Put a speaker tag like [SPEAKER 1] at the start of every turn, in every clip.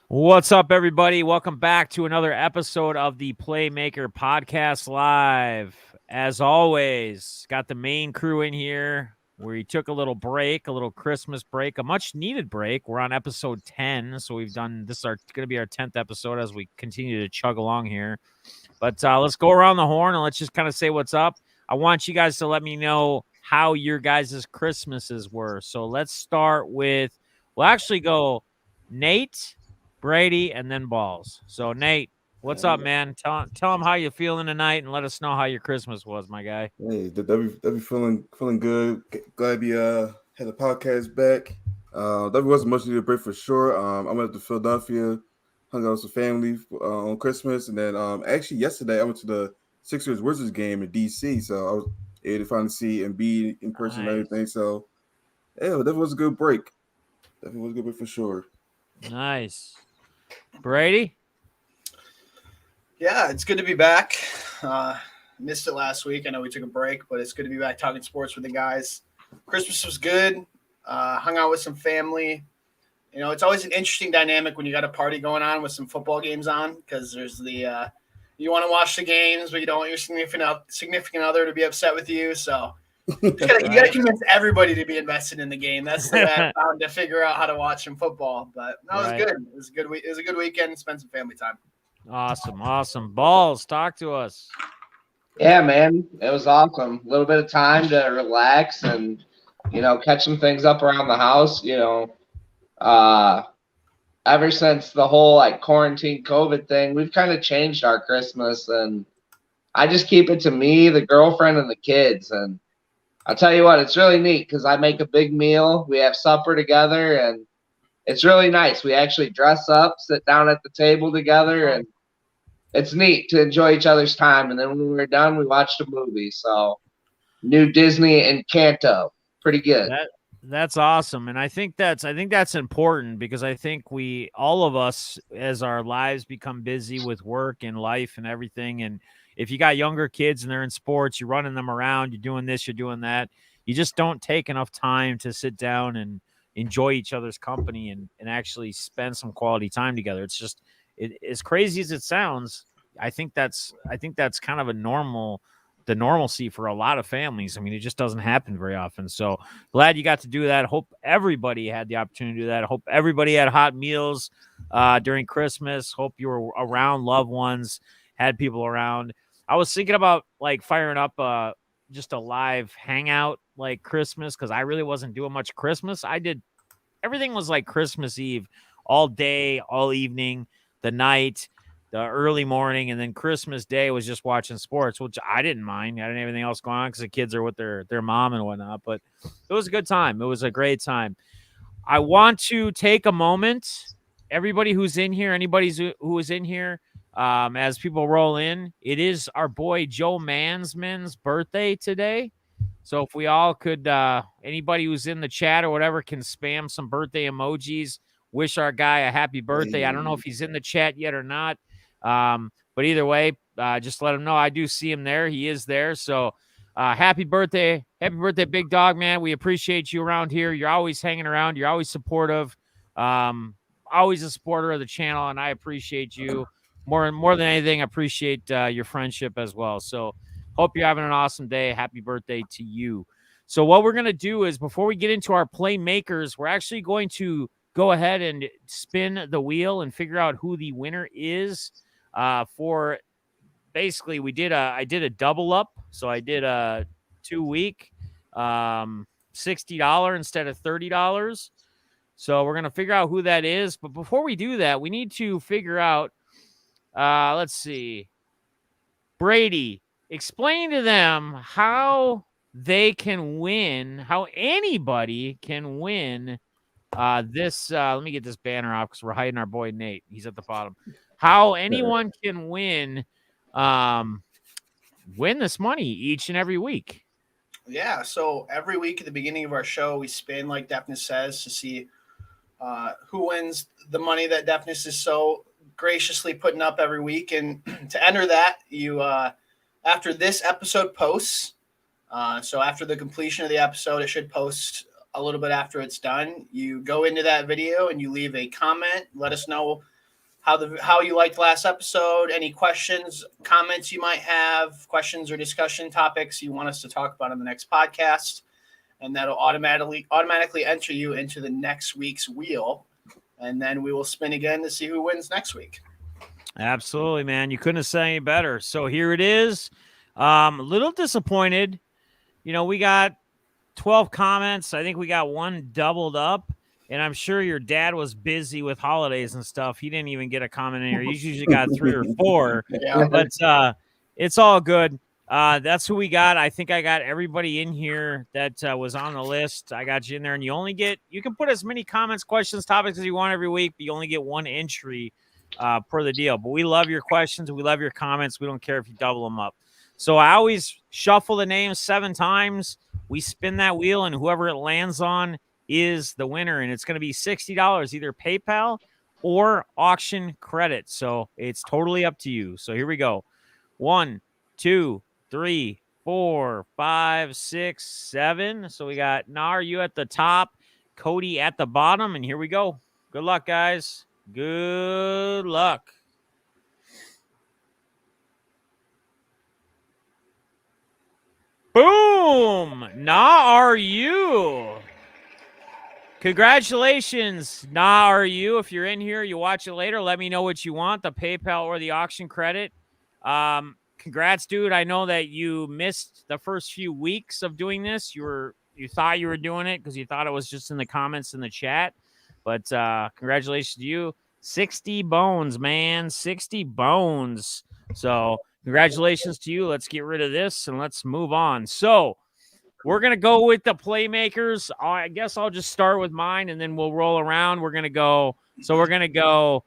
[SPEAKER 1] What's up, everybody? Welcome back to another episode of the Playmaker Podcast Live. As always, got the main crew in here. We took a little break, a little Christmas break, a much needed break. We're on episode 10, so we've done this. Is going to be our 10th episode as we continue to chug along here. But let's go around the horn and let's just kind of say what's up. I want you guys to let me know how your guys' Christmases were. So let's start with. We'll actually go Nate, Brady, and then Balls. So, Nate, what's up, man? Tell them how you feeling tonight and let us know how your Christmas was, my guy.
[SPEAKER 2] Hey, that be feeling good. Glad we had the podcast back. That wasn't much needed break for sure. I went to Philadelphia, hung out with some family on Christmas, and then actually yesterday I went to the Sixers Wizards game in DC. So I was able to finally see Embiid in person and
[SPEAKER 1] Nice.
[SPEAKER 2] everything. So yeah, that was a good break. Definitely was a good break for sure.
[SPEAKER 1] Nice. Brady?
[SPEAKER 3] Yeah, it's good to be back. Missed it last week. I know we took a break, but it's good to be back talking sports with the guys. Christmas was good. Hung out with some family. You know, it's always an interesting dynamic when you got a party going on with some football games on because there's the you want to watch the games, but you don't want your significant other to be upset with you. So you got to convince everybody to be invested in the game. That's the way I found to figure out how to watch some football. But no, it was good. It was a good week. It was a good weekend. Spend some family time.
[SPEAKER 1] Awesome. Balls, talk to us.
[SPEAKER 4] Yeah, man, it was awesome. A little bit of time to relax and, catch some things up around the house. Ever since the whole quarantine COVID thing, we've kind of changed our Christmas, and I just keep it to me, the girlfriend, and the kids. And I'll tell you what, it's really neat because I make a big meal. We have supper together, and it's really nice. We actually dress up, sit down at the table together, and it's neat to enjoy each other's time. And then when we were done, we watched a movie. So new Disney Encanto, pretty good.
[SPEAKER 1] That's awesome. And I think that's important because I think all of us, as our lives become busy with work and life and everything, and if you got younger kids and they're in sports, you're running them around, you're doing this, you're doing that, you just don't take enough time to sit down and enjoy each other's company and actually spend some quality time together. It's just as crazy as it sounds. I think that's kind of the normalcy for a lot of families. I mean, it just doesn't happen very often. So glad you got to do that. Hope everybody had the opportunity to do that. Hope everybody had hot meals during Christmas. Hope you were around loved ones, had people around. I was thinking about firing up just a live hangout like Christmas because I really wasn't doing much Christmas. Everything was like Christmas Eve, all day, all evening, the night, the early morning, and then Christmas Day was just watching sports, which I didn't mind. I didn't have anything else going on because the kids are with their mom and whatnot. But it was a good time. It was a great time. I want to take a moment. Everybody who's in here, anybody who is in here, as people roll in, it is our boy Joe Mansman's birthday today. So if we all could, anybody who's in the chat or whatever can spam some birthday emojis, wish our guy a happy birthday. I don't know if he's in the chat yet or not. But either way, just let him know I do see him there. He is there. So happy birthday, big dog, man. We appreciate you around here. You're always hanging around. You're always supportive. Always a supporter of the channel, and I appreciate you more than anything. I appreciate your friendship as well. So hope you're having an awesome day. Happy birthday to you. So what we're going to do is before we get into our playmakers, we're actually going to go ahead and spin the wheel and figure out who the winner is. For basically, I did a double up. So I did a 2-week, $60 instead of $30. So we're going to figure out who that is. But before we do that, we need to figure out, let's see, Brady, explain to them how they can win, how anybody can win this. Let me get this banner off because we're hiding our boy Nate. He's at the bottom. How anyone can win this money each and every week.
[SPEAKER 3] Yeah, so every week at the beginning of our show, we spin, like Deafness says, to see who wins the money that Deafness is so graciously putting up every week. And to enter that, you after this episode posts, so after the completion of the episode, it should post a little bit after it's done. You go into that video and you leave a comment. Let us know how you liked last episode, any questions, comments you might have, questions or discussion topics you want us to talk about on the next podcast. And that'll automatically enter you into the next week's wheel. And then we will spin again to see who wins next week.
[SPEAKER 1] Absolutely, man. You couldn't have said any better. So here it is. A little disappointed. We got 12 comments. I think we got one doubled up. And I'm sure your dad was busy with holidays and stuff. He didn't even get a comment in here. He's usually got 3 or 4.
[SPEAKER 3] Yeah.
[SPEAKER 1] But it's all good. That's who we got. I think I got everybody in here that was on the list. I got you in there. And you can put as many comments, questions, topics as you want every week, but you only get 1 entry per the deal. But we love your questions. We love your comments. We don't care if you double them up. So I always shuffle the names 7 times. We spin that wheel, and whoever it lands on is the winner, and it's going to be $60, either PayPal or auction credit. So it's totally up to you. So here we go. 1, 2, 3, 4, 5, 6, 7. So we got Nar, you at the top, Cody at the bottom, and here we go. Good luck, guys. Good luck. Boom! Are you? Congratulations, are you? If you're in here, you watch it later, let me know what you want, the PayPal or the auction credit. Congrats, dude. I know that you missed the first few weeks of doing this. You thought you were doing it because you thought it was just in the comments in the chat. But congratulations to you. 60 bones, man. 60 bones. So congratulations to you. Let's get rid of this and let's move on. So we're going to go with the Playmakers. I guess I'll just start with mine and then we'll roll around. We're going to go. So we're going to go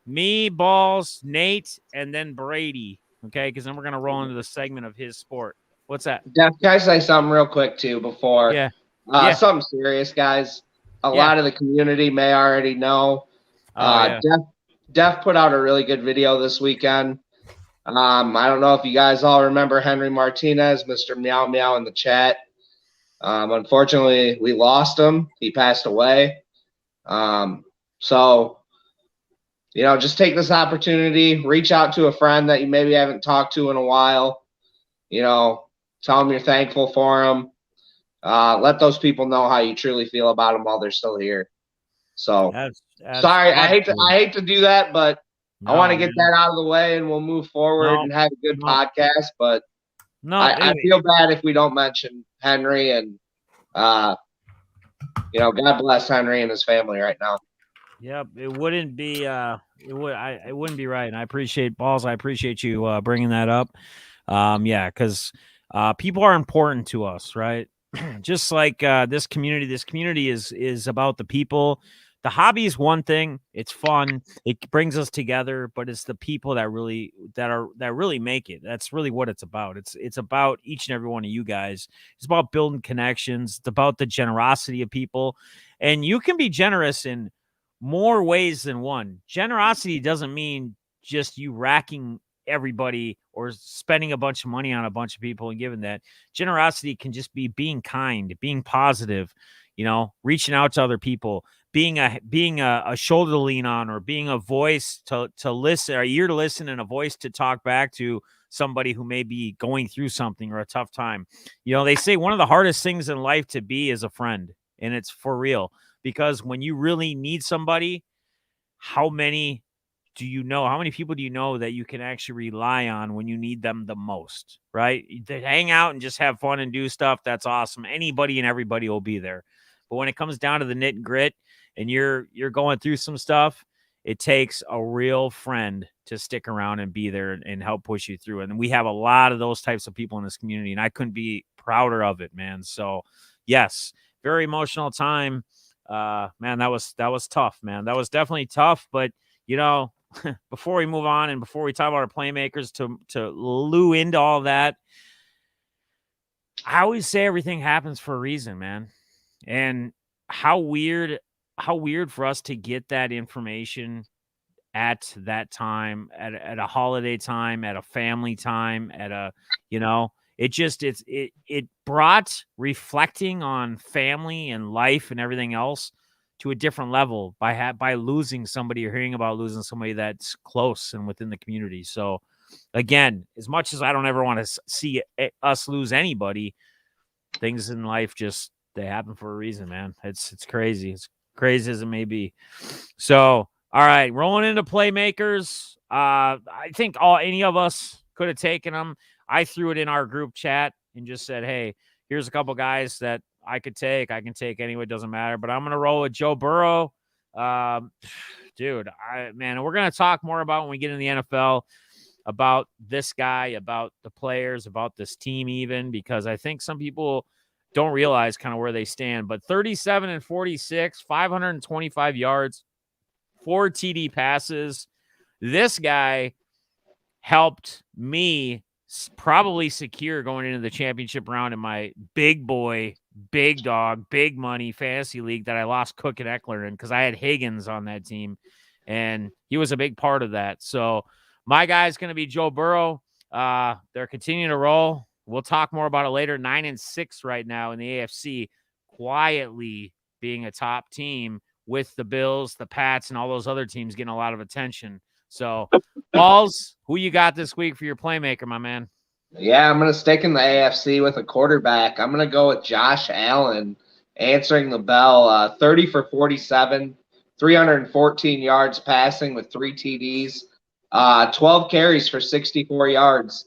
[SPEAKER 1] me, Balls, Nate, and then Brady. Okay, because then we're going to roll into the segment of his sport. What's that?
[SPEAKER 4] Jeff, can I say something real quick, too, before?
[SPEAKER 1] Yeah.
[SPEAKER 4] Something serious, guys. A lot of the community may already know. Def put out a really good video this weekend. I don't know if you guys all remember Henry Martinez, Mr. Meow Meow in the chat. Unfortunately, we lost him. He passed away. So, just take this opportunity, reach out to a friend that you maybe haven't talked to in a while. Tell them you're thankful for them. Let those people know how you truly feel about them while they're still here. So, sorry, I hate to do that, but I want to get that out of the way, and we'll move forward and have a good podcast. But I feel bad if we don't mention Henry, and God bless Henry and his family right now.
[SPEAKER 1] Yep, it wouldn't be it wouldn't be right. And I appreciate Balls. I appreciate you bringing that up. Because people are important to us, right? Just like this community. This community is about the people. The hobby is one thing. It's fun. It brings us together, but it's the people that really make it. That's really what it's about. It's about each and every one of you guys. It's about building connections. It's about the generosity of people. And you can be generous in more ways than one. Generosity doesn't mean just you racking everybody or spending a bunch of money on a bunch of people and giving that. Generosity can just be being kind, being positive, reaching out to other people, being a shoulder to lean on, or being a voice to listen, or ear to listen, and a voice to talk back to somebody who may be going through something or a tough time. They say one of the hardest things in life to be is a friend, and it's for real, because when you really need somebody, how many people do you know that you can actually rely on when you need them the most, right? They hang out and just have fun and do stuff. That's awesome. Anybody and everybody will be there. But when it comes down to the nit and grit and you're going through some stuff, it takes a real friend to stick around and be there and help push you through. And we have a lot of those types of people in this community, and I couldn't be prouder of it, man. So yes, very emotional time. Man, that was tough, man. That was definitely tough. But before we move on and before we talk about our Playmakers, to lure into all that, I always say everything happens for a reason, man. And how weird for us to get that information at that time, at a holiday time, at a family time, it brought reflecting on family and life and everything else to a different level by losing somebody or hearing about losing somebody that's close and within the community. So again, as much as I don't ever want to see us lose anybody, things in life they happen for a reason, man. It's crazy. It's crazy as it may be. So, all right, rolling into playmakers. I think any of us could have taken them. I threw it in our group chat and just said, hey, here's a couple guys that I could take. I can take anyway. It doesn't matter. But I'm going to roll with Joe Burrow. Dude, we're going to talk more about when we get in the NFL about this guy, about the players, about this team even, because I think some people don't realize kind of where they stand. But 37 and 46, 525 yards, 4 TD passes. This guy helped me probably secure going into the championship round in my big boy, big dog, big money fantasy league that I lost Cook and Eckler in because I had Higgins on that team, and he was a big part of that. So my guy's going to be Joe Burrow. They're continuing to roll. We'll talk more about it later. 9-6 right now in the AFC, quietly being a top team with the Bills, the Pats, and all those other teams getting a lot of attention. So, Balls, who you got this week for your playmaker, my man?
[SPEAKER 4] Yeah, I'm going to stick in the AFC with a quarterback. I'm going to go with Josh Allen answering the bell. 30 for 47, 314 yards passing with 3 TDs, 12 carries for 64 yards.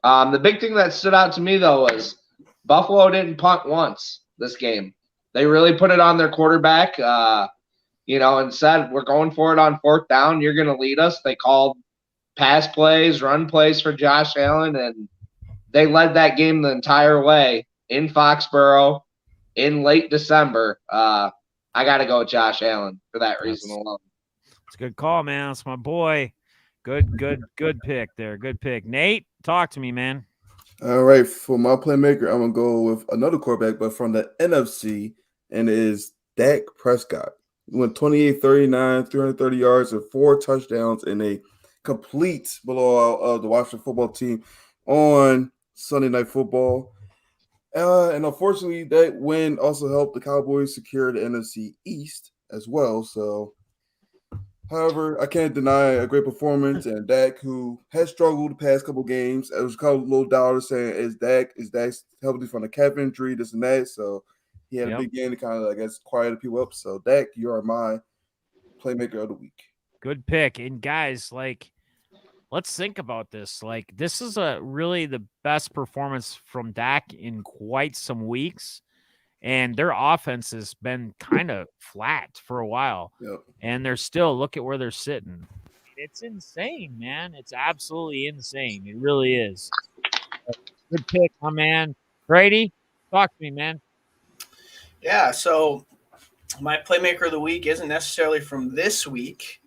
[SPEAKER 4] The big thing that stood out to me, though, was Buffalo didn't punt once this game. They really put it on their quarterback, and said, we're going for it on 4th down. You're going to lead us. They called pass plays, run plays for Josh Allen, and they led that game the entire way in Foxborough in late December. I got to go with Josh Allen for that reason alone.
[SPEAKER 1] It's a good call, man. That's my boy. Good pick there. Good pick. Nate, talk to me, man.
[SPEAKER 2] All right, for my playmaker, I'm going to go with another quarterback, but from the NFC, and it is Dak Prescott. He went 28-39, 330 yards, and 4 touchdowns in a complete blowout of the Washington football team on Sunday Night Football. And unfortunately, that win also helped the Cowboys secure the NFC East as well. So, however, I can't deny a great performance. And Dak, who has struggled the past couple games, it was a couple little dollars saying, is Dak healthy from the calf injury, this and that. So, he had a big game to kind of, quiet the people up. So, Dak, you are my playmaker of the week.
[SPEAKER 1] Good pick. And guys, let's think about this. This is really the best performance from Dak in quite some weeks. And their offense has been kind of flat for a while.
[SPEAKER 2] Yep.
[SPEAKER 1] And they're still, look at where they're sitting. It's insane, man. It's absolutely insane. It really is. Good pick, my man. Brady, talk to me, man.
[SPEAKER 3] Yeah, so my playmaker of the week isn't necessarily from this week,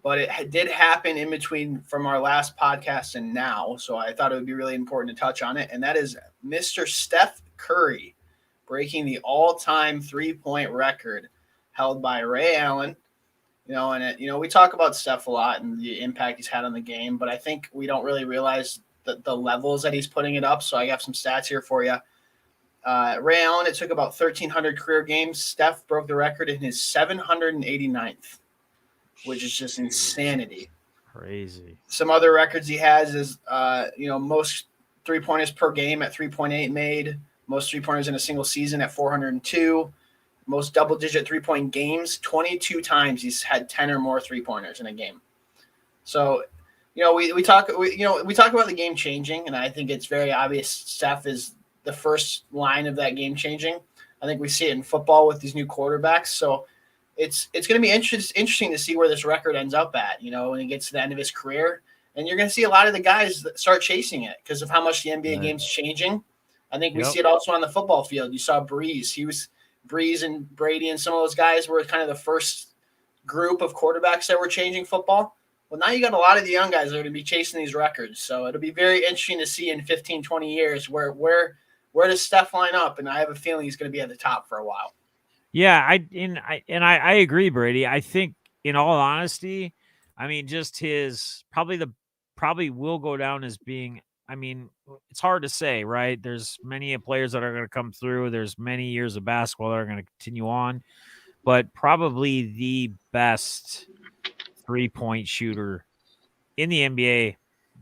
[SPEAKER 3] but it did happen in between from our last podcast and now. So I thought it would be really important to touch on it. And that is Mr. Steph Curry breaking the all-time 3-point record held by Ray Allen. We talk about Steph a lot and the impact he's had on the game, but I think we don't really realize the levels that he's putting it up. So I have some stats here for you. Ray Allen, it took about 1,300 career games. Steph broke the record in his 789th, which is just insanity.
[SPEAKER 1] Crazy.
[SPEAKER 3] Some other records he has is, most 3-pointers per game at 3.8 made, most 3-pointers in a single season at 402, most double-digit 3-point games. 22 times he's had 10 or more 3-pointers in a game. So, we talk about the game changing, and I think it's very obvious Steph is the first line of that game changing. I think we see it in football with these new quarterbacks. So it's going to be interesting to see where this record ends up at, when he gets to the end of his career. And you're going to see a lot of the guys that start chasing it because of how much the NBA game's changing. I think we see it also on the football field. You saw Breeze. Breeze and Brady and some of those guys were kind of the first group of quarterbacks that were changing football. Well, now you got a lot of the young guys that are going to be chasing these records. So it'll be very interesting to see in 15, 20 years where does Steph line up? And I have a feeling he's going to be at the top for a while.
[SPEAKER 1] Yeah, I agree, Brady. I think, in all honesty, just his probably will go down as being. It's hard to say, right? There's many players that are going to come through. There's many years of basketball that are going to continue on, but probably the best 3-point shooter in the NBA,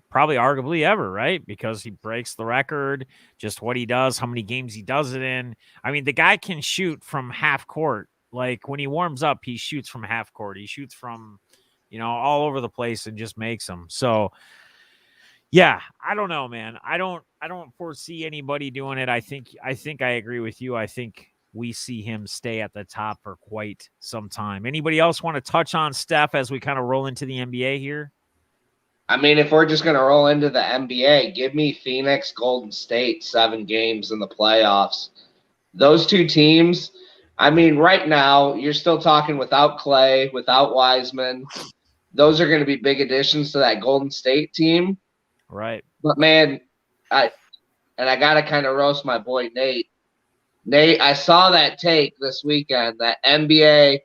[SPEAKER 1] probably arguably ever, right? Because he breaks the record, just what he does, how many games he does it in. I mean, the guy can shoot from half court. Like when he warms up, he shoots from half court. He shoots from, all over the place and just makes them. So yeah, I don't know, man. I don't foresee anybody doing it. I think I agree with you. I think we see him stay at the top for quite some time. Anybody else want to touch on Steph as we kind of roll into the NBA here?
[SPEAKER 4] I mean, if we're just going to roll into the NBA, give me Phoenix, Golden State, 7 games in the playoffs. Those two teams, I mean, right now, you're still talking without Clay, without Wiseman. Those are going to be big additions to that Golden State team.
[SPEAKER 1] Right.
[SPEAKER 4] But, man, I got to kind of roast my boy Nate. Nate, I saw that take this weekend, that NBA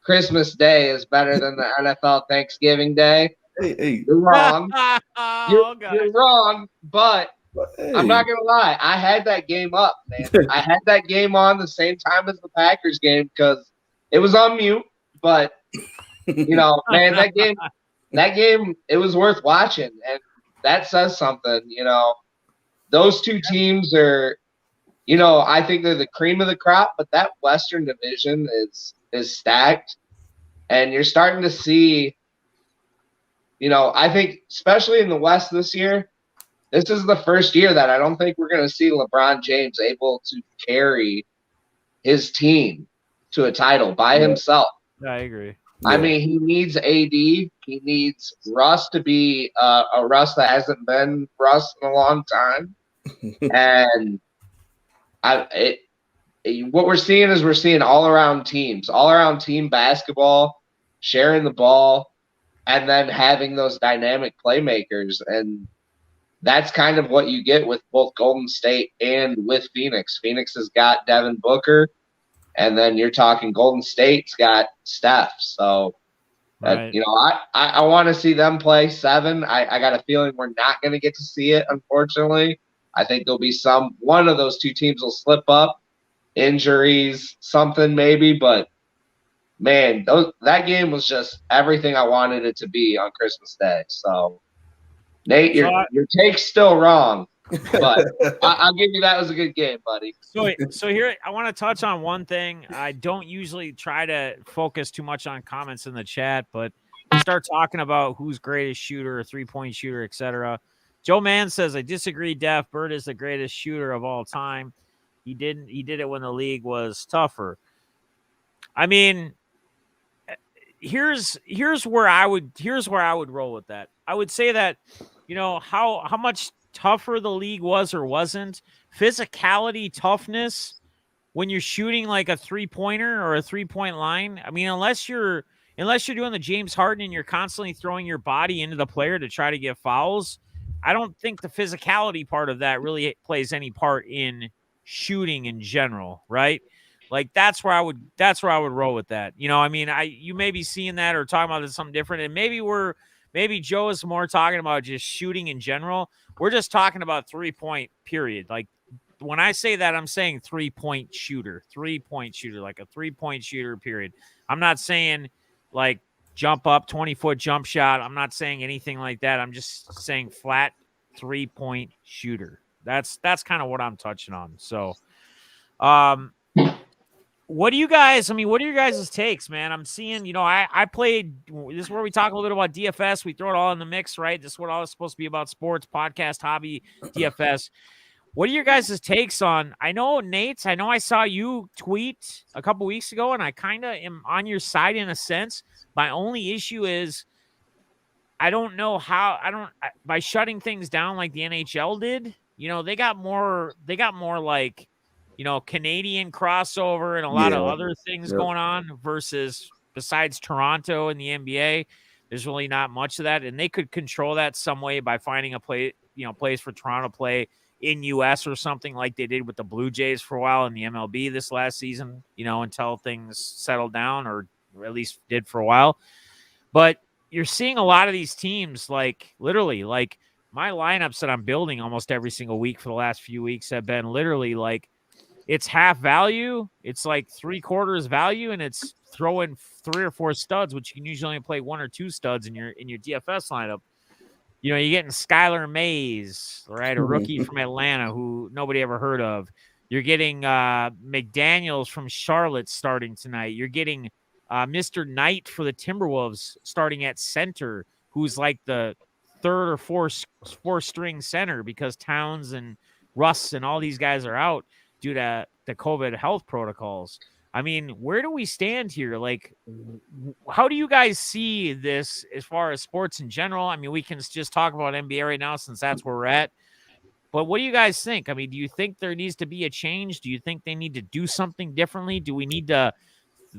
[SPEAKER 4] Christmas Day is better than the NFL Thanksgiving Day.
[SPEAKER 2] Hey.
[SPEAKER 4] You're wrong.
[SPEAKER 1] Oh,
[SPEAKER 4] you're wrong, but
[SPEAKER 2] Hey.
[SPEAKER 4] I'm not going to lie. I had that game up, man. I had that game on the same time as the Packers game because it was on mute. But, man, that game, it was worth watching. And that says something, Those two teams are, I think they're the cream of the crop, but that Western division is stacked. And you're starting to see, I think especially in the West this year, this is the first year that I don't think we're going to see LeBron James able to carry his team to a title by himself.
[SPEAKER 1] I agree.
[SPEAKER 4] Yeah. I mean, he needs AD. He needs Russ to be a Russ that hasn't been Russ in a long time. And what we're seeing is we're seeing all-around teams, all-around team basketball, sharing the ball, and then having those dynamic playmakers. And that's kind of what you get with both Golden State and with Phoenix. Phoenix has got Devin Booker, and then you're talking Golden State's got Steph. So,
[SPEAKER 1] right.
[SPEAKER 4] I want to see them play 7. I got a feeling we're not going to get to see it, unfortunately. I think there'll be one of those two teams will slip up, injuries, something maybe. But, man, that game was just everything I wanted it to be on Christmas Day. So, Nate, your take's still wrong, but I'll give you that was a good game, buddy.
[SPEAKER 1] So here, I want to touch on one thing. I don't usually try to focus too much on comments in the chat, but start talking about who's greatest shooter, 3-point shooter, etc. Joe Mann says, I disagree, Def. Bird is the greatest shooter of all time. He did it when the league was tougher. I mean, here's where I would roll with that. I would say that, how much tougher the league was or wasn't, physicality, toughness, when you're shooting like a 3-pointer or a 3-point line. I mean, unless you're doing the James Harden and you're constantly throwing your body into the player to try to get fouls, I don't think the physicality part of that really plays any part in shooting in general, right? Like that's where I would roll with that. I mean, you may be seeing that or talking about something different, and maybe Joe is more talking about just shooting in general. We're just talking about 3-point period. Like when I say that, I'm saying 3-point shooter, like a 3-point shooter period. I'm not saying like jump up 20-foot jump shot. I'm not saying anything like that. I'm just saying flat 3-point shooter. That's kind of what I'm touching on. So, what are your guys' takes, man? I'm seeing, I played, this is where we talk a little bit about DFS. We throw it all in the mix, right? This is what all is supposed to be about: sports, podcast, hobby, DFS. What are your guys' takes on, I know, Nate, I saw you tweet a couple weeks ago, and I kind of am on your side in a sense. My only issue is I don't know how, by shutting things down like the NHL did, they got more like, Canadian crossover and a lot of other things going on versus besides Toronto and the NBA, there's really not much of that. And they could control that some way by finding a place for Toronto to play in US or something like they did with the Blue Jays for a while in the MLB this last season, until things settled down, or at least did for a while. But you're seeing a lot of these teams, like literally, like my lineups that I'm building almost every single week for the last few weeks have been literally like, it's half value, it's like 3/4 value, and it's throw in 3 or 4 studs, which you can usually only play 1 or 2 studs in your DFS lineup. You're getting Skylar Mays, right? A rookie from Atlanta who nobody ever heard of. You're getting McDaniels from Charlotte starting tonight. You're getting Mr. Knight for the Timberwolves starting at center, who's like the 3rd or 4th string center because Towns and Russ and all these guys are out due to the COVID health protocols. I mean, where do we stand here? Like, how do you guys see this as far as sports in general? I mean, we can just talk about NBA right now since that's where we're at. But what do you guys think? I mean, do you think there needs to be a change? Do you think they need to do something differently? Do we need to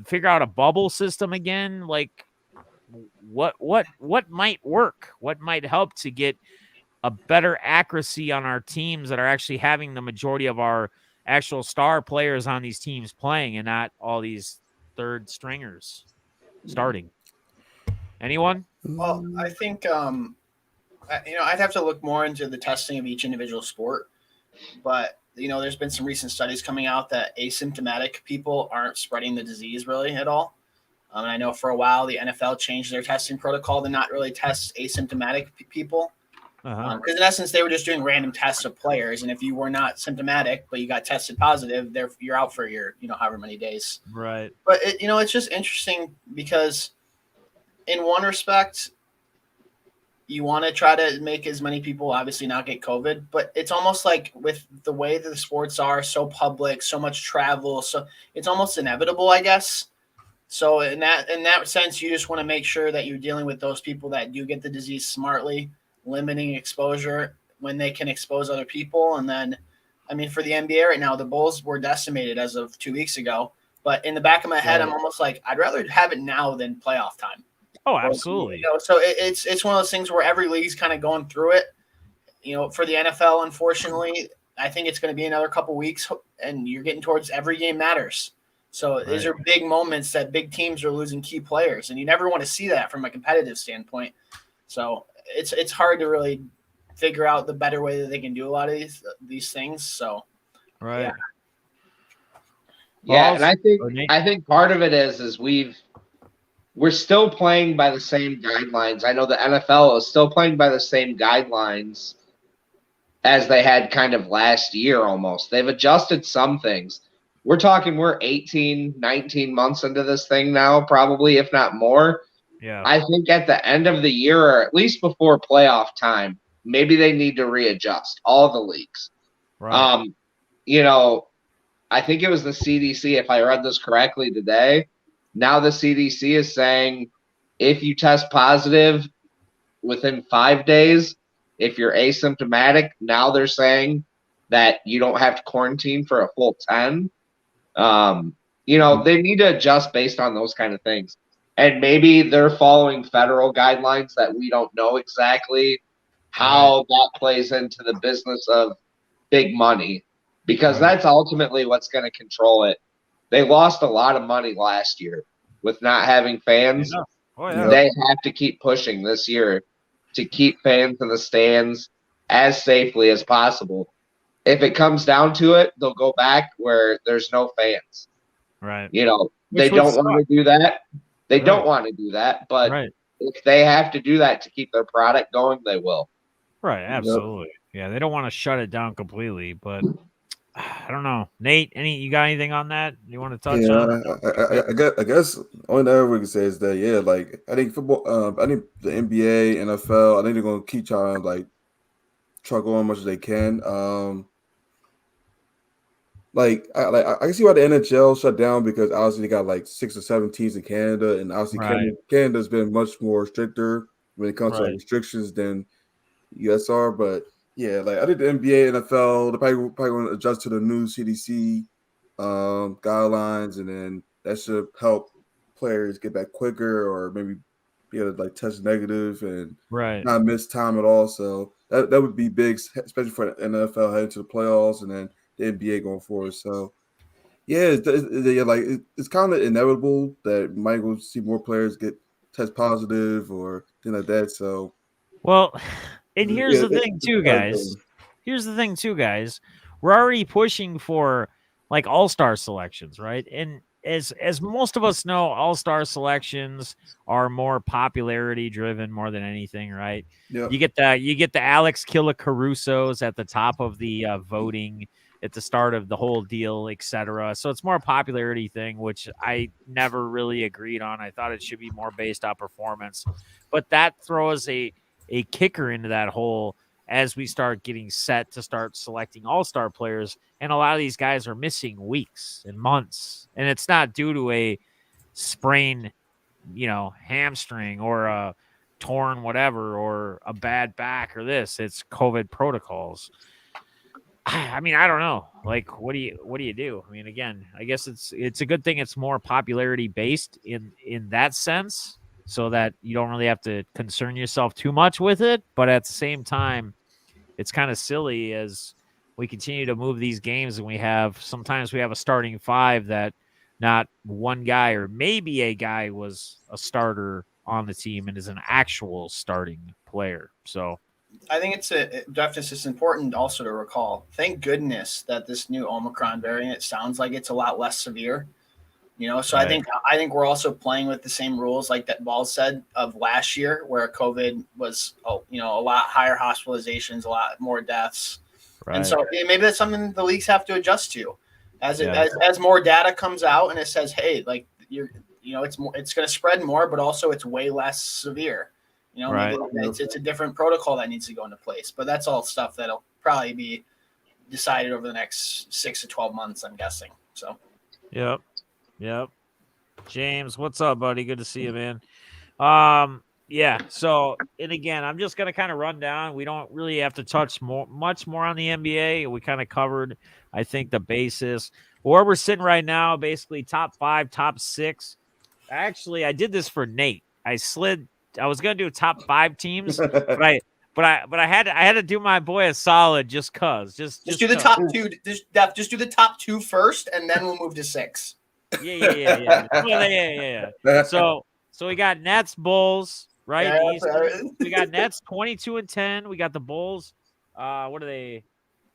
[SPEAKER 1] figure out a bubble system again? Like, what might work? What might help to get a better accuracy on our teams that are actually having the majority of our actual star players on these teams playing and not all these third stringers starting? Anyone?
[SPEAKER 3] Well, I think I'd have to look more into the testing of each individual sport, but there's been some recent studies coming out that asymptomatic people aren't spreading the disease really at all. And I know for a while the NFL changed their testing protocol to not really test asymptomatic people. Because in essence, they were just doing random tests of players, and if you were not symptomatic but you got tested positive, you're out for your however many days.
[SPEAKER 1] Right.
[SPEAKER 3] But it's just interesting because in one respect, you want to try to make as many people obviously not get COVID, but it's almost like with the way that the sports are so public, so much travel, so it's almost inevitable, I guess. So in that sense, you just want to make sure that you're dealing with those people that do get the disease smartly, limiting exposure when they can expose other people. And then, I mean, for the NBA right now, the Bulls were decimated as of 2 weeks ago. But in the back of my head, I'm almost like, I'd rather have it now than playoff time.
[SPEAKER 1] Oh, absolutely.
[SPEAKER 3] So it's one of those things where every league's kind of going through it. For the NFL, unfortunately, I think it's going to be another couple weeks, and you're getting towards every game matters. So these are big moments that big teams are losing key players, and you never want to see that from a competitive standpoint. So it's hard to really figure out the better way that they can do a lot of these things. So
[SPEAKER 1] right.
[SPEAKER 4] Yeah, and I think part of it is we're still playing by the same guidelines. I know the NFL is still playing by the same guidelines as they had kind of last year almost. They've adjusted some things. We're 18, 19 months into this thing now, probably, if not more.
[SPEAKER 1] Yeah.
[SPEAKER 4] I think at the end of the year, or at least before playoff time, maybe they need to readjust all the leagues.
[SPEAKER 1] Right.
[SPEAKER 4] I think it was the CDC, if I read this correctly today. Now the CDC is saying if you test positive within 5 days, if you're asymptomatic, now they're saying that you don't have to quarantine for a full 10. They need to adjust based on those kind of things. And maybe they're following federal guidelines that we don't know exactly how that plays into the business of big money, because that's ultimately what's going to control it. They lost a lot of money last year with not having fans. They have to keep pushing this year to keep fans in the stands as safely as possible. If it comes down to it, they'll go back where there's no fans.
[SPEAKER 1] Right.
[SPEAKER 4] They don't want to do that. They don't want to do that, but if they have to do that to keep their product going, they will.
[SPEAKER 1] Right, absolutely. Yeah, they don't want to shut it down completely, but I don't know. Nate, you got anything on that you want to touch on?
[SPEAKER 2] I guess only thing we can say is that I think football, I think the NBA, NFL, I think they're gonna keep trying to try going as much as they can. I can see why the NHL shut down, because obviously they got 6 or 7 teams in Canada, and obviously Canada's been much more stricter when it comes to restrictions than US are. But I think the NBA, NFL, they're probably going to adjust to the new CDC guidelines, and then that should help players get back quicker, or maybe be able to test negative and not miss time at all. So that would be big, especially for the NFL heading to the playoffs, and then the NBA going forward. So it's kind of inevitable that might go see more players get test positive or things like that. So
[SPEAKER 1] and here's the thing too, guys. We're already pushing for all-star selections, right? And as most of us know, all-star selections are more popularity driven more than anything, right?
[SPEAKER 2] Yep.
[SPEAKER 1] You get the Alex Carusos at the top of the voting at the start of the whole deal, etc. So it's more a popularity thing, which I never really agreed on. I thought it should be more based on performance, but that throws a kicker into that hole as we start getting set to start selecting all-star players. And a lot of these guys are missing weeks and months. And it's not due to a sprain, hamstring or a torn whatever or a bad back or this. It's COVID protocols. I mean, I don't know. Like, what do you do? I mean, again, I guess it's a good thing it's more popularity based in that sense, so that you don't really have to concern yourself too much with it. But at the same time, it's kind of silly as we continue to move these games, and sometimes we have a starting five that not one guy or maybe a guy was a starter on the team and is an actual starting player. So
[SPEAKER 3] I think it's important also to recall. Thank goodness that this new Omicron variant sounds like it's a lot less severe. So
[SPEAKER 1] Right.
[SPEAKER 3] I think we're also playing with the same rules like that Boul said of last year, where COVID was a lot higher hospitalizations, a lot more deaths,
[SPEAKER 1] right.
[SPEAKER 3] and so maybe that's something the leagues have to adjust to as more data comes out and it says, hey, like it's going to spread more, but also it's way less severe.
[SPEAKER 1] Right.
[SPEAKER 3] Maybe it's a different protocol that needs to go into place, but that's all stuff that'll probably be decided over the next 6 to 12 months, I'm guessing. So,
[SPEAKER 1] Yep. James, what's up, buddy? Good to see you, man. Yeah. So, and again, I'm just gonna kind of run down. We don't really have to touch much more on the NBA. We kind of covered, I think, the basis. Where we're sitting right now, basically top 5, top 6. Actually, I did this for Nate. I was gonna do top 5 teams, but I had to do my boy a solid just cause. Just
[SPEAKER 3] do the top 2. Just do the top 2 first, and then we'll move to 6.
[SPEAKER 1] Yeah. So we got Nets, Bulls, right?
[SPEAKER 3] Yeah,
[SPEAKER 1] we got Nets 22-10. We got the Bulls. What are they?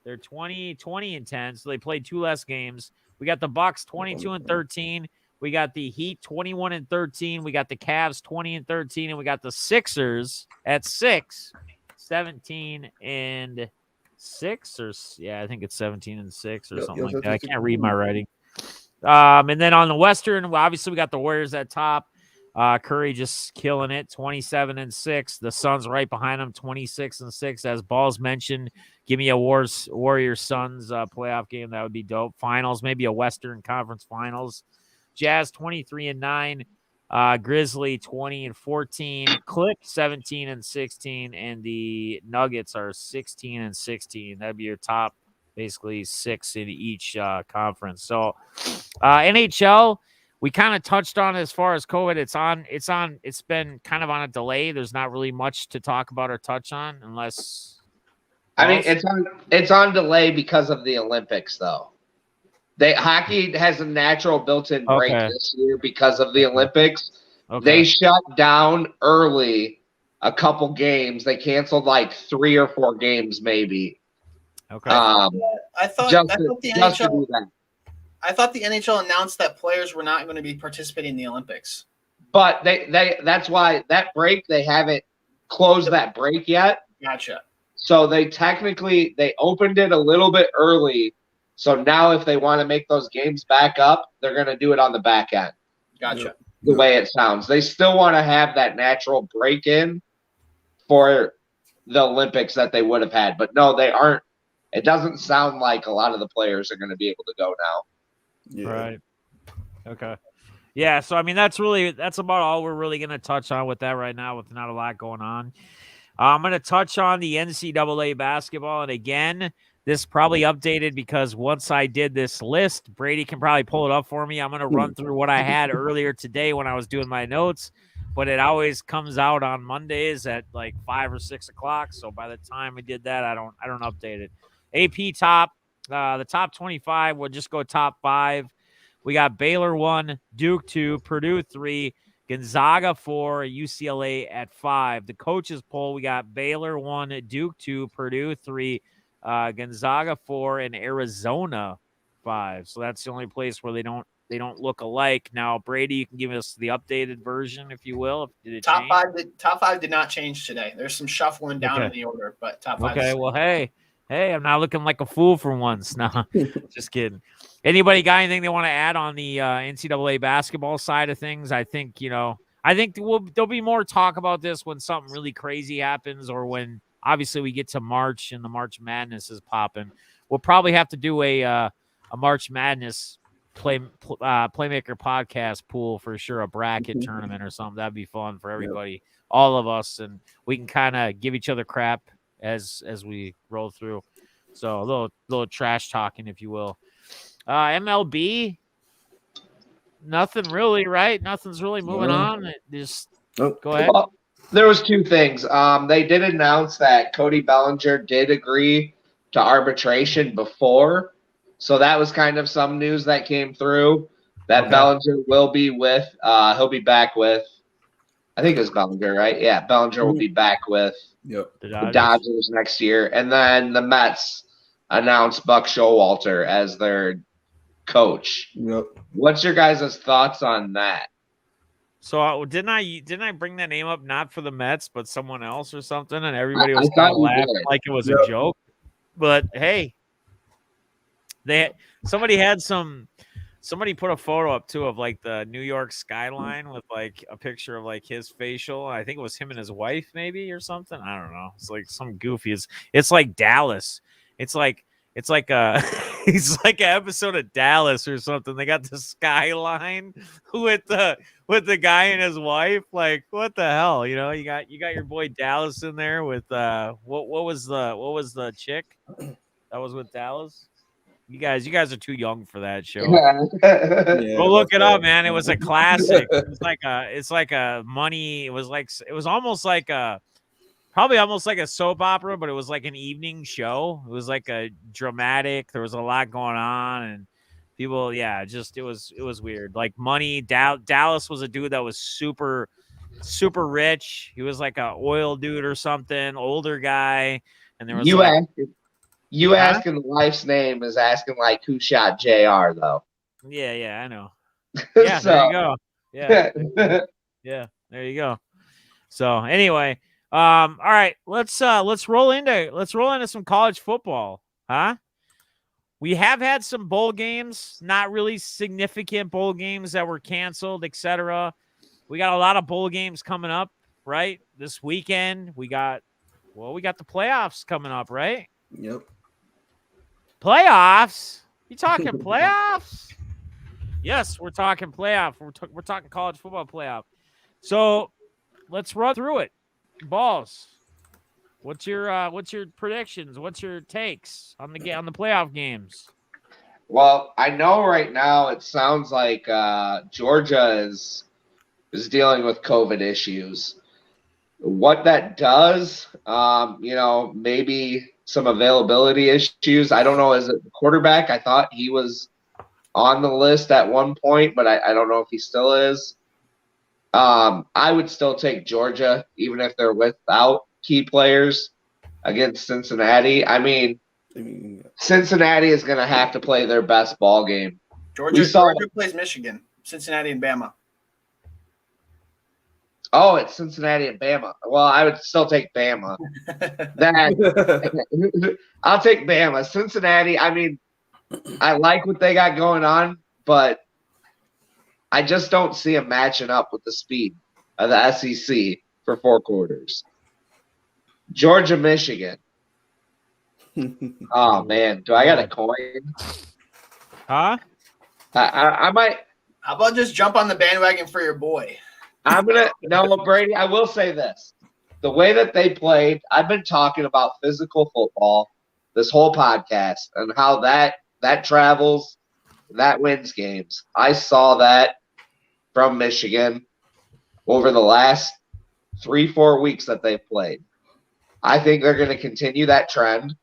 [SPEAKER 1] They're 20-10. So they played 2 less games. We got the Bucks 22-13. We got the Heat 21-13. We got the Cavs 20-13, and we got the Sixers at 6, 17-6, or I think it's 17-6 or something like that. I can't read my writing. And then on the Western, obviously we got the Warriors at top. Curry just killing it, 27-6. The Suns right behind him, 26-6. As Balls mentioned, give me a Warriors Suns playoff game. That would be dope. Finals, maybe a Western Conference Finals. Jazz 23-9. Grizzly 20-14. Clips 17-16, and the Nuggets are 16-16. That'd be your top, basically 6 in each conference. So NHL, we kind of touched on as far as COVID. It's been kind of on a delay. There's not really much to talk about or touch on unless.
[SPEAKER 4] I mean, it's on delay because of the Olympics, though. Hockey has a natural built-in break this year because of the Olympics.
[SPEAKER 1] Okay.
[SPEAKER 4] They shut down early a couple games. They canceled like 3 or 4 games, maybe.
[SPEAKER 1] Okay.
[SPEAKER 3] I thought the NHL announced that players were not going to be participating in the Olympics.
[SPEAKER 4] But that's why that break, they haven't closed that break yet.
[SPEAKER 3] Gotcha.
[SPEAKER 4] So they opened it a little bit early. So now if they want to make those games back up, they're going to do it on the back end.
[SPEAKER 3] Gotcha.
[SPEAKER 4] The way it sounds. They still want to have that natural break in for the Olympics that they would have had. But no, they aren't. It doesn't sound like a lot of the players are going to be able to go now.
[SPEAKER 2] Yeah.
[SPEAKER 1] Right. Okay. Yeah, so I mean that's about all we're really going to touch on with that right now, with not a lot going on. I'm going to touch on the NCAA basketball, and again, this probably updated because once I did this list, Brady can probably pull it up for me. I'm going to run through what I had earlier today when I was doing my notes, but it always comes out on Mondays at like 5 or 6 o'clock. So by the time we did that, I don't update it. AP top, the top 25. We'll just go top 5. We got Baylor 1, Duke 2, Purdue 3, Gonzaga 4, UCLA at 5. The coaches poll, we got Baylor 1, Duke 2, Purdue 3, Gonzaga 4, and Arizona 5. So that's the only place where they don't they don't look alike. Now, Brady, you can give us the updated version, if you will. Did it
[SPEAKER 3] Top
[SPEAKER 1] change?
[SPEAKER 3] top five did not change today. There's some shuffling down in the order, but top five.
[SPEAKER 1] Okay, well, hey, I'm not looking like a fool for once. No, just kidding. Anybody got anything they want to add on the NCAA basketball side of things? I think, there'll be more talk about this when something really crazy happens, or when obviously we get to March and the March Madness is popping. We'll probably have to do a March Madness Playmaker podcast pool for sure, a bracket tournament or something. That'd be fun for everybody, all of us, and we can kind of give each other crap as we roll through. So a little trash talking, if you will. MLB, nothing really, right? Nothing's really moving on. Just go ahead.
[SPEAKER 4] Well, there was two things. They did announce that Cody Bellinger did agree to arbitration before. So that was kind of some news that came through that Bellinger will be with. He'll be back with, I think it was Bellinger, right? Yeah, Bellinger will be back with the Dodgers next year. And then the Mets announced Buck Showalter as their coach.
[SPEAKER 2] Yep.
[SPEAKER 4] What's your guys' thoughts on that?
[SPEAKER 1] So didn't I bring that name up not for the Mets but someone else or something, and everybody was kind of laughing like it was a joke? But hey, somebody put a photo up too of like the New York skyline with like a picture of like his facial. I think it was him and his wife maybe or something. I don't know. It's like some goofy. It's like Dallas. It's like a it's like an episode of Dallas or something. They got the skyline with the guy and his wife. Like, what the hell? You got your boy Dallas in there with what was the chick that was with Dallas? You guys are too young for that show. Go look it up, man. It was a classic. It's like a money. It was almost like probably almost like a soap opera, but it was like an evening show. It was like a dramatic. There was a lot going on, and people, it was weird. Like money. Dallas was a dude that was super, super rich. He was like a oil dude or something, older guy, and there was
[SPEAKER 4] asking the wife's name is asking like who shot JR though.
[SPEAKER 1] Yeah, I know. Yeah, so. There you go. Yeah, there you go. So anyway, all right, let's roll into some college football, huh? We have had some bowl games, not really significant bowl games that were canceled, etc. We got a lot of bowl games coming up, right? This weekend we got the playoffs coming up, right?
[SPEAKER 2] Yep.
[SPEAKER 1] Playoffs? You talking playoffs? Yes, we're talking playoff. We're talking college football playoff. So let's run through it. Balls. What's your predictions? What's your takes on the playoff games?
[SPEAKER 4] Well, I know right now it sounds like Georgia is dealing with COVID issues. What that does, maybe some availability issues. I don't know. Is it the quarterback? I thought he was on the list at one point, but I don't know if he still is. I would still take Georgia, even if they're without key players against Cincinnati. I mean, Cincinnati is going to have to play their best ball game.
[SPEAKER 3] Georgia plays Michigan, Cincinnati, and Bama.
[SPEAKER 4] Oh, it's Cincinnati and Bama. Well, I would still take Bama. I'll take Bama. Cincinnati, I mean, I like what they got going on, but I just don't see them matching up with the speed of the SEC for 4 quarters. Georgia, Michigan. Oh, man. Do I got a coin?
[SPEAKER 1] Huh?
[SPEAKER 4] I might.
[SPEAKER 3] How about just jump on the bandwagon for your boy?
[SPEAKER 4] Brady, I will say this. The way that they played, I've been talking about physical football this whole podcast and how that travels, that wins games. I saw that from Michigan over the last 3-4 weeks that they've played. I think they're going to continue that trend.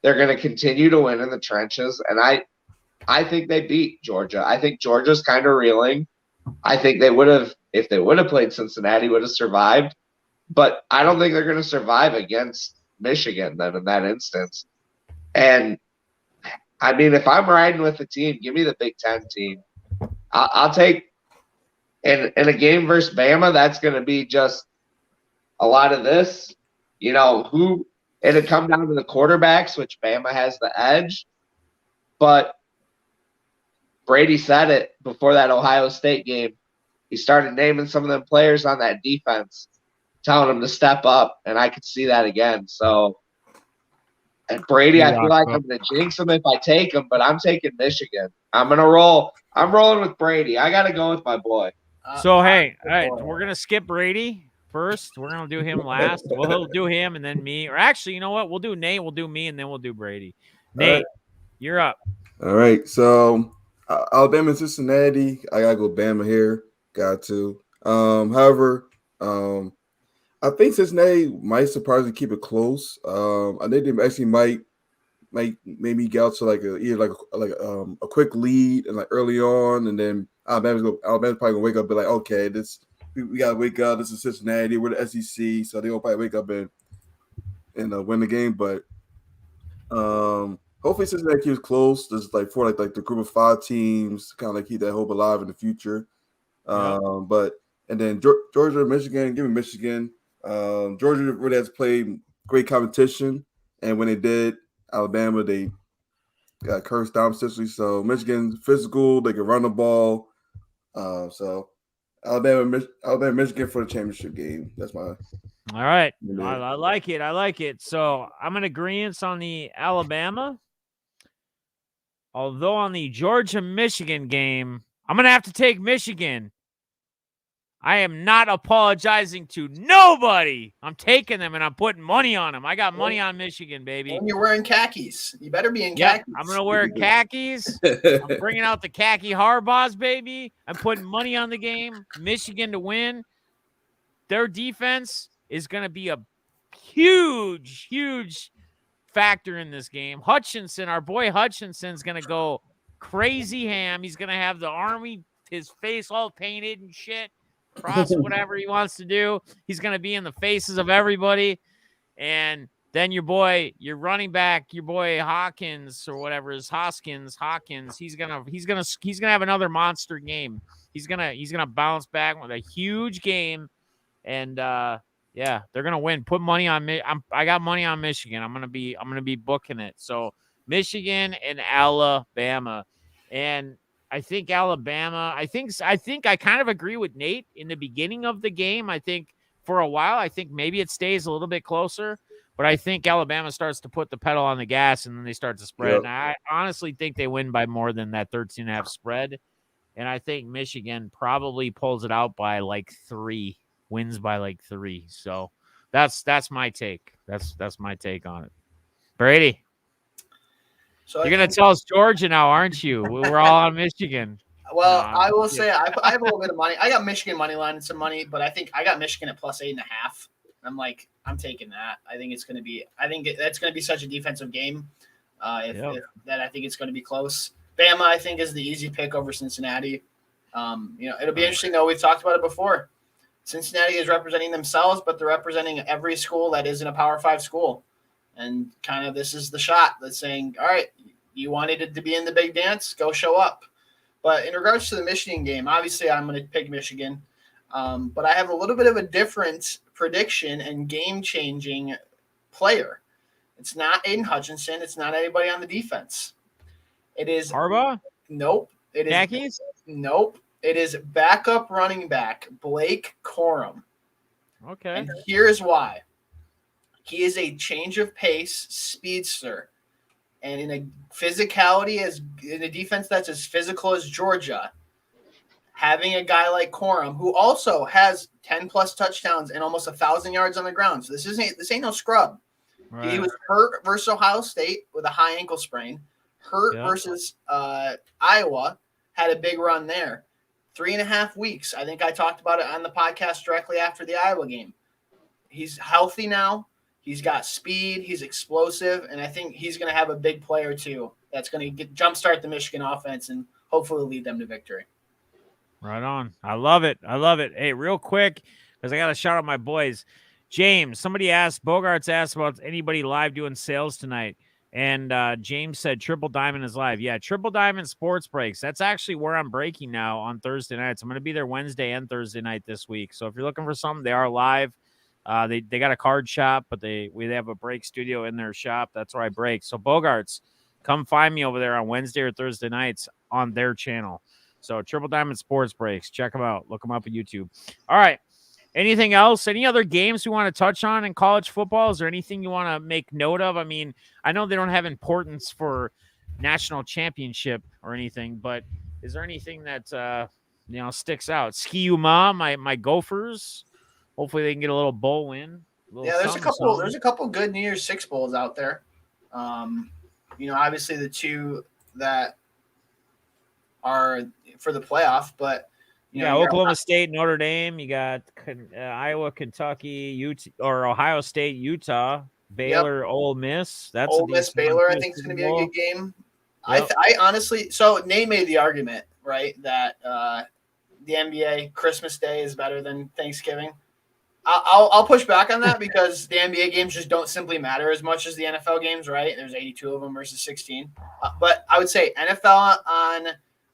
[SPEAKER 4] They're going to continue to win in the trenches, and I think they beat Georgia. I think Georgia's kind of reeling. I think they would have, if they would have played Cincinnati, would have survived. But I don't think they're going to survive against Michigan then in that instance. And, I mean, if I'm riding with the team, give me the Big Ten team. I'll take in a game versus Bama. That's going to be just a lot of this. Who it'll come down to the quarterbacks, which Bama has the edge. But Brady said it before that Ohio State game. He started naming some of them players on that defense, telling them to step up, and I could see that again. So, and Brady, I feel like I'm going to jinx him if I take him, but I'm taking Michigan. I'm going to roll. I'm rolling with Brady. I got to go with my boy.
[SPEAKER 1] So, hey, all right, we're going to skip Brady first. We're going to do him last. Well, he'll do him and then me. Or actually, you know what? We'll do Nate, we'll do me, and then we'll do Brady. Nate, you're up.
[SPEAKER 2] All right. So, Alabama and Cincinnati. I got to go Bama here. Got to. However, I think Cincinnati might surprisingly keep it close. I think they actually might maybe get out to a quick lead and like early on, and then Alabama's probably gonna wake up and be like, okay, we gotta wake up. This is Cincinnati. We're the SEC, so they'll probably wake up and win the game. But hopefully Cincinnati keeps close. This is like for like the group of 5 teams to kind of like keep that hope alive in the future. But and then Georgia, Michigan, give me Michigan. Georgia really has played great competition, and when they did, Alabama, they got cursed down essentially. So Michigan's physical, they can run the ball. So Alabama, Michigan for the championship game. That's my.
[SPEAKER 1] All right, I like it. I like it. So I'm in agreement on the Alabama. Although on the Georgia-Michigan game, I'm gonna have to take Michigan. I am not apologizing to nobody. I'm taking them, and I'm putting money on them. I got money on Michigan, baby.
[SPEAKER 3] And you're wearing khakis. You better be in khakis.
[SPEAKER 1] I'm going to wear khakis. I'm bringing out the khaki Harbaughs, baby. I'm putting money on the game. Michigan to win. Their defense is going to be a huge, huge factor in this game. Hutchinson, our boy Hutchinson's going to go crazy ham. He's going to have the Army, his face all painted and shit. Cross whatever he wants to do. He's going to be in the faces of everybody. And then your running back, your boy Hawkins or whatever is Hawkins, he's going to have another monster game. He's going to bounce back with a huge game. And they're going to win. Put money on me. I got money on Michigan. I'm going to be booking it. So Michigan and Alabama. And I think Alabama, I think I kind of agree with Nate in the beginning of the game. I think for a while, I think maybe it stays a little bit closer, but I think Alabama starts to put the pedal on the gas and then they start to spread. Yep. And I honestly think they win by more than that 13.5 spread. And I think Michigan probably pulls it out by like 3, wins by like 3. So that's my take. That's my take on it. Brady. So you're going to tell us Georgia now, aren't you? We're all on Michigan.
[SPEAKER 3] Well, I will say I have a little bit of money. I got Michigan money line and some money, but I think I got Michigan at plus 8.5. I'm taking that. I think that's going to be such a defensive game. That I think it's going to be close. Bama, I think, is the easy pick over Cincinnati. It'll be interesting though. We've talked about it before. Cincinnati is representing themselves, but they're representing every school that isn't a Power 5 school. And kind of this is the shot that's saying, all right, you wanted it to be in the big dance, go show up. But in regards to the Michigan game, obviously I'm going to pick Michigan. But I have a little bit of a different prediction and game-changing player. It's not Aiden Hutchinson. It's not anybody on the defense. It is
[SPEAKER 1] Harbaugh?
[SPEAKER 3] Nope. It is
[SPEAKER 1] Khakis?
[SPEAKER 3] Nope. It is backup running back Blake Corum.
[SPEAKER 1] Okay.
[SPEAKER 3] And here's why. He is a change of pace speedster. And in a physicality, in a defense that's as physical as Georgia, having a guy like Corum, who also has 10-plus touchdowns and almost 1,000 yards on the ground. So this ain't no scrub. Right. He was hurt versus Ohio State with a high ankle sprain. Versus Iowa, had a big run there. 3.5 weeks. I think I talked about it on the podcast directly after the Iowa game. He's healthy now. He's got speed. He's explosive. And I think he's going to have a big play or two that's going to jumpstart the Michigan offense and hopefully lead them to victory.
[SPEAKER 1] Right on. I love it. Hey, real quick, because I got to shout out my boys. James, Bogarts asked about anybody live doing sales tonight. And James said Triple Diamond is live. Yeah, Triple Diamond Sports Breaks. That's actually where I'm breaking now on Thursday nights. I'm going to be there Wednesday and Thursday night this week. So if you're looking for something, they are live. They got a card shop, but they have a break studio in their shop. That's where I break. So Bogarts, come find me over there on Wednesday or Thursday nights on their channel. So Triple Diamond Sports Breaks. Check them out. Look them up on YouTube. All right. Anything else? Any other games we want to touch on in college football? Is there anything you want to make note of? I mean, I know they don't have importance for national championship or anything, but is there anything that sticks out? Ski-U-Ma, my Gophers. Hopefully they can get a little bowl win.
[SPEAKER 3] Yeah, there's a couple good New Year's Six bowls out there. Obviously the two that are for the playoff, but
[SPEAKER 1] Oklahoma State, Notre Dame. You got Iowa, Kentucky, or Ohio State, Utah, Baylor, Ole Miss. That's
[SPEAKER 3] Ole Miss, Baylor. I think it's going to be a good game. Yep. I honestly, so Nate made the argument, right, that the NBA Christmas Day is better than Thanksgiving. I'll push back on that because the NBA games just don't simply matter as much as the NFL games, right? There's 82 of them versus 16. But I would say NFL on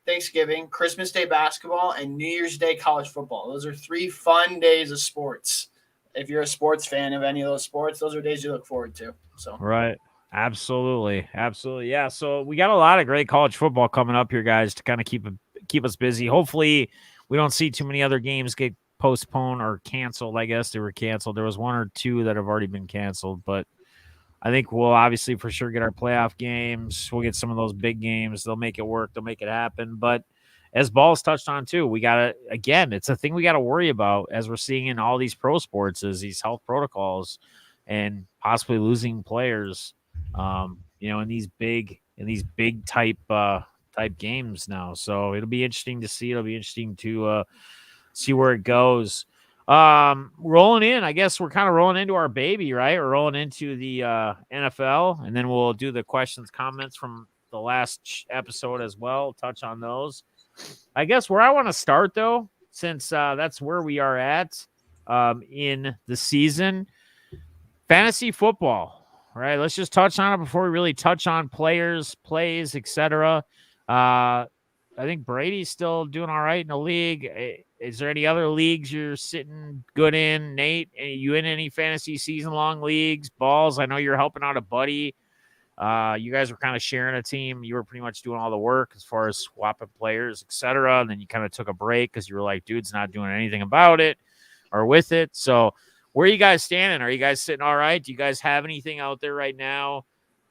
[SPEAKER 3] Thanksgiving, Christmas Day basketball, and New Year's Day college football. Those are 3 fun days of sports. If you're a sports fan of any of those sports, those are days you look forward to. So
[SPEAKER 1] right. Absolutely. Yeah. So we got a lot of great college football coming up here, guys, to kind of keep us busy. Hopefully we don't see too many other games get postponed or canceled. I guess they were canceled. There was 1 or 2 that have already been canceled, but I think we'll obviously for sure get our playoff games. We'll get some of those big games. They'll make it work. They'll make it happen. But as Ball's touched on too, we got to, again, it's a thing we got to worry about as we're seeing in all these pro sports is these health protocols and possibly losing players, in these big type games now. So it'll be interesting to see. It'll be interesting to see where it goes. Rolling in, I guess we're kind of rolling into our baby, right? We're rolling into the NFL, and then we'll do the questions, comments from the last episode as well, touch on those. I guess where I want to start, though, since that's where we are at in the season, fantasy football, right? Let's just touch on it before we really touch on players, plays, etc. I think Brady's still doing all right in the league. Is there any other leagues you're sitting good in? Nate, are you in any fantasy season-long leagues? Balls, I know you're helping out a buddy. You guys were kind of sharing a team. You were pretty much doing all the work as far as swapping players, etc. And then you kind of took a break because you were like, dude's not doing anything about it or with it. So where are you guys standing? Are you guys sitting all right? Do you guys have anything out there right now?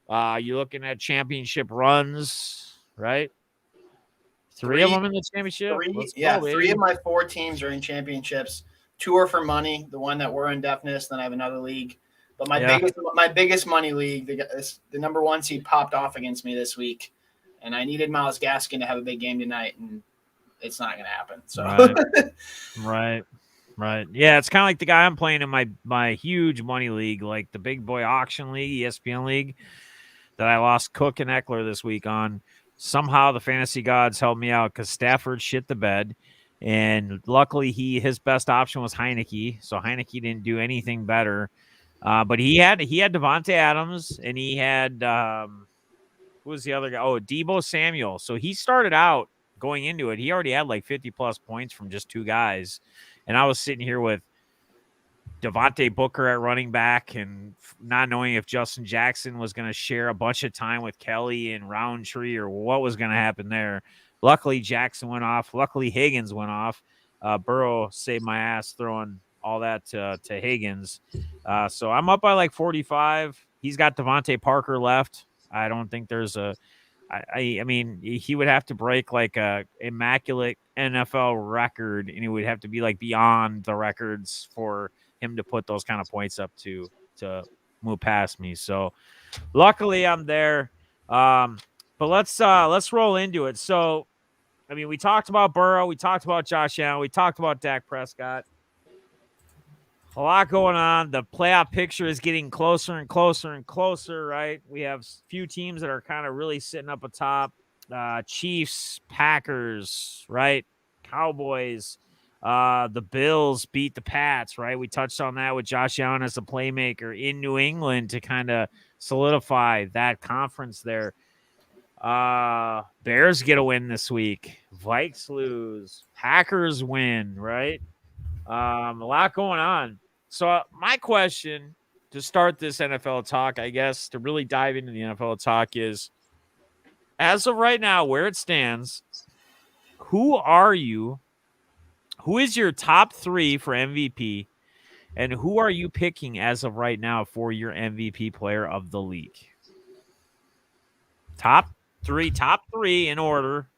[SPEAKER 1] You looking at championship runs, right? Three of them in the championship?
[SPEAKER 3] Three of my 4 teams are in championships. 2 are for money, the one that we're in deafness, then I have another league. But my biggest money league, the number 1 seed popped off against me this week, and I needed Myles Gaskin to have a big game tonight, and it's not going to happen. So
[SPEAKER 1] Right. Yeah, it's kind of like the guy I'm playing in my huge money league, like the big boy auction league, ESPN league, that I lost Cook and Eckler this week on. Somehow the fantasy gods helped me out because Stafford shit the bed, and luckily his best option was Heineke, so Heineke didn't do anything better. But he had Devontae Adams, and he had who was the other guy? Oh, Deebo Samuel. So he started out going into it. He already had like 50-plus points from just 2 guys, and I was sitting here with Devontae Booker at running back and not knowing if Justin Jackson was going to share a bunch of time with Kelly and Roundtree or what was going to happen there. Luckily, Jackson went off. Luckily, Higgins went off. Burrow saved my ass throwing all that to Higgins. So I'm up by like 45. He's got Devontae Parker left. I don't think there's I mean, he would have to break like a immaculate NFL record, and it would have to be like beyond the records for him to put those kind of points up to move past me. So luckily I'm there. But let's roll into it. So, I mean, we talked about Burrow. We talked about Josh Allen. We talked about Dak Prescott. A lot going on. The playoff picture is getting closer and closer and closer, right? We have a few teams that are kind of really sitting up atop. Chiefs, Packers, right? Cowboys. The Bills beat the Pats, right? We touched on that with Josh Allen as a playmaker in New England to kind of solidify that conference there. Bears get a win this week. Vikes lose. Packers win, right? A lot going on. So my question to start this NFL talk, I guess, to really dive into the NFL talk is, as of right now, where it stands, who is your top 3 for MVP, and who are you picking as of right now for your MVP player of the league? Top three in order,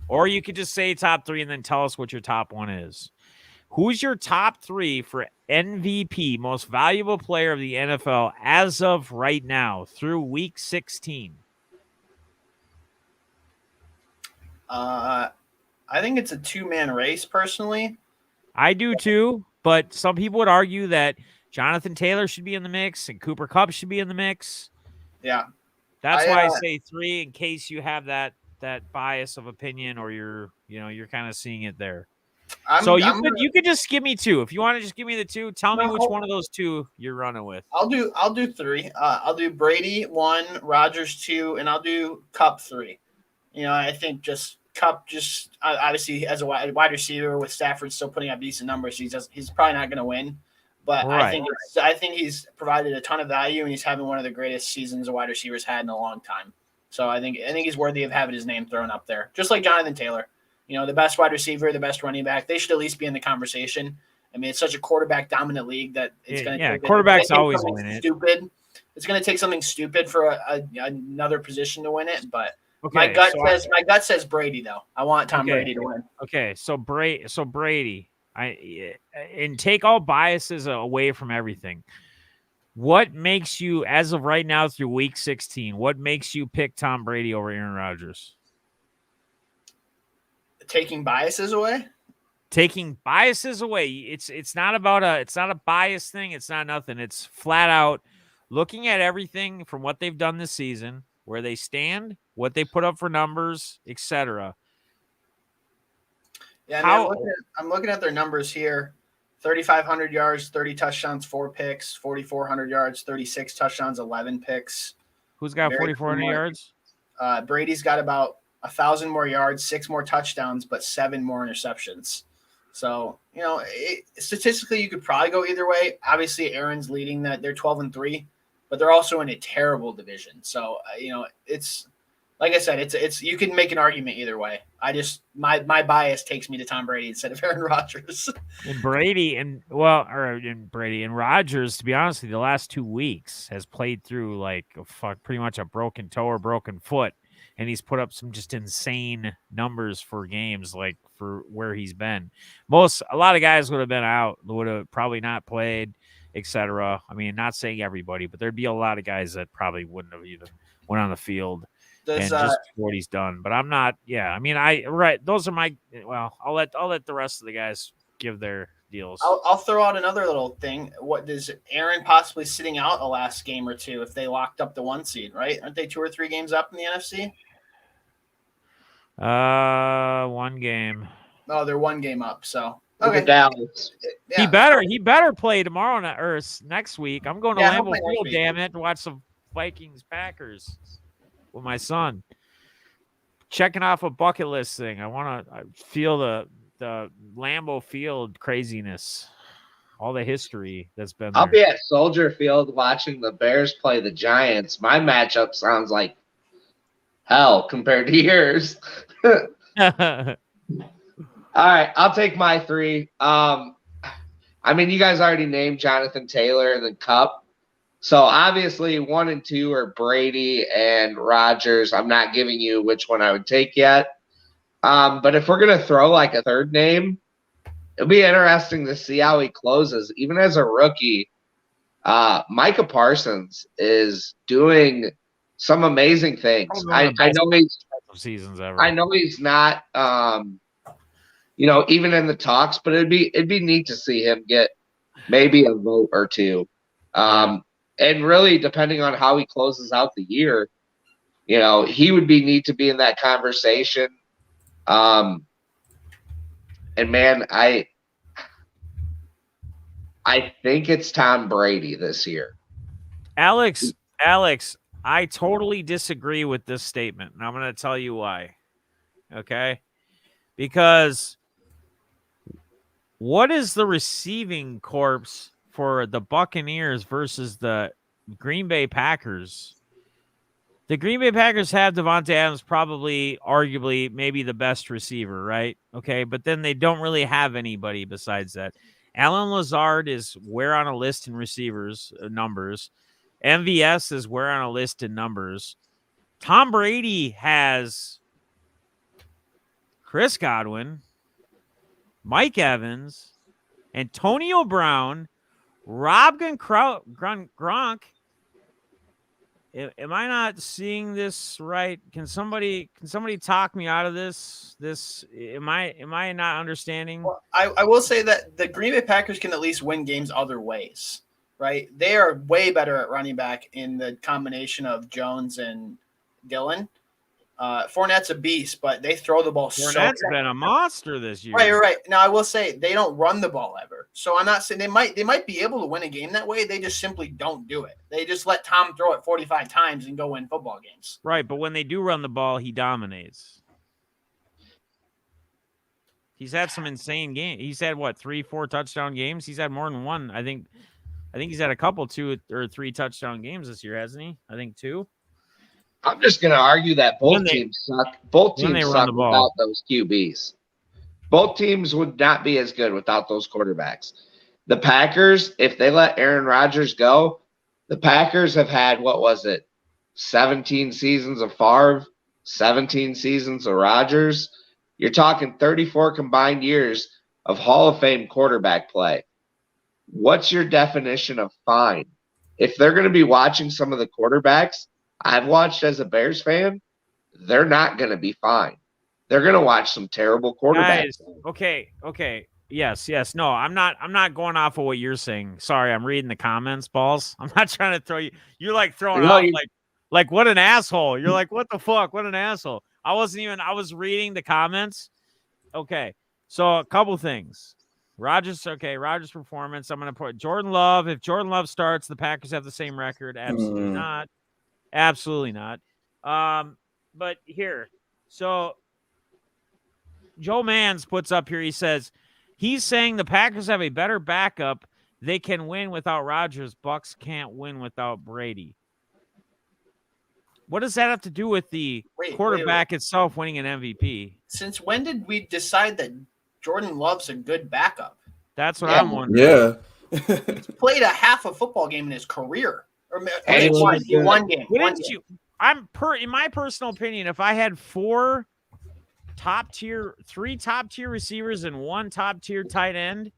[SPEAKER 1] or you could just say top 3 and then tell us what your top 1 is. Who's your top 3 for MVP, most valuable player of the NFL as of right now through week 16?
[SPEAKER 3] I think it's a 2-man race, personally.
[SPEAKER 1] I do too, but some people would argue that Jonathan Taylor should be in the mix and Cooper Kupp should be in the mix.
[SPEAKER 3] Yeah.
[SPEAKER 1] That's why I say 3 in case you have that bias of opinion, or you're kind of seeing it there. You could just give me 2. If you want to just give me the 2, tell me which one of those 2 you're running with.
[SPEAKER 3] I'll do 3. I'll do Brady 1, Rodgers 2, and I'll do Kupp 3. I think just Kupp, just obviously as a wide receiver with Stafford still putting up decent numbers, he's probably not going to win. But right. I think he's provided a ton of value, and he's having one of the greatest seasons a wide receiver's had in a long time. So I think he's worthy of having his name thrown up there, just like Jonathan Taylor. The best wide receiver, the best running back, they should at least be in the conversation. I mean, it's such a quarterback-dominant league that it's going to
[SPEAKER 1] quarterbacks always win it.
[SPEAKER 3] Stupid. It's going to take something stupid for another position to win it, but
[SPEAKER 1] okay,
[SPEAKER 3] my gut says Brady, though. I want Tom Brady to win.
[SPEAKER 1] Okay, so Brady, and take all biases away from everything. What makes you, as of right now through week 16, what makes you pick Tom Brady over Aaron Rodgers?
[SPEAKER 3] Taking biases away?
[SPEAKER 1] Taking biases away. It's not a bias thing. It's not nothing. It's flat out looking at everything from what they've done this season, where they stand, what they put up for numbers, etc.
[SPEAKER 3] Yeah, I'm looking at their numbers here. 3,500 yards, 30 touchdowns, 4 picks, 4,400 yards, 36 touchdowns, 11 picks.
[SPEAKER 1] Who's got 4,400 yards?
[SPEAKER 3] Brady's got about 1,000 more yards, 6 more touchdowns, but 7 more interceptions. So, statistically, you could probably go either way. Obviously, Aaron's leading that. They're 12-3, but they're also in a terrible division. So, it's like I said, it's you can make an argument either way. I just my bias takes me to Tom Brady instead of Aaron Rodgers.
[SPEAKER 1] And Brady and Rodgers, to be honest with you, the last 2 weeks has played through pretty much a broken toe or broken foot, and he's put up some just insane numbers for games, like for where he's been. A lot of guys would have been out, would have probably not played, etc. I mean, not saying everybody, but there'd be a lot of guys that probably wouldn't have even went on the field. Just what he's done, but I'm not. Yeah, I mean, those are my. Well, I'll let the rest of the guys give their deals.
[SPEAKER 3] I'll throw out another little thing. What does Aaron possibly sitting out a last game or 2 if they locked up the 1 seed? Right? Aren't they 2 or 3 games up in the NFC?
[SPEAKER 1] 1 game.
[SPEAKER 3] Oh, they're 1 game up. So
[SPEAKER 4] okay. Dallas.
[SPEAKER 3] Yeah.
[SPEAKER 1] He better play tomorrow or next week. I'm going to Lambeau Field, damn it, to watch some Vikings Packers with my son. Checking off a bucket list thing. I want to feel the Lambeau Field craziness, all the history that's been there.
[SPEAKER 4] I'll be at Soldier Field watching the Bears play the Giants. My matchup sounds like hell compared to yours. All right, I'll take my 3. I mean, you guys already named Jonathan Taylor and then Kupp. So obviously 1 and 2 are Brady and Rodgers. I'm not giving you which one I would take yet. But if we're going to throw like a third name, it'll be interesting to see how he closes. Even as a rookie, Micah Parsons is doing some amazing things. I know he's
[SPEAKER 1] seasons ever.
[SPEAKER 4] I know he's not even in the talks, but it'd be neat to see him get maybe a vote or 2. And really, depending on how he closes out the year, he would need to be in that conversation. And man, I think it's Tom Brady this year.
[SPEAKER 1] Alex, I totally disagree with this statement, and I'm going to tell you why. Okay? Because what is the receiving corps for the Buccaneers versus the Green Bay Packers? The Green Bay Packers have Devontae Adams, probably, arguably, maybe the best receiver, right? Okay, but then they don't really have anybody besides that. Alan Lazard is where on a list in receivers numbers. MVS is where on a list in numbers. Tom Brady has Chris Godwin, Mike Evans, Antonio Brown, Rob Gronk. Am I not seeing this right? Can somebody talk me out of this? Am I not understanding?
[SPEAKER 3] Well, I will say that the Green Bay Packers can at least win games other ways, right? They are way better at running back in the combination of Jones and Dillon. Fournette's a beast, but they throw the ball
[SPEAKER 1] Fournette's been a monster this year.
[SPEAKER 3] Right. Now I will say they don't run the ball ever. So I'm not saying they might be able to win a game that way. They just simply don't do it. They just let Tom throw it 45 times and go win football games.
[SPEAKER 1] Right, but when they do run the ball, he dominates. He's had some insane games. He's had 3-4 touchdown games. He's had more than one. I think he's had a couple 2 or 3 touchdown games this year, hasn't he? I think 2.
[SPEAKER 4] I'm just going to argue that both teams suck. Both teams suck without those QBs. Both teams would not be as good without those quarterbacks. The Packers, if they let Aaron Rodgers go, the Packers have had, 17 seasons of Favre, 17 seasons of Rodgers. You're talking 34 combined years of Hall of Fame quarterback play. What's your definition of fine? If they're going to be watching some of the quarterbacks I've watched as a Bears fan, they're not going to be fine. They're going to watch some terrible quarterbacks.
[SPEAKER 1] Guys, okay. Yes. No, I'm not going off of what you're saying. Sorry, I'm reading the comments, Balls. I'm not trying to throw you. You're like throwing out like what an asshole. You're like, what the fuck? What an asshole. I was reading the comments. Okay. So a couple things. Rodgers performance. I'm going to put Jordan Love. If Jordan Love starts, the Packers have the same record. Absolutely not. Absolutely not. But here, so Joe Mans puts up here, he says, he's saying the Packers have a better backup. They can win without Rodgers. Bucks can't win without Brady. What does that have to do with the quarterback itself winning an MVP?
[SPEAKER 3] Since when did we decide that Jordan Love's a good backup?
[SPEAKER 1] That's what I'm wondering.
[SPEAKER 2] Yeah.
[SPEAKER 3] He's played a half a football game in his career. One game.
[SPEAKER 1] In my personal opinion, if I had 3 top-tier receivers and 1 top-tier tight end,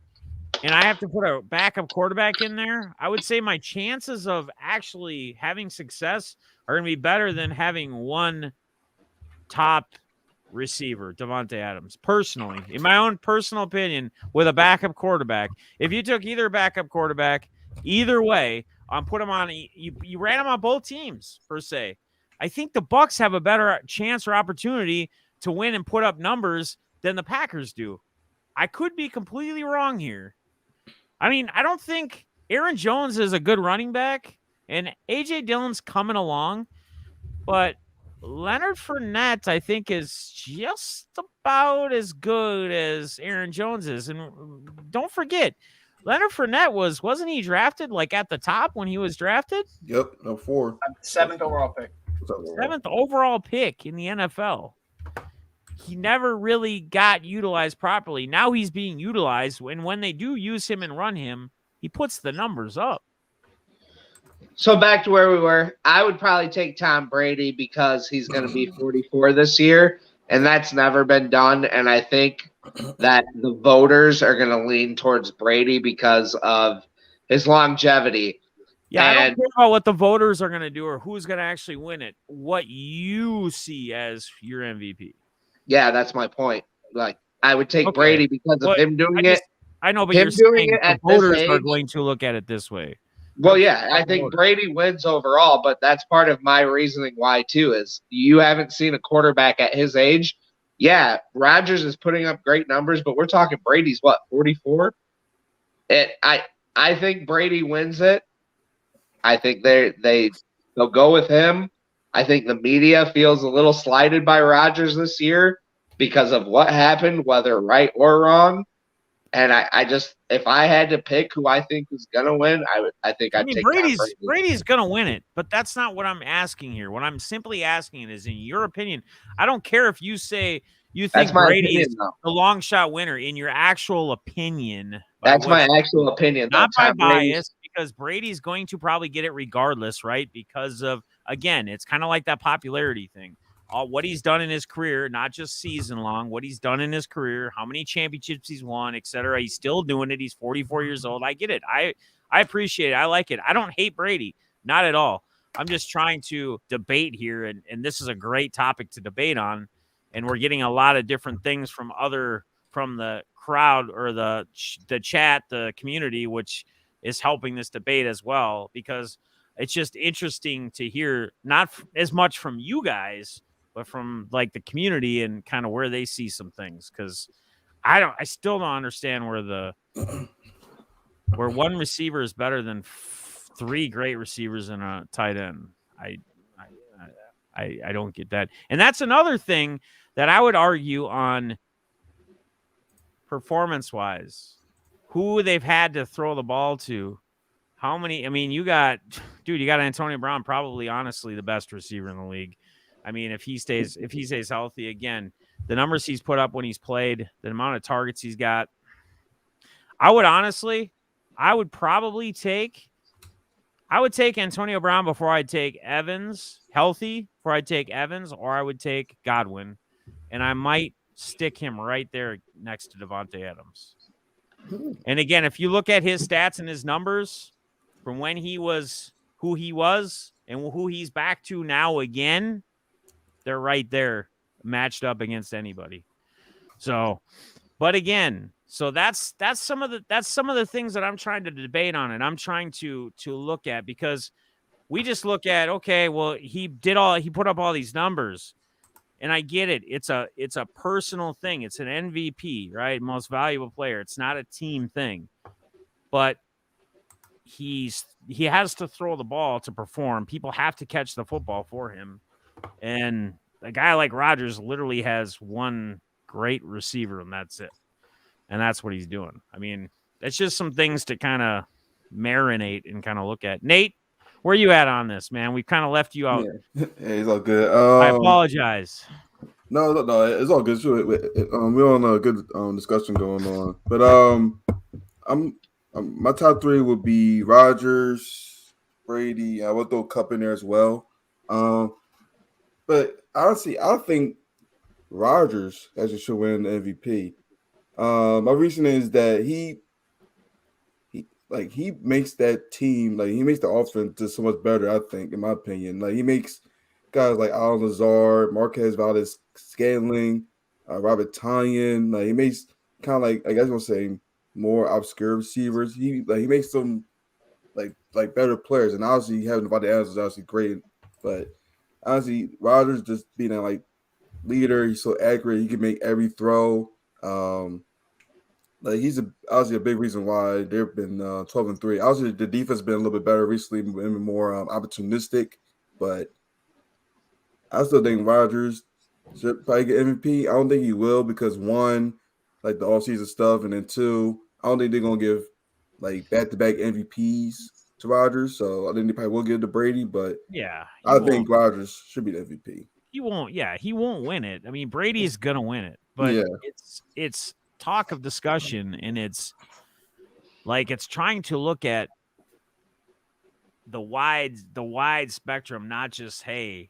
[SPEAKER 1] and I have to put a backup quarterback in there, I would say my chances of actually having success are going to be better than having 1 top receiver, Devontae Adams. Personally, in my own personal opinion, with a backup quarterback, if you took either backup quarterback, either way, put them on. You ran them on both teams per se. I think the Bucks have a better chance or opportunity to win and put up numbers than the Packers do. I could be completely wrong here. I mean, I don't think Aaron Jones is a good running back, and A.J. Dillon's coming along, but Leonard Fournette, I think, is just about as good as Aaron Jones is. And don't forget, Leonard Fournette wasn't he drafted like at the top when he was drafted?
[SPEAKER 2] Yep, 4.
[SPEAKER 3] 7th overall pick.
[SPEAKER 1] 7th overall pick in the NFL. He never really got utilized properly. Now he's being utilized, and when they do use him and run him, he puts the numbers up.
[SPEAKER 4] So back to where we were, I would probably take Tom Brady because he's going to be 44 this year, and that's never been done. And I think that the voters are going to lean towards Brady because of his longevity.
[SPEAKER 1] Yeah, I don't care about what the voters are going to do or who's going to actually win it. What you see as your MVP.
[SPEAKER 4] Yeah, that's my point. Like, I would take Brady because of him doing it.
[SPEAKER 1] I know, but you're saying the voters are going to look at it this way.
[SPEAKER 4] Well, yeah, I think Brady wins overall, but that's part of my reasoning why, too, is you haven't seen a quarterback at his age yeah, Rodgers is putting up great numbers, but we're talking Brady's what, 44? I think Brady wins it. I think they'll go with him. I think the media feels a little slighted by Rodgers this year because of what happened, whether right or wrong. And I just, if I had to pick who I think is gonna win, I think
[SPEAKER 1] I
[SPEAKER 4] I'd
[SPEAKER 1] mean,
[SPEAKER 4] take Tom Brady.
[SPEAKER 1] Brady's gonna win it, but that's not what I'm asking here. What I'm simply asking is, in your opinion, I don't care if you say you
[SPEAKER 4] That's
[SPEAKER 1] think
[SPEAKER 4] my
[SPEAKER 1] Brady
[SPEAKER 4] opinion,
[SPEAKER 1] is
[SPEAKER 4] though.
[SPEAKER 1] the long shot winner. In your actual opinion,
[SPEAKER 4] That's my actual opinion, though.
[SPEAKER 1] not by
[SPEAKER 4] Tom Brady's
[SPEAKER 1] bias, because Brady's going to probably get it regardless, right? Because of, again, it's kind of like that popularity thing. What he's done in his career, not just season long, what he's done in his career, how many championships he's won, etc. He's still doing it. He's 44 years old. I get it. I appreciate it. I like it. I don't hate Brady, not at all. I'm just trying to debate here, and this is a great topic to debate on. And we're getting a lot of different things from the crowd or the chat, the community, which is helping this debate as well, because it's just interesting to hear not as much from you guys, but from like the community and kind of where they see some things. Because I still don't understand where one receiver is better than three great receivers and a tight end. I don't get that. And that's another thing that I would argue on performance-wise. Who they've had to throw the ball to. How many? I mean, you got Antonio Brown, probably honestly the best receiver in the league. I mean, if he stays healthy, again, the numbers he's put up when he's played, the amount of targets he's got. I would probably take Antonio Brown before I'd take Evans, healthy, before I'd take Evans, or I would take Godwin. And I might stick him right there next to Devontae Adams. And again, if you look at his stats and his numbers from when he was who he was and who he's back to now again, they're right there matched up against anybody. So, but again, so that's some of the things that I'm trying to debate on, and I'm trying to look at, because we just look at, okay, well, he put up all these numbers, and I get it. It's a personal thing. It's an MVP, right? Most valuable player. It's not a team thing, but he has to throw the ball to perform. People have to catch the football for him, and a guy like Rodgers literally has one great receiver, and that's it. And that's what he's doing. I mean, it's just some things to kind of marinate and kind of look at. Nate, where you at on this, man? We've kind of left you out.
[SPEAKER 2] Yeah, it's all good.
[SPEAKER 1] I apologize.
[SPEAKER 2] No, it's all good. Sure, we're on a good discussion going on. But my top three would be Rodgers, Brady. I would throw Cup in there as well. But honestly, I think Rodgers actually should win the MVP. My reason is that he makes that team, he makes the offense just so much better, I think, in my opinion. He makes guys like Al Lazard, Marquez Valdes-Scantling, Robert Tonyan. He makes kind of I guess I'm gonna say more obscure receivers. He makes them like better players. And obviously having Devontae Adams is obviously great, but honestly, Rodgers just being a leader. He's so accurate. He can make every throw. He's obviously a big reason why they've been 12-3. Obviously, the defense has been a little bit better recently, been more opportunistic. But I still think Rodgers should probably get MVP. I don't think he will, because one, the offseason stuff, and then two, I don't think they're gonna give back-to-back MVPs to Rodgers. So I think they probably will give it to Brady. But
[SPEAKER 1] yeah,
[SPEAKER 2] I think Rodgers should be the MVP.
[SPEAKER 1] He won't. Yeah, he won't win it. I mean, Brady's gonna win it, but it's talk of discussion, and it's trying to look at the wide spectrum, not just, hey,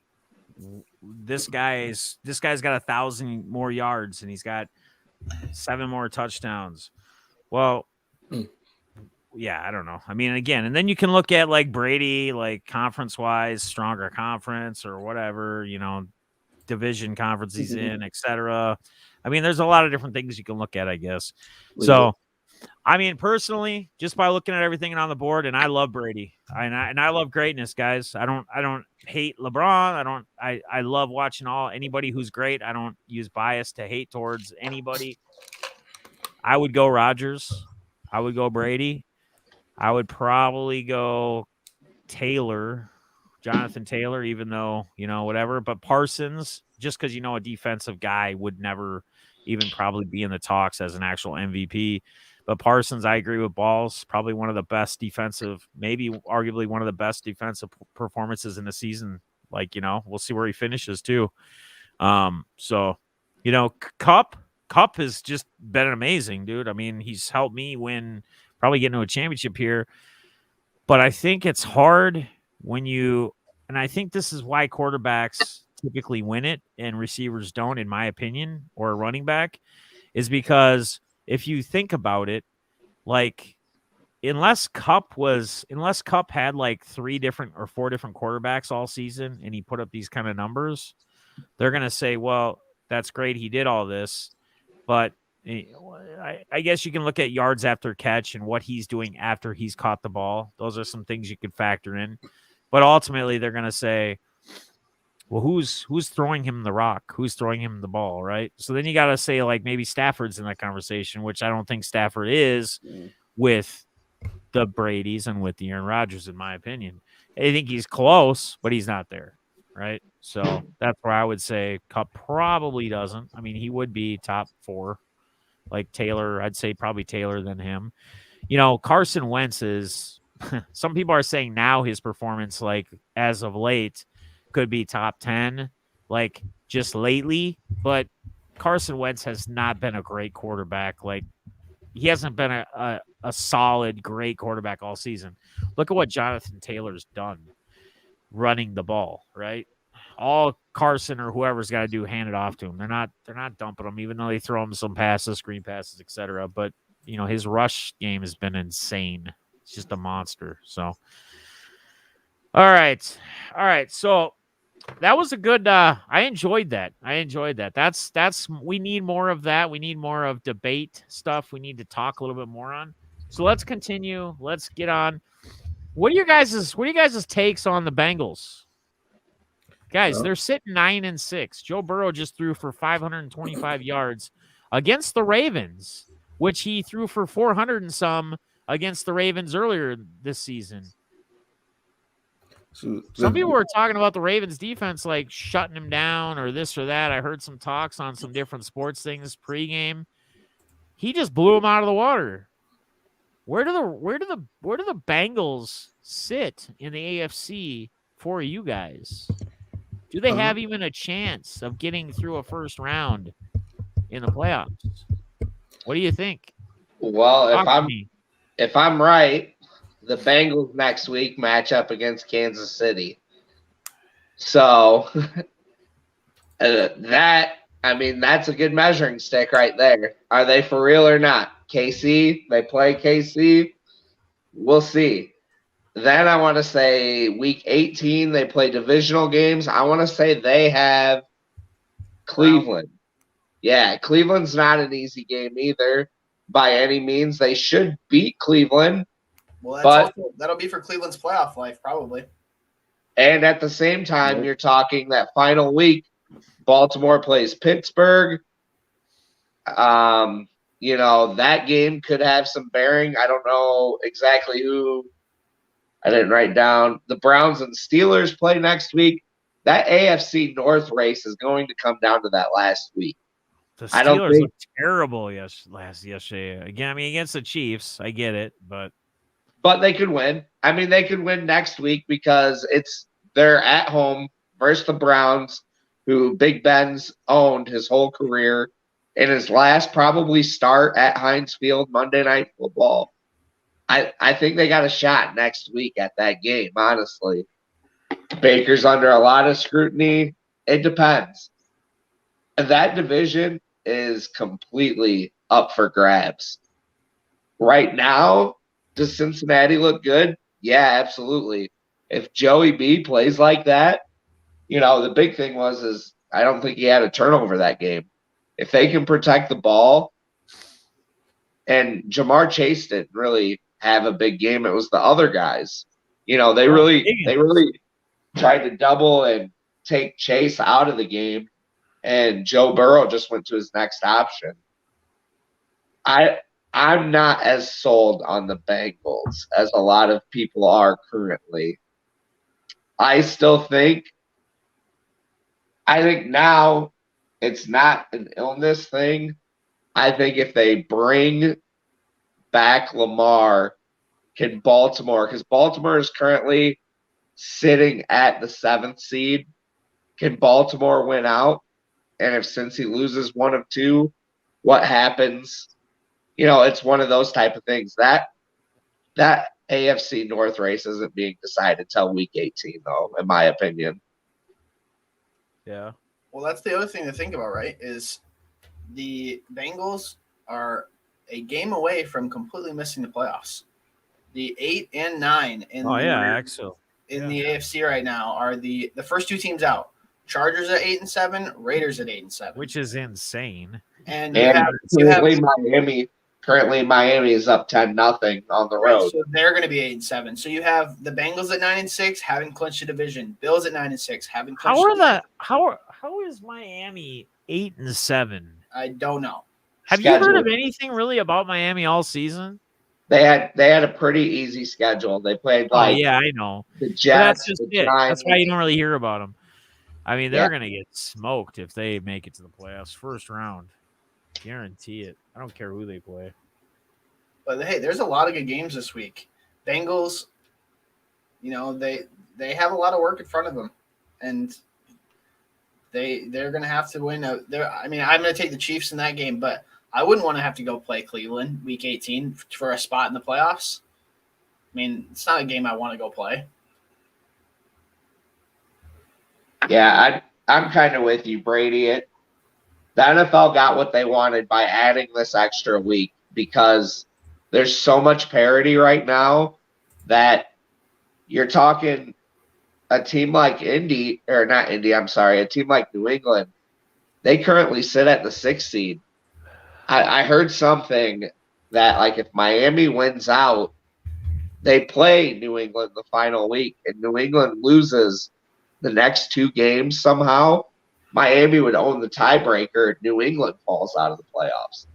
[SPEAKER 1] this guy's got 1,000 more yards and he's got 7 more touchdowns. Well, yeah, I don't know. I mean, again, and then you can look at Brady, conference wise, stronger conference or whatever, division conference he's in, etc. I mean, there's a lot of different things you can look at, I guess. So I mean, personally, just by looking at everything on the board, and I love Brady, and I love greatness, guys. I don't hate LeBron. I love watching anybody who's great. I don't use bias to hate towards anybody. I would go Rodgers. I would go Brady. I would probably go Jonathan Taylor, even though, whatever. But Parsons, just because, a defensive guy would never even probably be in the talks as an actual MVP. But Parsons, I agree with Balls, probably one of the best defensive, maybe arguably one of the best defensive performances in the season. Like, we'll see where he finishes too. So, Cup has just been amazing, dude. I mean, he's helped me probably get into a championship here. But I think it's hard and I think this is why quarterbacks typically win it and receivers don't, in my opinion, or a running back, is because if you think about it, like unless Cup had like 3 different or 4 different quarterbacks all season and he put up these kind of numbers, they're going to say, well, that's great. He did all this, but I guess you can look at yards after catch and what he's doing after he's caught the ball. Those are some things you could factor in. But ultimately, they're going to say, well, who's throwing him the rock? Who's throwing him the ball, right? So then you got to say, like, maybe Stafford's in that conversation, which I don't think Stafford is with the Bradys and with the Aaron Rodgers, in my opinion. I think he's close, but he's not there, right? So that's where I would say Cup probably doesn't. I mean, he would be top 4. Like Taylor, I'd say probably Taylor than him. Carson Wentz is – some people are saying now his performance, like as of late, could be top 10, like just lately. But Carson Wentz has not been a great quarterback. Like he hasn't been a solid, great quarterback all season. Look at what Jonathan Taylor's done running the ball, right? All Carson or whoever's got to do, hand it off to him. They're not dumping him, even though they throw him some passes, screen passes, etc. But his rush game has been insane. It's just a monster. So, all right. So that was a good. I enjoyed that. That's. We need more of that. We need more of debate stuff. We need to talk a little bit more on. So let's continue. Let's get on. What are you guys' takes on the Bengals? Guys, they're sitting 9-6. Joe Burrow just threw for 525 yards against the Ravens, which he threw for 400 and some against the Ravens earlier this season. Some people were talking about the Ravens defense, like shutting him down or this or that. I heard some talks on some different sports things pregame. He just blew him out of the water. Where do the Bengals sit in the AFC for you guys? Do they have even a chance of getting through a first round in the playoffs? What do you think?
[SPEAKER 4] Well, if I'm right, the Bengals next week match up against Kansas City. So that's a good measuring stick right there. Are they for real or not? KC, they play KC. We'll see. Then I want to say week 18, they play divisional games. I want to say they have Cleveland. Yeah, Cleveland's not an easy game either by any means. They should beat Cleveland.
[SPEAKER 3] Well, that'll be for Cleveland's playoff life, probably.
[SPEAKER 4] And at the same time, you're talking that final week, Baltimore plays Pittsburgh. That game could have some bearing. I don't know exactly who. I didn't write down. The Browns and Steelers play next week. That AFC North race is going to come down to that last week.
[SPEAKER 1] The Steelers looked terrible yesterday. Again, I mean, against the Chiefs, I get it, but
[SPEAKER 4] they could win. I mean, they could win next week because they're at home versus the Browns, who Big Ben's owned his whole career, in his last probably start at Heinz Field Monday Night Football. I think they got a shot next week at that game, honestly. Baker's under a lot of scrutiny. It depends. That division is completely up for grabs. Right now, does Cincinnati look good? Yeah, absolutely. If Joey B plays like that, the big thing is I don't think he had a turnover that game. If they can protect the ball, And Jamar Chase didn't really have a big game. It was the other guys. They really tried to double and take Chase out of the game, and Joe Burrow just went to his next option. I'm not as sold on the Bengals as a lot of people are currently. I think now it's not an illness thing. I think if they bring back Lamar, can Baltimore, because Baltimore is currently sitting at the 7th seed, can Baltimore win out? And if Cincy loses one of two, what happens? It's one of those type of things. That AFC North race isn't being decided till week 18, though, in my opinion.
[SPEAKER 1] Yeah.
[SPEAKER 3] Well, that's the other thing to think about, right? Is the Bengals are a game away from completely missing the playoffs. The 8 and 9 in the AFC right now are the first two teams out. Chargers at 8 and 7, Raiders at 8 and 7,
[SPEAKER 1] which is insane.
[SPEAKER 3] And you have
[SPEAKER 4] Miami. Currently, Miami is up 10-0 on the road.
[SPEAKER 3] Right, so they're going to be 8 and 7. So you have the Bengals at 9 and 6, haven't clinched a division. Bills at 9 and 6, haven't clinched.
[SPEAKER 1] How is Miami 8 and 7?
[SPEAKER 3] I don't know.
[SPEAKER 1] Have you heard of anything really about Miami all season?
[SPEAKER 4] They had a pretty easy schedule. They played
[SPEAKER 1] I know
[SPEAKER 4] the Jets.
[SPEAKER 1] That's just it. That's why you don't really hear about them. I mean, they're going to get smoked if they make it to the playoffs first round. Guarantee it. I don't care who they play.
[SPEAKER 3] But hey, there's a lot of good games this week. Bengals, they have a lot of work in front of them, and they're going to have to win. I'm going to take the Chiefs in that game, but I wouldn't want to have to go play Cleveland week 18 for a spot in the playoffs. I mean, it's not a game I want to go play.
[SPEAKER 4] Yeah, I'm kind of with you, Brady. The NFL got what they wanted by adding this extra week because there's so much parity right now that you're talking a team like a team like New England. They currently sit at the 6th seed. I heard something that, like, if Miami wins out, they play New England the final week, and New England loses the next 2 games somehow, Miami would own the tiebreaker. New England falls out of the playoffs.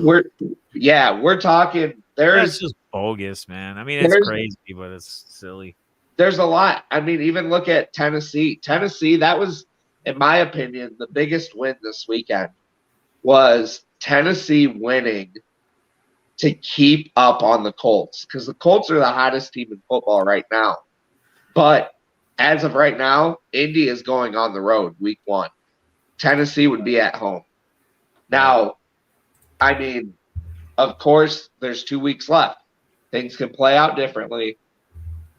[SPEAKER 4] We're talking.
[SPEAKER 1] That's just bogus, man. I mean, it's crazy, but it's silly.
[SPEAKER 4] There's a lot. I mean, even look at Tennessee. Tennessee, that was, in my opinion, the biggest win this weekend was Tennessee winning to keep up on the Colts, because the Colts are the hottest team in football right now. But as of right now, Indy is going on the road week 1. Tennessee would be at home. Now, I mean, of course, there's 2 weeks left. Things can play out differently.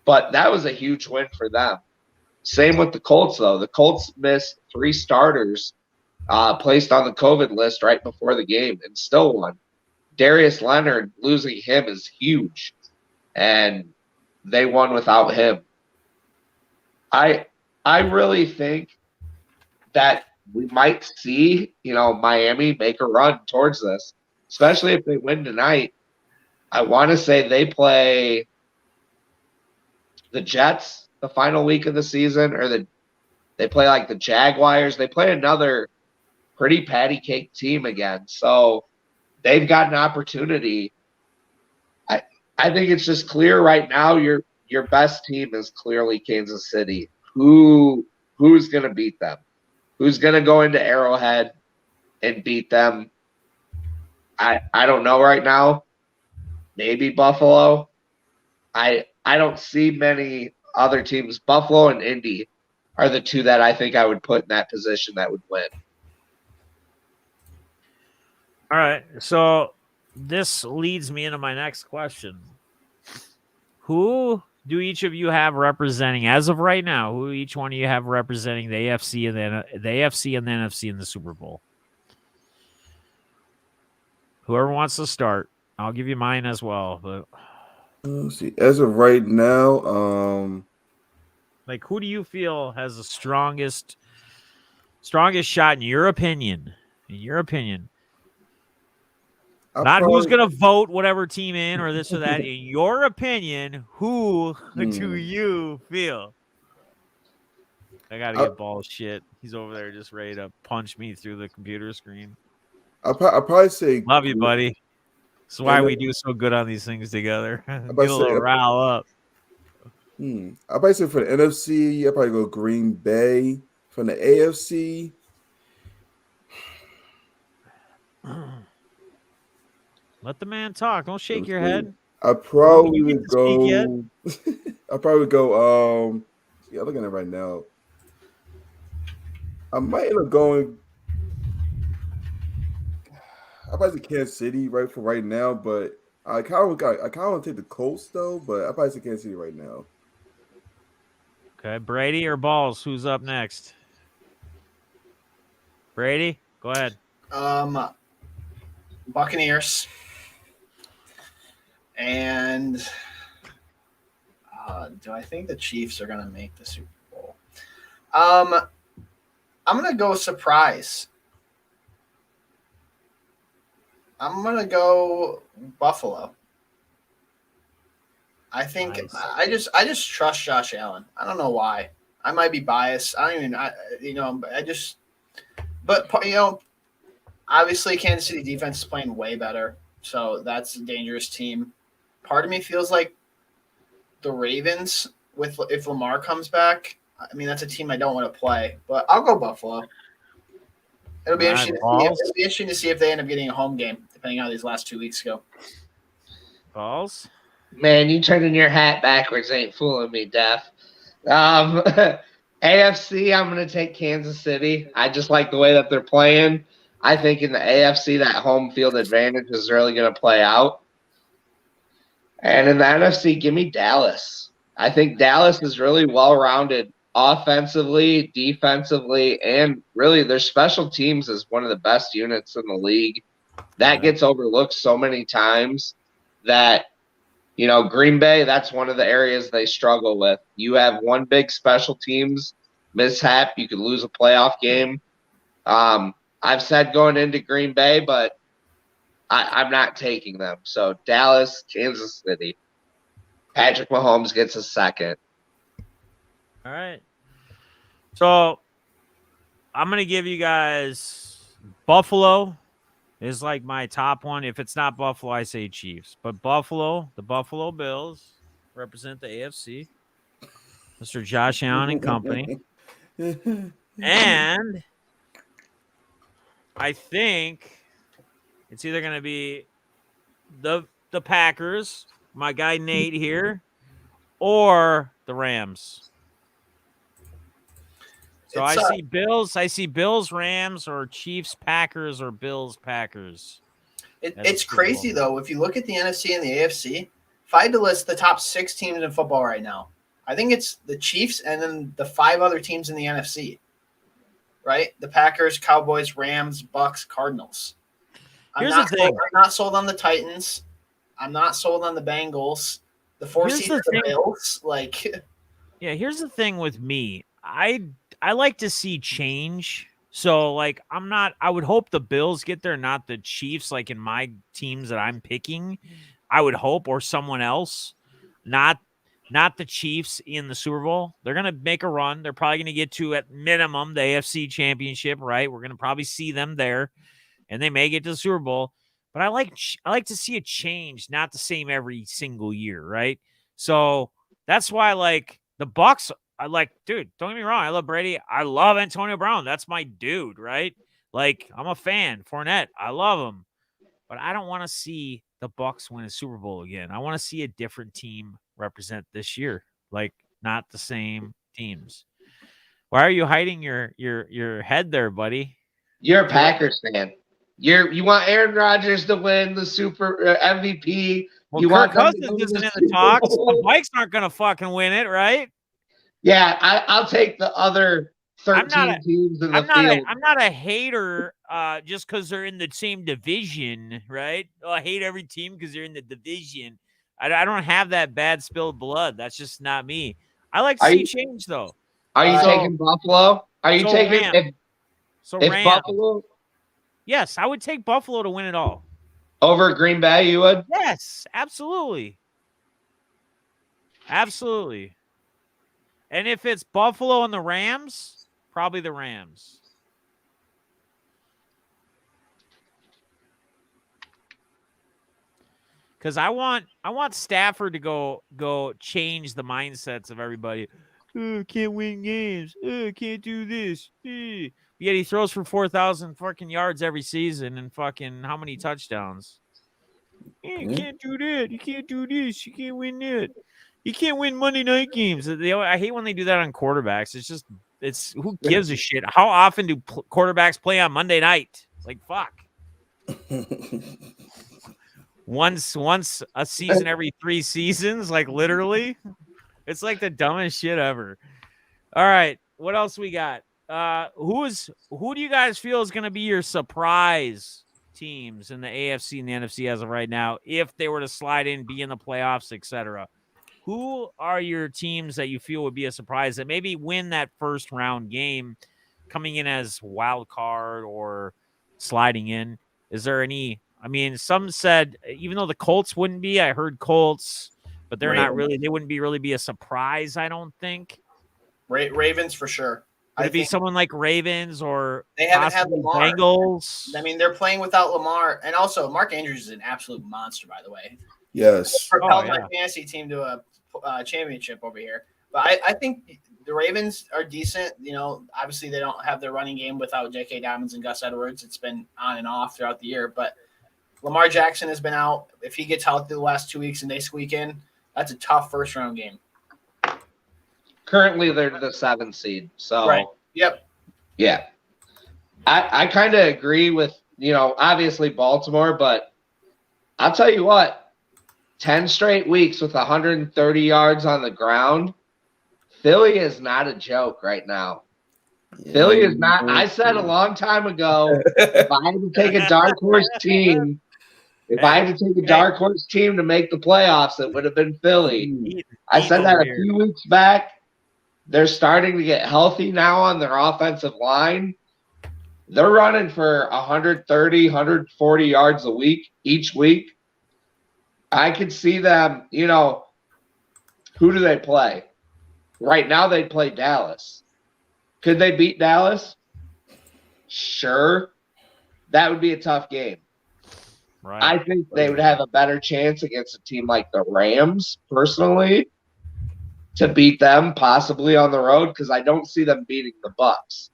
[SPEAKER 4] But that was a huge win for them. Same with the Colts, though. The Colts missed 3 starters placed on the COVID list right before the game and still won. Darius Leonard, losing him is huge. And they won without him. I really think that we might see, Miami make a run towards this, especially if they win tonight. I want to say they play the Jets the final week of the season, or they play like the Jaguars. They play another pretty patty cake team again. So they've got an opportunity. I think it's just clear right now your best team is clearly Kansas City. Who's going to beat them? Who's going to go into Arrowhead and beat them? I don't know right now. Maybe Buffalo. I don't see many other teams. Buffalo and Indy are the 2 that I think I would put in that position that would win.
[SPEAKER 1] All right. So this leads me into my next question. Who do each of you have representing, as of right now, who each one of you have representing the AFC and the NFC in the Super Bowl? Whoever wants to start, I'll give you mine as well. But
[SPEAKER 2] let's see. As of right now,
[SPEAKER 1] like, who do you feel has the strongest shot in your opinion? In your opinion, Not who's going to vote whatever team in or this or that. In your opinion, who do you feel? I got to get Ball shit. He's over there just ready to punch me through the computer screen.
[SPEAKER 2] I'll probably say
[SPEAKER 1] love you, buddy. That's why we do so good on these things together. Get a little rile up.
[SPEAKER 2] I'll probably say for the NFC, I'll probably go Green Bay. From the AFC,
[SPEAKER 1] let the man talk. Don't shake your head.
[SPEAKER 2] I probably would go. I probably go. Yeah, I'm looking at it right now. I might end up going. I probably say Kansas City right for right now, but I kind of want to take the Colts though. But I probably say Kansas City right now.
[SPEAKER 1] Okay, Brady or Balls? Who's up next? Brady, go ahead.
[SPEAKER 3] Buccaneers. And do I think the Chiefs are going to make the Super Bowl? I'm going to go surprise. I'm going to go Buffalo. I think nice. I just trust Josh Allen. I don't know why. I might be biased. But obviously Kansas City defense is playing way better, so that's a dangerous team. Part of me feels like the Ravens if Lamar comes back. I mean, that's a team I don't want to play, but I'll go Buffalo. It'll be interesting to see if they end up getting a home game, depending on how these last 2 weeks go.
[SPEAKER 1] Balls?
[SPEAKER 4] Man, you turning your hat backwards ain't fooling me, Def. AFC, I'm going to take Kansas City. I just like the way that they're playing. I think in the AFC, that home field advantage is really going to play out. And in the NFC, give me Dallas. I think Dallas is really well-rounded offensively, defensively, and really their special teams is one of the best units in the league. That gets overlooked so many times that, Green Bay, that's one of the areas they struggle with. You have one big special teams mishap, you could lose a playoff game. I've said going into Green Bay, but I'm not taking them. So Dallas, Kansas City. Patrick Mahomes gets a second.
[SPEAKER 1] All right. So I'm going to give you guys Buffalo is like my top one. If it's not Buffalo, I say Chiefs. But Buffalo, the Buffalo Bills represent the AFC. Mr. Josh Allen and company. And I think it's either going to be the Packers, my guy Nate here, or the Rams. So I see Bills, Rams, or Chiefs, Packers, or Bills, Packers.
[SPEAKER 3] It's crazy, though. If you look at the NFC and the AFC, if I had to list the top 6 teams in football right now, I think it's the Chiefs and then the 5 other teams in the NFC, right? The Packers, Cowboys, Rams, Bucks, Cardinals. I'm not sold on the Titans. I'm not sold on the Bengals. The 4 seed are the Bills.
[SPEAKER 1] Yeah, here's the thing with me. I like to see change. So, I would hope the Bills get there, not the Chiefs, like in my teams that I'm picking. I would hope, or someone else, not the Chiefs in the Super Bowl. They're going to make a run. They're probably going to get to, at minimum, the AFC Championship, right? We're going to probably see them there, and they may get to the Super Bowl. But I like to see a change, not the same every single year, right? So that's why, the Bucs. Dude, don't get me wrong. I love Brady. I love Antonio Brown. That's my dude, right? I'm a fan. Fournette, I love him. But I don't want to see the Bucs win a Super Bowl again. I want to see a different team represent this year. Not the same teams. Why are you hiding your head there, buddy?
[SPEAKER 4] You're a Packers fan. You want Aaron Rodgers to win the Super MVP.
[SPEAKER 1] Well,
[SPEAKER 4] you
[SPEAKER 1] Kirk Cousins isn't in the talks. The Vikes aren't going to fucking win it, right?
[SPEAKER 4] Yeah, I'll take the other 13 teams in the field.
[SPEAKER 1] I'm not a hater just because they're in the same division, right? I hate every team because they're in the division. I don't have that bad spilled blood. That's just not me. I like to see change, though.
[SPEAKER 4] Are you taking Buffalo? Are you taking
[SPEAKER 1] Rams.
[SPEAKER 4] Buffalo?
[SPEAKER 1] Yes, I would take Buffalo to win it all.
[SPEAKER 4] Over Green Bay, you would?
[SPEAKER 1] Yes, absolutely. Absolutely. And if it's Buffalo and the Rams, probably the Rams. Because I want Stafford to go change the mindsets of everybody. Oh, can't win games. Oh, can't do this. Yet he throws for 4,000 fucking yards every season and fucking how many touchdowns? You can't do that. You can't do this. You can't win that. You can't win Monday night games. I hate when they do that on quarterbacks. It's who gives a shit? How often do quarterbacks play on Monday night? Like, fuck. Once a season every 3 seasons, like literally. It's like the dumbest shit ever. All right, what else we got? Who do you guys feel is going to be your surprise teams in the AFC and the NFC as of right now if they were to slide in, be in the playoffs, etc.? Who are your teams that you feel would be a surprise that maybe win that first round game coming in as wild card or sliding in? Is there any? I mean, some said even though the Colts wouldn't be, I heard Colts, but they're not really. They wouldn't really be a surprise, I don't think.
[SPEAKER 3] Ravens for sure.
[SPEAKER 1] Would it be someone like Ravens or
[SPEAKER 3] they haven't had Lamar.
[SPEAKER 1] Bengals?
[SPEAKER 3] I mean, they're playing without Lamar, and also Mark Andrews is an absolute monster, by the way.
[SPEAKER 2] Yes,
[SPEAKER 3] propelled my fantasy team to a championship over here. But I think the Ravens are decent. You know, obviously they don't have their running game without J.K. Dobbins and Gus Edwards. It's been on and off throughout the year, but Lamar Jackson has been out. If he gets healthy the last 2 weeks and they squeak in, that's a tough first round game.
[SPEAKER 4] Currently, they're the 7th seed. So,
[SPEAKER 3] right. Yep.
[SPEAKER 4] Yeah. I kind of agree with, obviously Baltimore, but I'll tell you what, 10 straight weeks with 130 yards on the ground, Philly is not a joke right now. Yeah. Philly is not. I said a long time ago, if I had to take a dark horse team, to make the playoffs, it would have been Philly. I said that a few weeks back. They're starting to get healthy now on their offensive line. They're running for 130, 140 yards a week, each week. I could see them, who do they play? Right now they play Dallas. Could they beat Dallas? Sure. That would be a tough game. Right. I think they would have a better chance against a team like the Rams, personally, to beat them possibly on the road, because I don't see them beating the Bucs.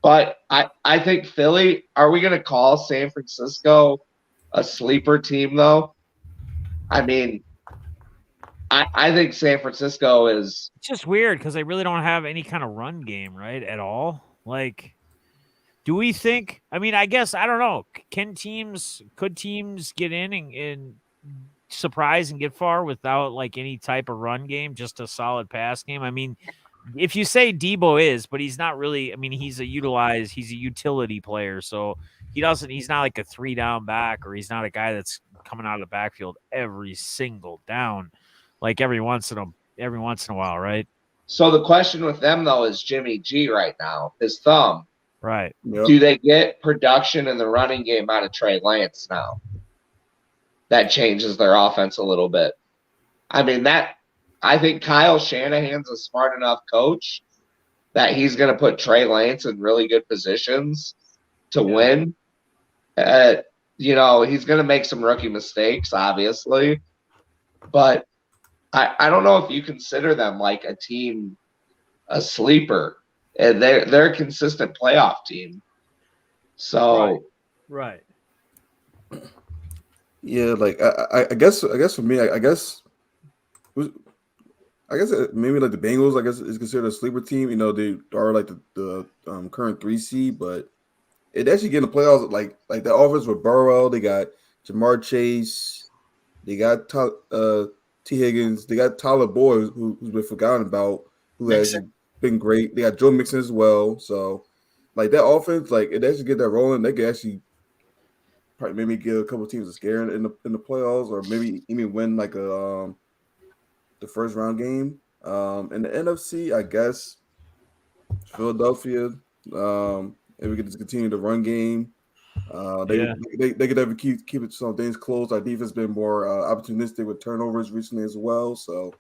[SPEAKER 4] But I think Philly, are we going to call San Francisco a sleeper team, though? I mean, I think San Francisco is...
[SPEAKER 1] It's just weird because they really don't have any kind of run game, right, at all. Like, do we think... I mean, I guess, I don't know. Could teams get in and surprise and get far without like any type of run game, just a solid pass game? I mean, if you say Debo is, but he's not really, I mean, he's a utility player. So he's not like a 3-down back, or he's not a guy that's coming out of the backfield every single down, like every once in a while. Right.
[SPEAKER 4] So the question with them though is Jimmy G right now, his thumb.
[SPEAKER 1] Right.
[SPEAKER 4] Yep. Do they get production in the running game out of Trey Lance now? That changes their offense a little bit. I mean, I think Kyle Shanahan's a smart enough coach that he's going to put Trey Lance in really good positions to win. He's going to make some rookie mistakes, obviously. But I don't know if you consider them like a team, a sleeper. And they're a consistent playoff team. So.
[SPEAKER 1] Right.
[SPEAKER 2] Yeah, like I guess for me, I guess maybe like the Bengals, I guess, is considered a sleeper team. They are like the current 3 seed, but it actually get in the playoffs. Like the offense with Burrow, they got Jamar Chase, they got T. Higgins, they got Tyler Boyd, who's been forgotten about, who has been great. They got Joe Mixon as well. So like that offense, like it actually get that rolling. They could actually probably maybe give a couple of teams a scare in the playoffs, or maybe even win like the first round game. In the NFC, I guess Philadelphia. If we could just continue the run game, They could definitely keep it some things close. Our defense has been more opportunistic with turnovers recently as well. So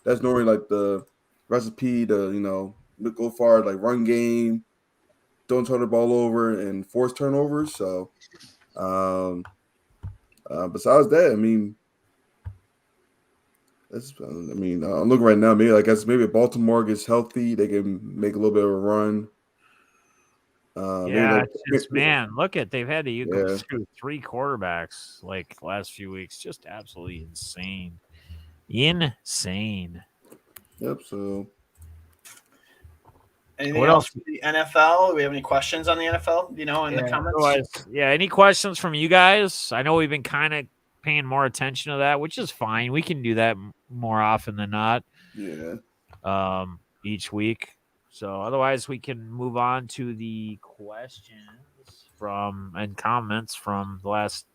[SPEAKER 2] that's normally like the recipe to go far, like run game, don't turn the ball over, and force turnovers. So besides that, I mean, I'm looking right now. Maybe I guess maybe if Baltimore gets healthy, they can make a little bit of a run.
[SPEAKER 1] Look at they've had to go through 3 quarterbacks like last few weeks. Just absolutely insane.
[SPEAKER 2] Yep. So
[SPEAKER 3] anything else for the NFL? Do we have any questions on the NFL? In the comments.
[SPEAKER 1] Any questions from you guys? I know we've been kind of paying more attention to that, which is fine. We can do that more often than not.
[SPEAKER 2] Yeah.
[SPEAKER 1] Each week. So otherwise, we can move on to the questions and comments from the last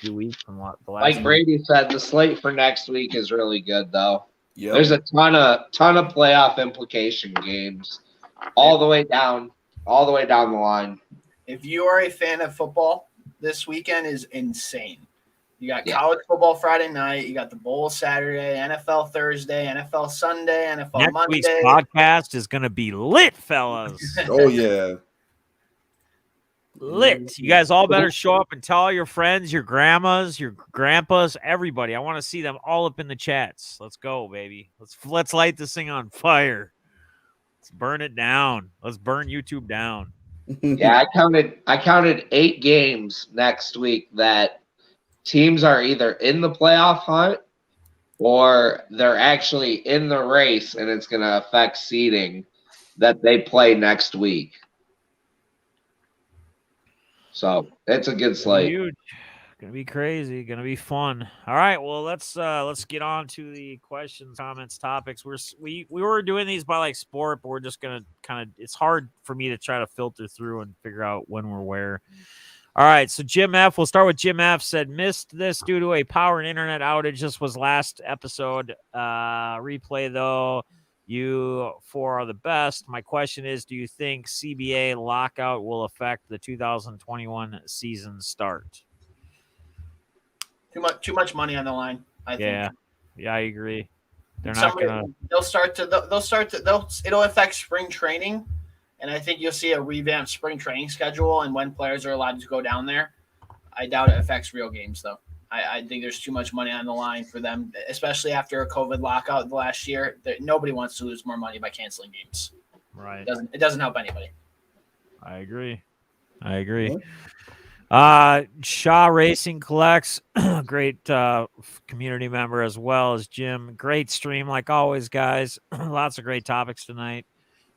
[SPEAKER 1] few weeks.
[SPEAKER 4] Like Brady said, the slate for next week is really good, though.
[SPEAKER 2] Yep.
[SPEAKER 4] There's a ton of playoff implication games all the way down the line.
[SPEAKER 3] If you are a fan of football, this weekend is insane. You got college football Friday night. You got the Bowl Saturday, NFL Thursday, NFL Sunday, NFL Monday.
[SPEAKER 1] Next week's podcast is going to be lit, fellas.
[SPEAKER 2] Oh, yeah.
[SPEAKER 1] Lit. You guys all better show up and tell all your friends, your grandmas, your grandpas, everybody. I want to see them all up in the chats. Let's go, baby. Let's light this thing on fire. Let's burn it down. Let's burn YouTube down.
[SPEAKER 4] Yeah, I counted 8 games next week that teams are either in the playoff hunt or they're actually in the race, and it's going to affect seeding that they play next week. So it's a good slate.
[SPEAKER 1] Huge. Gonna be crazy. Gonna be fun. All right. Well, let's get on to the questions, comments, topics. We were doing these by like sport, but we're just gonna it's hard for me to try to filter through and figure out when we're where. All right. So Jim F. We'll start with Jim F. Said missed this due to a power and internet outage. This was last episode. Replay though. You 4 are the best. My question is, do you think CBA lockout will affect the 2021 season start?
[SPEAKER 3] Too much money on the line, I think.
[SPEAKER 1] Yeah, I agree.
[SPEAKER 3] It'll affect spring training, and I think you'll see a revamped spring training schedule and when players are allowed to go down there. I doubt it affects real games though. I think there's too much money on the line for them, especially after a COVID lockout the last year. Nobody wants to lose more money by canceling games.
[SPEAKER 1] Right.
[SPEAKER 3] It doesn't help anybody.
[SPEAKER 1] I agree. Shaw Racing collects, great community member as well as Jim. Great stream like always, guys. Lots of great topics tonight.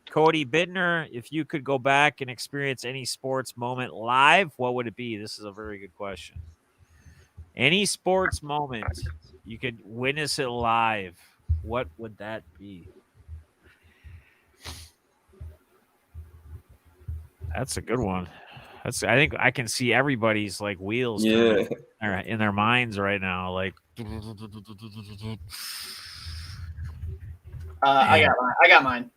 [SPEAKER 1] Cody Bittner, if you could go back and experience any sports moment live, what would it be? This is a very good question. Any sports moment you could witness it live, what would that be? That's a good one. I think I can see everybody's like wheels in their minds right now. Like,
[SPEAKER 3] I got mine.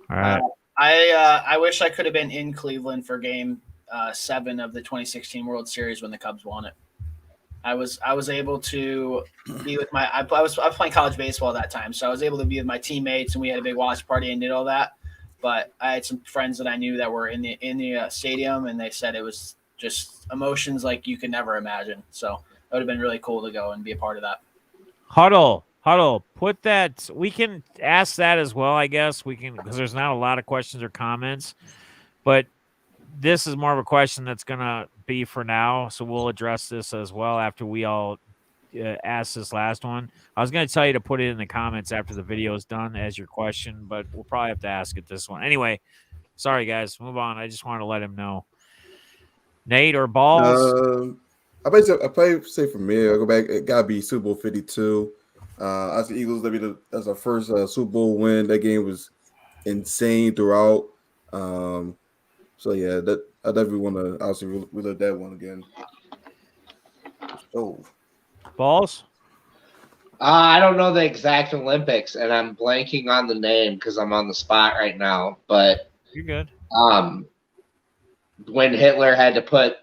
[SPEAKER 1] All right.
[SPEAKER 3] I wish I could have been in Cleveland for Game 7 of the 2016 World Series when the Cubs won it. I was able to be with I was playing college baseball at that time, so I was able to be with my teammates, and we had a big watch party and did all that. But I had some friends that I knew that were in the stadium, and they said it was just emotions like you could never imagine. So it would have been really cool to go and be a part of that.
[SPEAKER 1] Huddle. Put that. We can ask that as well, I guess. We can, because there's not a lot of questions or comments, but this is more of a question that's going to be for now. So we'll address this as well after we all ask this last one. I was going to tell you to put it in the comments after the video is done as your question, but we'll probably have to ask it this one. Anyway, sorry, guys. Move on. I just wanted to let him know. Nate or Balls?
[SPEAKER 2] I play say for me, I go back. It got to be Super Bowl 52. As the Eagles, that's our first Super Bowl win. That game was insane throughout. So yeah, that I definitely want to obviously relive that one again. Oh,
[SPEAKER 1] Balls.
[SPEAKER 4] I don't know the exact Olympics, and I'm blanking on the name because I'm on the spot right now. But
[SPEAKER 1] you're good.
[SPEAKER 4] When Hitler had to put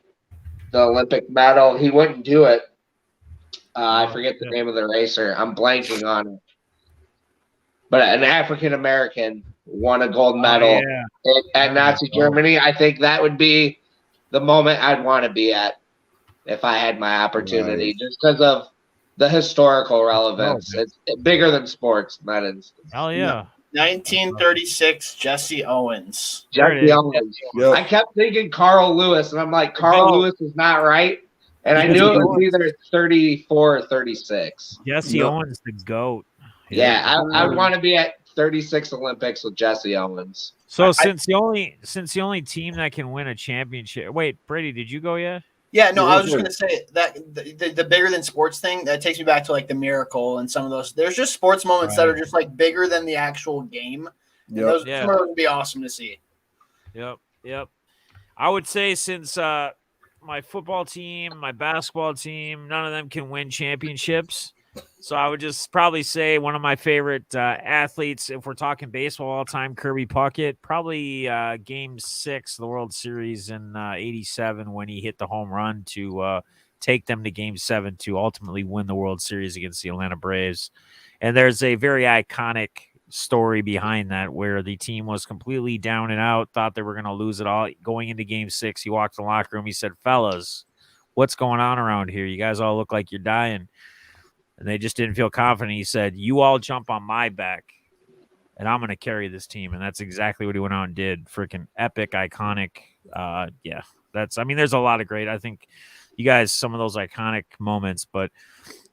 [SPEAKER 4] the Olympic medal. He wouldn't do it. I forget the name of the racer. I'm blanking on it. But an African American won a gold medal at Nazi Germany. I think that would be the moment I'd want to be at if I had my opportunity, just because of the historical relevance. It's bigger than sports in that instance.
[SPEAKER 1] Hell yeah.
[SPEAKER 3] 1936, Jesse Owens.
[SPEAKER 4] Jesse Owens. Yep. I kept thinking Carl Lewis, and I'm like, Carl Lewis is not right. And I knew it was either 34 or 36.
[SPEAKER 1] Jesse Owens, the GOAT.
[SPEAKER 4] Yeah, I would want to be at 36 Olympics with Jesse Owens.
[SPEAKER 1] So since the only team that can win a championship. Wait, Brady, did you go yet?
[SPEAKER 3] Yeah, no, I was just going to say that the bigger than sports thing, that takes me back to like the Miracle and some of those. There's just sports moments that are just like bigger than the actual game. Yep. Those would be awesome to see.
[SPEAKER 1] Yep. I would say since my football team, my basketball team, none of them can win championships. So I would just probably say one of my favorite athletes, if we're talking baseball all time, Kirby Puckett, probably Game 6 of the World Series in '87 when he hit the home run to take them to Game 7 to ultimately win the World Series against the Atlanta Braves. And there's a very iconic story behind that where the team was completely down and out, thought they were going to lose it all. Going into Game 6, he walked in the locker room. He said, "Fellas, what's going on around here? You guys all look like you're dying." And they just didn't feel confident. He said, "You all jump on my back, and I'm going to carry this team." And that's exactly what he went out and did. Freaking epic, iconic. There's a lot of great. I think you guys, some of those iconic moments, but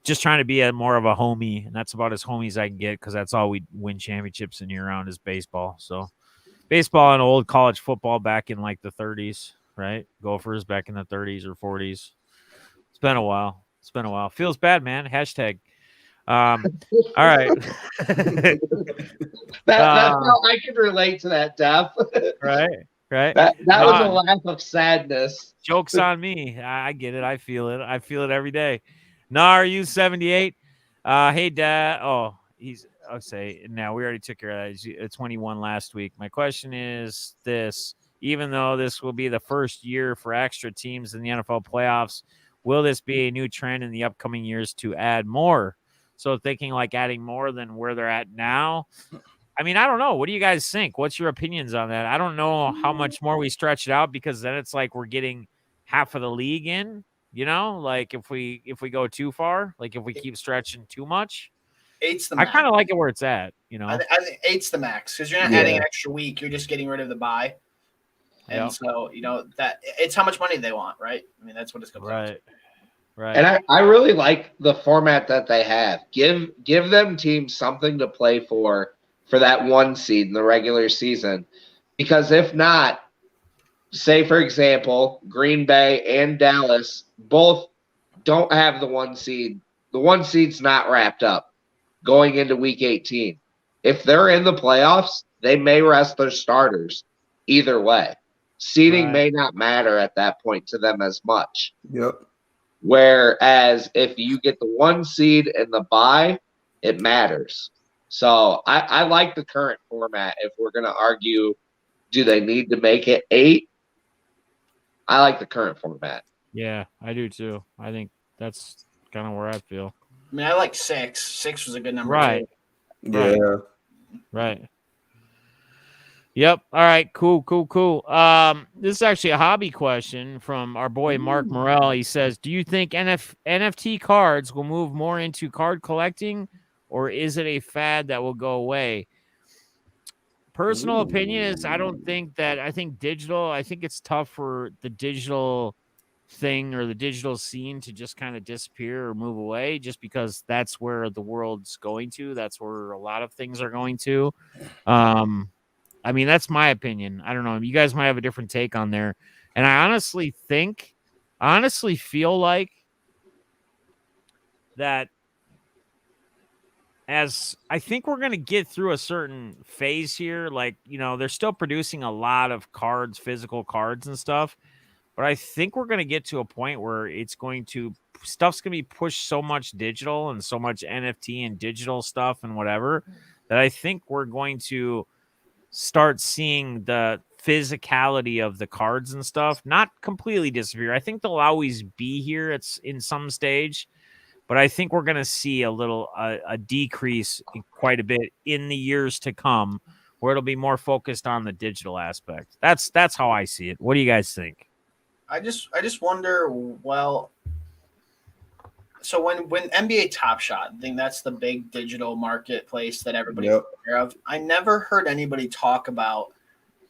[SPEAKER 1] just trying to be more of a homie. And that's about as homie as I can get because that's all we win championships in year round is baseball. So baseball and old college football back in like the 30s, right? Gophers back in the 30s or 40s. It's been a while. Feels bad, man. Hashtag. All right.
[SPEAKER 4] I can relate to that, Def.
[SPEAKER 1] Right.
[SPEAKER 4] That was a laugh of sadness.
[SPEAKER 1] Joke's on me. I get it. I feel it every day. Nar, you 78. Hey, Dad. Oh, I'll say now we already took care of that. It's 21 last week. My question is this: even though this will be the first year for extra teams in the NFL playoffs, will this be a new trend in the upcoming years to add more? So thinking like adding more than where they're at now. I mean, I don't know. What do you guys think? What's your opinions on that? I don't know how much more we stretch it out because then it's like we're getting half of the league in, like if we go too far, like if we keep stretching too much.
[SPEAKER 3] 8's the max.
[SPEAKER 1] I kind of like it where it's at,
[SPEAKER 3] I think 8's the max because you're not adding an extra week. You're just getting rid of the bye. And so, that it's how much money they want, right? I mean, that's what it's going to be.
[SPEAKER 1] Right.
[SPEAKER 4] And I really like the format that they have. Give them teams something to play for that 1 seed in the regular season. Because if not, say, for example, Green Bay and Dallas both don't have the 1 seed. The 1 seed's not wrapped up going into Week 18. If they're in the playoffs, they may rest their starters either way. Seeding may not matter at that point to them as much.
[SPEAKER 2] Yep.
[SPEAKER 4] Whereas if you get the 1 seed in the bye, it matters. So I like the current format. If we're going to argue, do they need to make it 8? I like the current format.
[SPEAKER 1] Yeah, I do too. I think that's kind of where I feel.
[SPEAKER 3] I mean, I like 6. 6 was a good number.
[SPEAKER 1] Right.
[SPEAKER 3] Too.
[SPEAKER 2] Yeah.
[SPEAKER 1] Right. Yep. All right. Cool. This is actually a hobby question from our boy Mark Morrell. He says, "Do you think NFT cards will move more into card collecting, or is it a fad that will go away?" Personal opinion is I think digital. I think it's tough for the digital thing or the digital scene to just kind of disappear or move away, just because that's where the world's going to. That's where a lot of things are going to. I mean, that's my opinion. I don't know. You guys might have a different take on there. And I honestly feel like that as I think we're going to get through a certain phase here. Like, they're still producing a lot of cards, physical cards and stuff. But I think we're going to get to a point where stuff's going to be pushed so much digital and so much NFT and digital stuff and whatever that I think we're going to start seeing the physicality of the cards and stuff not completely disappear. I think they'll always be here. It's in some stage, but I think we're going to see a decrease quite a bit in the years to come, where it'll be more focused on the digital aspect. That's how I see it. What do you guys think?
[SPEAKER 3] I just wonder. Well, so when NBA Top Shot, I think that's the big digital marketplace that everybody's aware of. I never heard anybody talk about.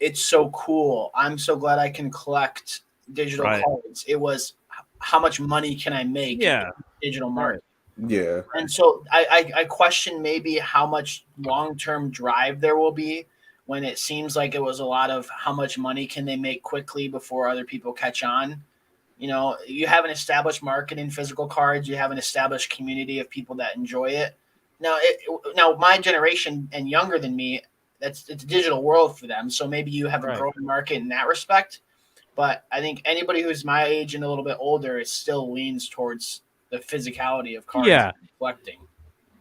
[SPEAKER 3] It's so cool. I'm so glad I can collect digital cards. It was how much money can I make in the digital market?
[SPEAKER 2] Yeah.
[SPEAKER 3] And so I question maybe how much long-term drive there will be when it seems like it was a lot of how much money can they make quickly before other people catch on. You know, you have an established market in physical cards. You have an established community of people that enjoy it. Now my generation and younger than me, it's a digital world for them. So maybe you have a growing market in that respect. But I think anybody who's my age and a little bit older, it still leans towards the physicality of cards collecting.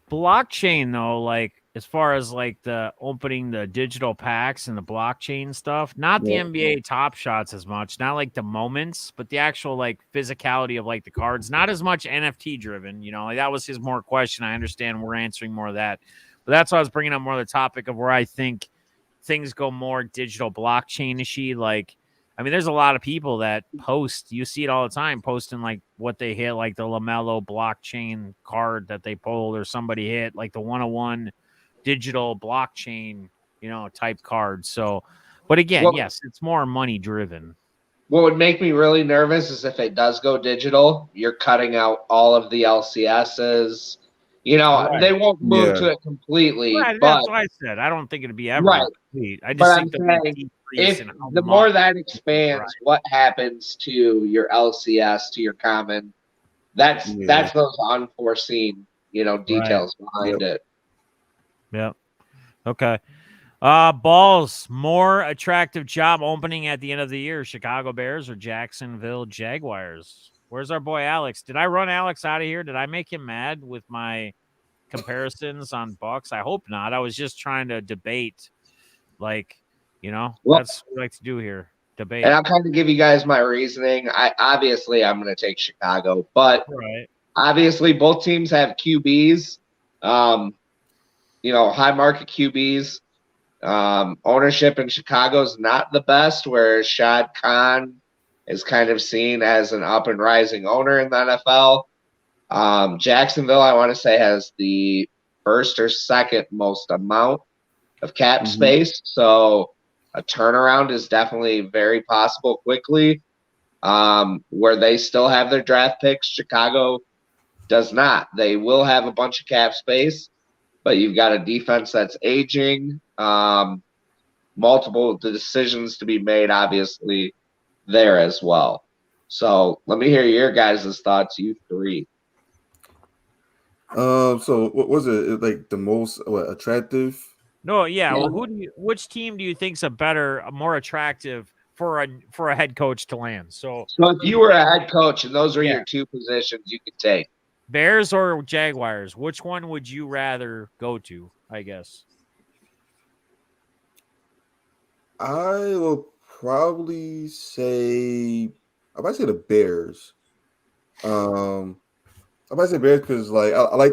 [SPEAKER 1] Blockchain, though, like as far as like the opening the digital packs and the blockchain stuff, not the NBA Top Shots as much, not like the moments, but the actual like physicality of like the cards, not as much NFT driven. You know, like that was his more question. I understand we're answering more of that, but that's why I was bringing up more of the topic of where I think things go more digital blockchain-ishy. Like, I mean, there's a lot of people that post, you see it all the time, posting like what they hit, like the LaMelo blockchain card that they pulled, or somebody hit like the 101 digital blockchain, you know, type card. So, but again, yes, it's more money driven.
[SPEAKER 4] What would make me really nervous is if it does go digital, you're cutting out all of the LCSs. You know, they won't move to it completely.
[SPEAKER 1] Right,
[SPEAKER 4] but
[SPEAKER 1] that's what I said. I don't think it'd be ever complete. I just think
[SPEAKER 4] if the more that expands, what happens to your LCS, to your common, that's those unforeseen, you know, details behind it.
[SPEAKER 1] Yep. Okay. Balls, more attractive job opening at the end of the year, Chicago Bears or Jacksonville Jaguars? Where's our boy Alex? Did I run Alex out of here? Did I make him mad with my comparisons on Bucks? I hope not. I was just trying to debate, like, you know, that's what we like to do here. Debate.
[SPEAKER 4] And I'll kind of give you guys my reasoning. I'm going to take Chicago, but obviously both teams have QBs, you know, high market QBs. Ownership in Chicago is not the best, whereas Shad Khan is kind of seen as an up and rising owner in the NFL. Jacksonville, I want to say, has the first or second most amount of cap space. So a turnaround is definitely very possible quickly. Where they still have their draft picks, Chicago does not. They will have a bunch of cap space, but you've got a defense that's aging. Multiple decisions to be made, obviously, there as well. So let me hear your guys' thoughts, you three.
[SPEAKER 2] So what was it like the most attractive?
[SPEAKER 1] No, yeah. Well, which team do you think's more attractive for a head coach to land? So
[SPEAKER 4] if you were a head coach and those were your two positions you could take,
[SPEAKER 1] Bears or Jaguars, which one would you rather go to? I guess
[SPEAKER 2] I will probably say I might say the Bears. I might say Bears because like I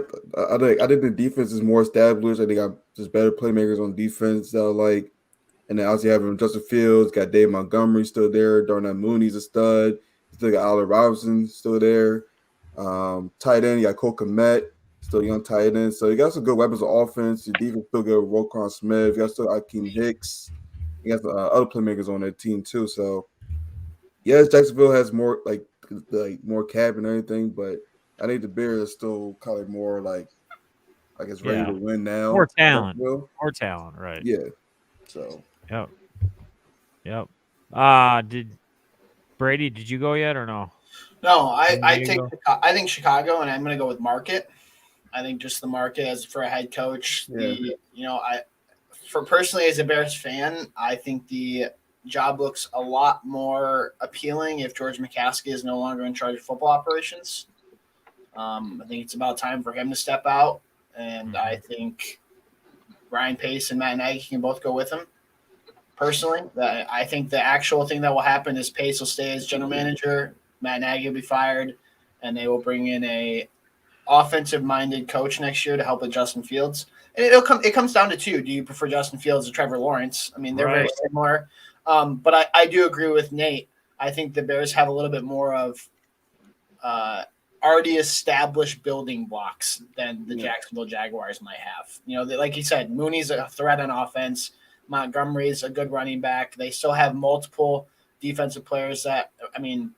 [SPEAKER 2] think the defense is more established. I think I got just better playmakers on defense that I like. And then obviously having Justin Fields, got Dave Montgomery still there. Darnell Mooney's a stud. Still got Allen Robinson still there. Tight end, you got Cole Kmet, still young tight end. So you got some good weapons of offense. Your defense still good with Roquan Smith. You got still Akeem Hicks. You got other playmakers on their team too. So yes, Jacksonville has more like more cap and everything, but I think the Bears are still kind of more like I guess ready to win now.
[SPEAKER 1] More talent, right?
[SPEAKER 2] Yeah. So.
[SPEAKER 1] Yep. Did you go yet or no?
[SPEAKER 3] No, I think Chicago, and I'm going to go with market. I think just the market as for a head coach. Personally as a Bears fan, I think the job looks a lot more appealing if George McCaskey is no longer in charge of football operations. I think it's about time for him to step out, and I think Ryan Pace and Matt Nagy can both go with him. personally. I think the actual thing that will happen is Pace will stay as general manager, Matt Nagy will be fired, and they will bring in a offensive-minded coach next year to help with Justin Fields. And it comes down to two. Do you prefer Justin Fields or Trevor Lawrence? I mean, they're very similar. But I do agree with Nate. I think the Bears have a little bit more of already established building blocks than the Jacksonville Jaguars might have. You know, like you said, Mooney's a threat on offense. Montgomery's a good running back. They still have multiple defensive players that, I mean,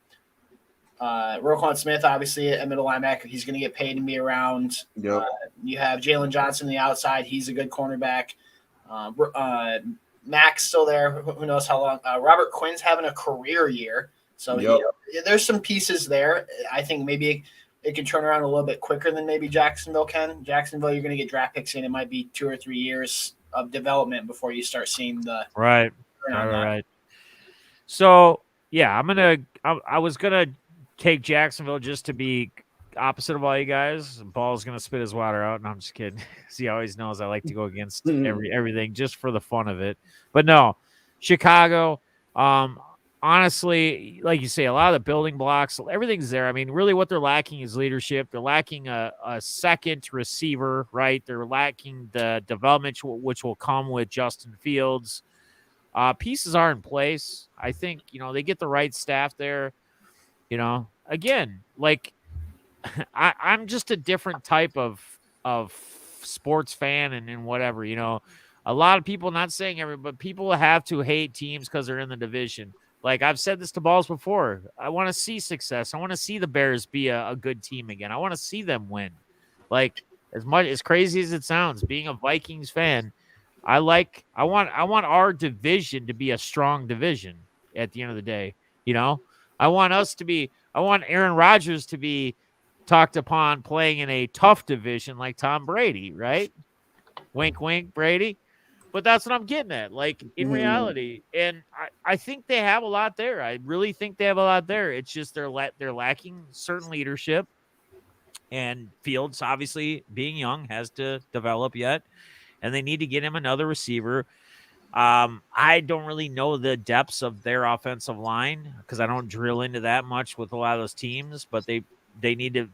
[SPEAKER 3] Roquan Smith, obviously, a middle linebacker. He's going to get paid and be around.
[SPEAKER 2] Yep.
[SPEAKER 3] You have Jalen Johnson on the outside. He's a good cornerback. Mac's still there. Who knows how long? Robert Quinn's having a career year. So there's some pieces there. I think maybe it can turn around a little bit quicker than maybe Jacksonville can. Jacksonville, you're going to get draft picks in. It might be 2 or 3 years of development before you start seeing the
[SPEAKER 1] right. So yeah, I was gonna take Jacksonville just to be opposite of all you guys. Ball's gonna spit his water out, and I'm just kidding. He always knows I like to go against everything just for the fun of it. But no, Chicago. Honestly, like you say, a lot of the building blocks, everything's there. I mean, really what they're lacking is leadership. They're lacking a second receiver, right? They're lacking the development, which will come with Justin Fields. Pieces are in place. I think, they get the right staff there. Again, like I'm just a different type of sports fan and whatever, a lot of people, not saying everybody, but people have to hate teams because they're in the division. Like I've said this to Balls before, I want to see success. I want to see the Bears be a good team again. I want to see them win. Like as crazy as it sounds, being a Vikings fan, I want our division to be a strong division at the end of the day. I want Aaron Rodgers to be talked upon playing in a tough division like Tom Brady, right? Wink, wink, Brady. But that's what I'm getting at, like in reality. And I think they have a lot there. I really think they have a lot there. It's just they're lacking certain leadership. And Fields, obviously, being young, has to develop yet. And they need to get him another receiver. I don't really know the depths of their offensive line because I don't drill into that much with a lot of those teams. But they need to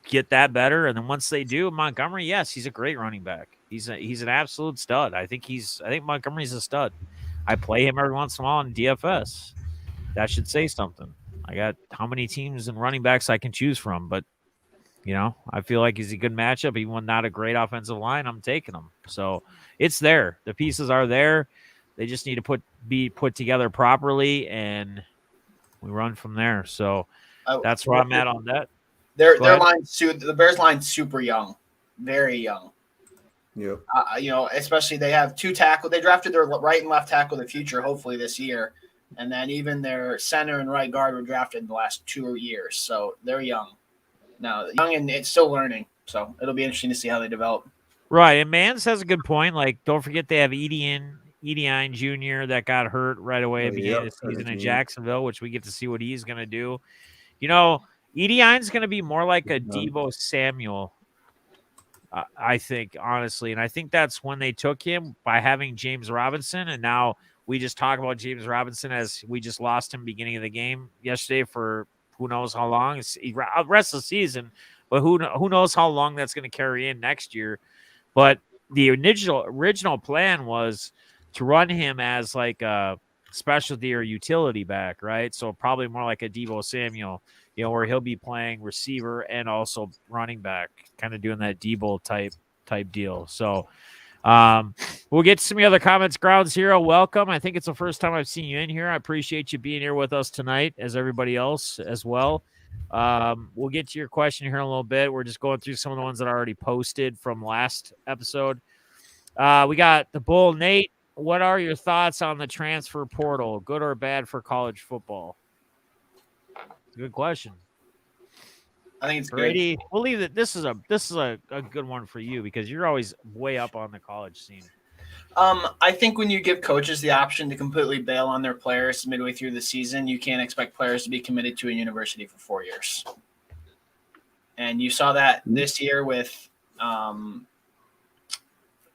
[SPEAKER 1] get that better. And then once they do, Montgomery, yes, he's a great running back. He's an absolute stud. I think Montgomery's a stud. I play him every once in a while in DFS. That should say something. I got how many teams and running backs I can choose from, but I feel like he's a good matchup. Even when not a great offensive line, I'm taking him. So it's there. The pieces are there. They just need to be put together properly, and we run from there. So that's where I'm at on that.
[SPEAKER 3] Their line, the Bears line's super young, very young.
[SPEAKER 2] Yeah.
[SPEAKER 3] Especially they have 2 tackle. They drafted their right and left tackle of the future, hopefully this year, and then even their center and right guard were drafted in the last 2 years. So they're young. Now, young and it's still learning. So it'll be interesting to see how they develop.
[SPEAKER 1] Right, and Mans has a good point. Like, don't forget they have Edian Jr. that got hurt right away at the beginning of the season in Jacksonville, which we get to see what he's going to do. Edian's going to be more like a Deebo Samuel, I think, honestly. And I think that's when they took him by having James Robinson. And now we just talk about James Robinson as we just lost him beginning of the game yesterday for who knows how long. It's the rest of the season, but who knows how long that's going to carry in next year. But the original plan was to run him as like a specialty or utility back, right? So probably more like a Deebo Samuel, where he'll be playing receiver and also running back, kind of doing that Deebo type deal. So we'll get to some of the other comments. Ground Zero, welcome. I think it's the first time I've seen you in here. I appreciate you being here with us tonight, as everybody else as well. We'll get to your question here in a little bit. We're just going through some of the ones that are already posted from last episode. We got the Boul. Nate, what are your thoughts on the transfer portal? Good or bad for college football? It's a good question.
[SPEAKER 3] I think it's
[SPEAKER 1] Brady,
[SPEAKER 3] good.
[SPEAKER 1] we'll leave it. This is a good one for you because you're always way up on the college scene.
[SPEAKER 3] I think when you give coaches the option to completely bail on their players midway through the season, you can't expect players to be committed to a university for 4 years. And you saw that this year with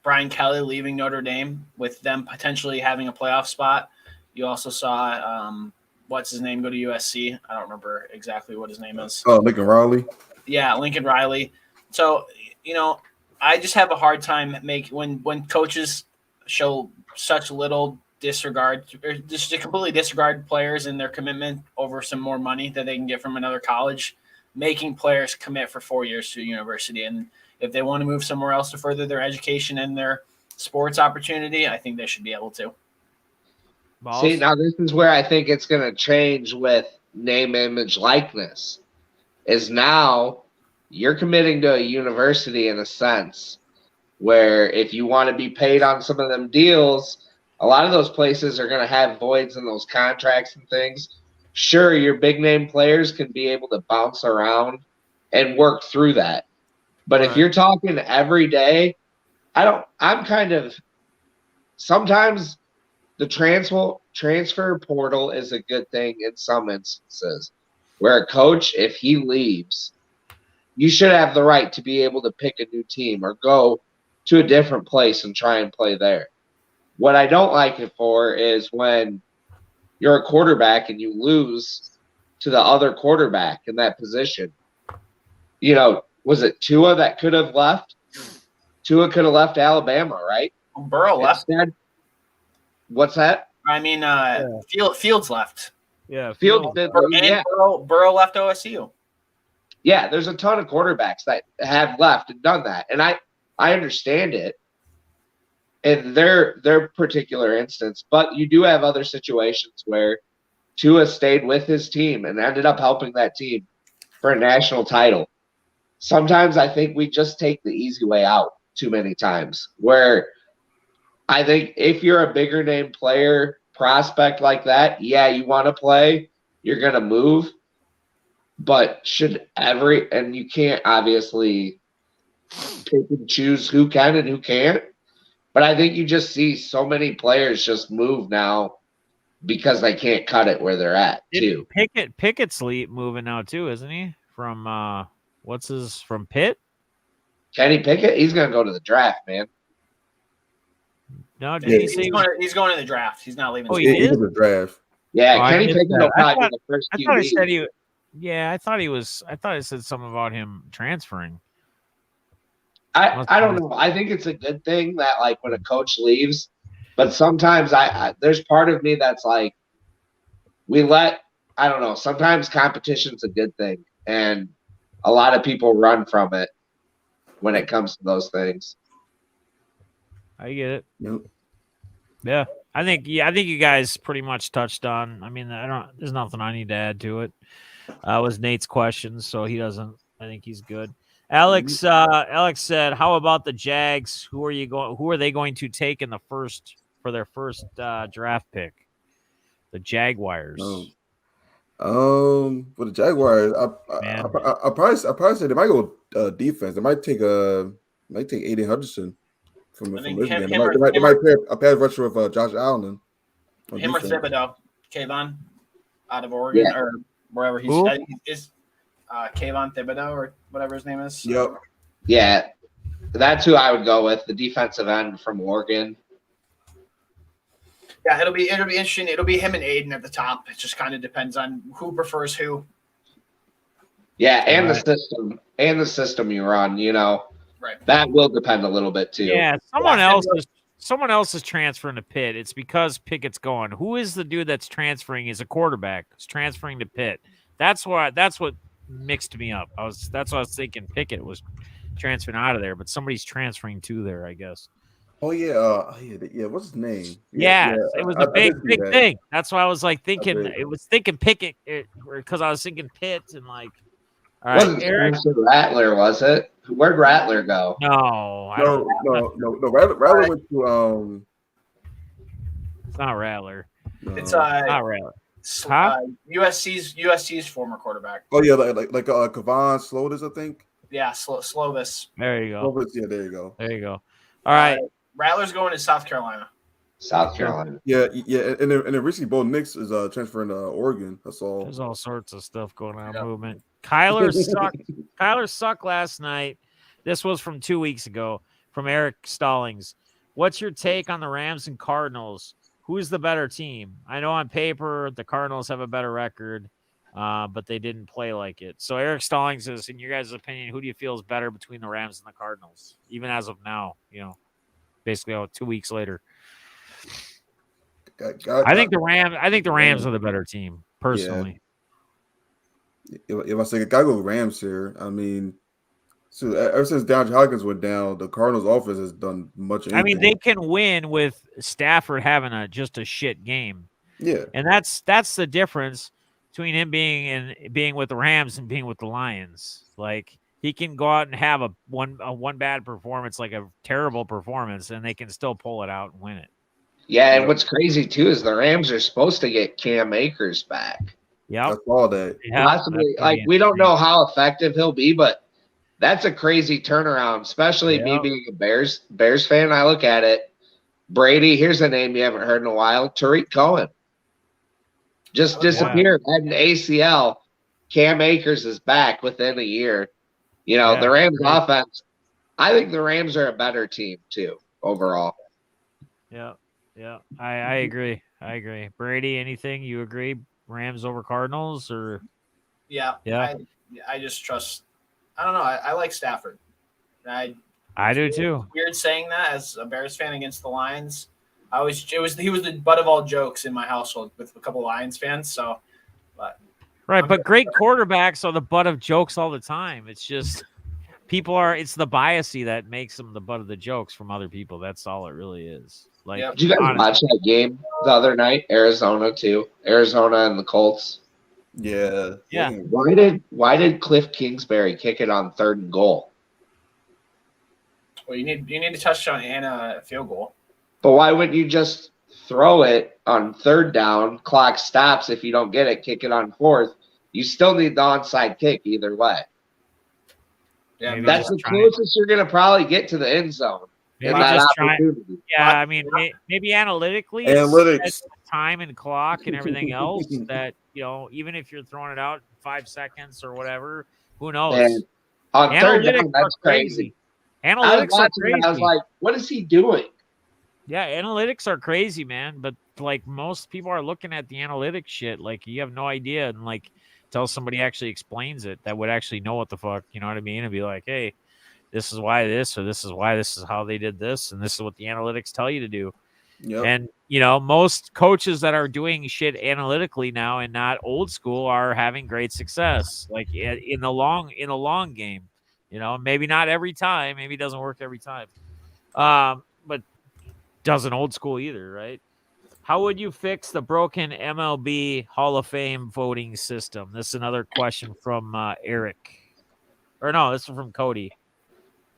[SPEAKER 3] Brian Kelly leaving Notre Dame with them potentially having a playoff spot. You also saw what's his name go to USC. I don't remember exactly what his name is.
[SPEAKER 2] Oh, Lincoln Riley.
[SPEAKER 3] Yeah, Lincoln Riley. So, I just have a hard time when coaches show such little disregard or just completely disregard players and their commitment over some more money that they can get from another college, making players commit for 4 years to a university. And if they want to move somewhere else to further their education and their sports opportunity, I think they should be able to.
[SPEAKER 1] Balls?
[SPEAKER 4] See, now this is where I think it's going to change with name, image, likeness. Is now you're committing to a university in a sense where if you want to be paid on some of them deals, a lot of those places are going to have voids in those contracts and things. Sure, your big name players can be able to bounce around and work through that. But if you're talking every day, sometimes the transfer portal is a good thing in some instances where a coach, if he leaves, you should have the right to be able to pick a new team or go to a different place and try and play there. What I don't like it for is when you're a quarterback and you lose to the other quarterback in that position. Was it Tua that could have left? Tua could have left Alabama, right?
[SPEAKER 3] Burrow left.
[SPEAKER 4] What's that?
[SPEAKER 3] I mean, Fields left.
[SPEAKER 1] Yeah,
[SPEAKER 4] Fields did. Yeah.
[SPEAKER 3] Burrow left OSU.
[SPEAKER 4] Yeah, there's a ton of quarterbacks that have left and done that. And I understand it in their particular instance, but you do have other situations where Tua stayed with his team and ended up helping that team for a national title. Sometimes I think we just take the easy way out too many times, where I think if you're a bigger name player prospect like that, yeah, you want to play, you're going to move, but and you can't obviously pick and choose who can and who can't. But I think you just see so many players just move now because they can't cut it where they're at too.
[SPEAKER 1] Pickett's moving now too, isn't he? From from Pitt?
[SPEAKER 4] Kenny Pickett, he's gonna go to the draft, man.
[SPEAKER 1] No,
[SPEAKER 3] he's going to the draft. He's not leaving.
[SPEAKER 1] Oh, he is
[SPEAKER 2] the draft.
[SPEAKER 4] Yeah, Kenny Pickett will probably be the first QB.
[SPEAKER 1] I thought he said I thought it said something about him transferring.
[SPEAKER 4] I don't know. I think it's a good thing that like when a coach leaves, but sometimes there's part of me that's like I don't know. Sometimes competition's a good thing, and a lot of people run from it when it comes to those things.
[SPEAKER 1] I get it.
[SPEAKER 2] Yep.
[SPEAKER 1] Yeah. I think you guys pretty much touched on. I mean, there's nothing I need to add to it. Was Nate's question, so he doesn't. I think he's good. Alex said, "How about the Jags? Who are they going to take in for their first draft pick? The Jaguars."
[SPEAKER 2] For the Jaguars, I probably say they might go defense. They might take Aiden Hutchinson from Michigan. They might pair a pass rusher with Josh Allen.
[SPEAKER 3] Him or Thibodeau, Kayvon, out of Oregon or wherever he's. Kayvon Thibodeau or whatever his name is.
[SPEAKER 2] Yep.
[SPEAKER 4] Yeah, that's who I would go with, the defensive end from Oregon.
[SPEAKER 3] Yeah, it'll be interesting. It'll be him and Aiden at the top. It just kind of depends on who prefers who. Yeah,
[SPEAKER 4] and the system you're on,
[SPEAKER 3] right.
[SPEAKER 4] That will depend a little bit too.
[SPEAKER 1] Yeah, someone else is transferring to Pitt. It's because Pickett's going. Who is the dude that's transferring? Is a quarterback. Is transferring to Pitt. That's what mixed me up. That's what I was thinking. Pickett was transferring out of there, but somebody's transferring to there, I guess.
[SPEAKER 2] Oh yeah. What's his name?
[SPEAKER 1] Yeah. It was a big thing. That's why I was like thinking. It was thinking Pickett because I was thinking Pitt and like. All right,
[SPEAKER 4] Eric Rattler, was it? Where'd Rattler go?
[SPEAKER 2] No. Rattler went to
[SPEAKER 1] It's not Rattler.
[SPEAKER 2] No.
[SPEAKER 3] It's
[SPEAKER 1] not Rattler.
[SPEAKER 3] USC's former quarterback.
[SPEAKER 2] Oh yeah, like Kavon Slovis, I think.
[SPEAKER 3] Yeah, Slovis.
[SPEAKER 1] There you go.
[SPEAKER 2] Slovis, yeah, there you go.
[SPEAKER 1] There you go. All right.
[SPEAKER 3] Rattler's going to South Carolina.
[SPEAKER 2] Yeah, and then recently Bo Nix is transferring to Oregon. That's all.
[SPEAKER 1] There's all sorts of stuff going on. Yeah. Movement. Kyler sucked last night. This was from 2 weeks ago. from Eric Stallings. What's your take on the Rams and Cardinals? Who's the better team? I know on paper the Cardinals have a better record, but they didn't play like it. So Eric Stallings says, in your guys' opinion, who do you feel is better between the Rams and the Cardinals, even as of now? Basically 2 weeks later. I think the Rams are the better team, personally.
[SPEAKER 2] If I say gotta go Rams here, I mean, so ever since DeAndre Hopkins went down, the Cardinals' offense has done much.
[SPEAKER 1] I mean, they can win with Stafford having just a shit game.
[SPEAKER 2] Yeah,
[SPEAKER 1] and that's the difference between him being with the Rams and being with the Lions. Like, he can go out and have a one bad performance, like a terrible performance, and they can still pull it out and win it.
[SPEAKER 4] Yeah, and what's crazy too is the Rams are supposed to get Cam Akers back.
[SPEAKER 1] Yeah,
[SPEAKER 2] I saw that.
[SPEAKER 4] Possibly, like, we don't know how effective he'll be, but that's a crazy turnaround. Especially me being a Bears fan, I look at it. Brady, here's a name you haven't heard in a while: Tariq Cohen. Just disappeared. Had an ACL. Cam Akers is back within a year. The Rams offense. I think the Rams are a better team too overall.
[SPEAKER 1] Yeah. I agree. Brady, anything you agree? Rams over Cardinals, or?
[SPEAKER 3] Yeah. I just trust. I don't know. I like Stafford.
[SPEAKER 1] I do too.
[SPEAKER 3] Weird saying that as a Bears fan against the Lions. He was the butt of all jokes in my household with a couple Lions fans. So,
[SPEAKER 1] but great quarterbacks are the butt of jokes all the time. It's just it's the biasy that makes them the butt of the jokes from other people. That's all it really is. Like,
[SPEAKER 4] did you guys watch that game the other night? Arizona and the Colts.
[SPEAKER 2] Yeah.
[SPEAKER 4] Why did Cliff Kingsbury kick it on 3rd and goal?
[SPEAKER 3] Well, you need a touchdown and a field goal.
[SPEAKER 4] But why wouldn't you just throw it on 3rd down? Clock stops. If you don't get it, kick it on 4th. You still need the onside kick either way.
[SPEAKER 3] Yeah,
[SPEAKER 4] that's the closest you're going to probably get to the end zone.
[SPEAKER 1] Maybe I mean, maybe analytically, it's time and clock and everything else that, even if you're throwing it out in 5 seconds or whatever, who knows?
[SPEAKER 4] And on 3rd down, that's crazy.
[SPEAKER 1] Analytics are crazy.
[SPEAKER 4] I was like, what is he doing?
[SPEAKER 1] Yeah, analytics are crazy, man. But like, most people are looking at the analytics shit. Like, you have no idea. And like, until somebody actually explains it, that would actually know what the fuck, you know what I mean? And be like, hey, this is why this, or this is why this is how they did this, and this is what the analytics tell you to do.
[SPEAKER 2] Yep.
[SPEAKER 1] And most coaches that are doing shit analytically now and not old school are having great success. Like, in the long game, maybe not every time, maybe it doesn't work every time, but doesn't old school either, right? How would you fix the broken MLB Hall of Fame voting system? This is another question from Eric, or no, this is from Cody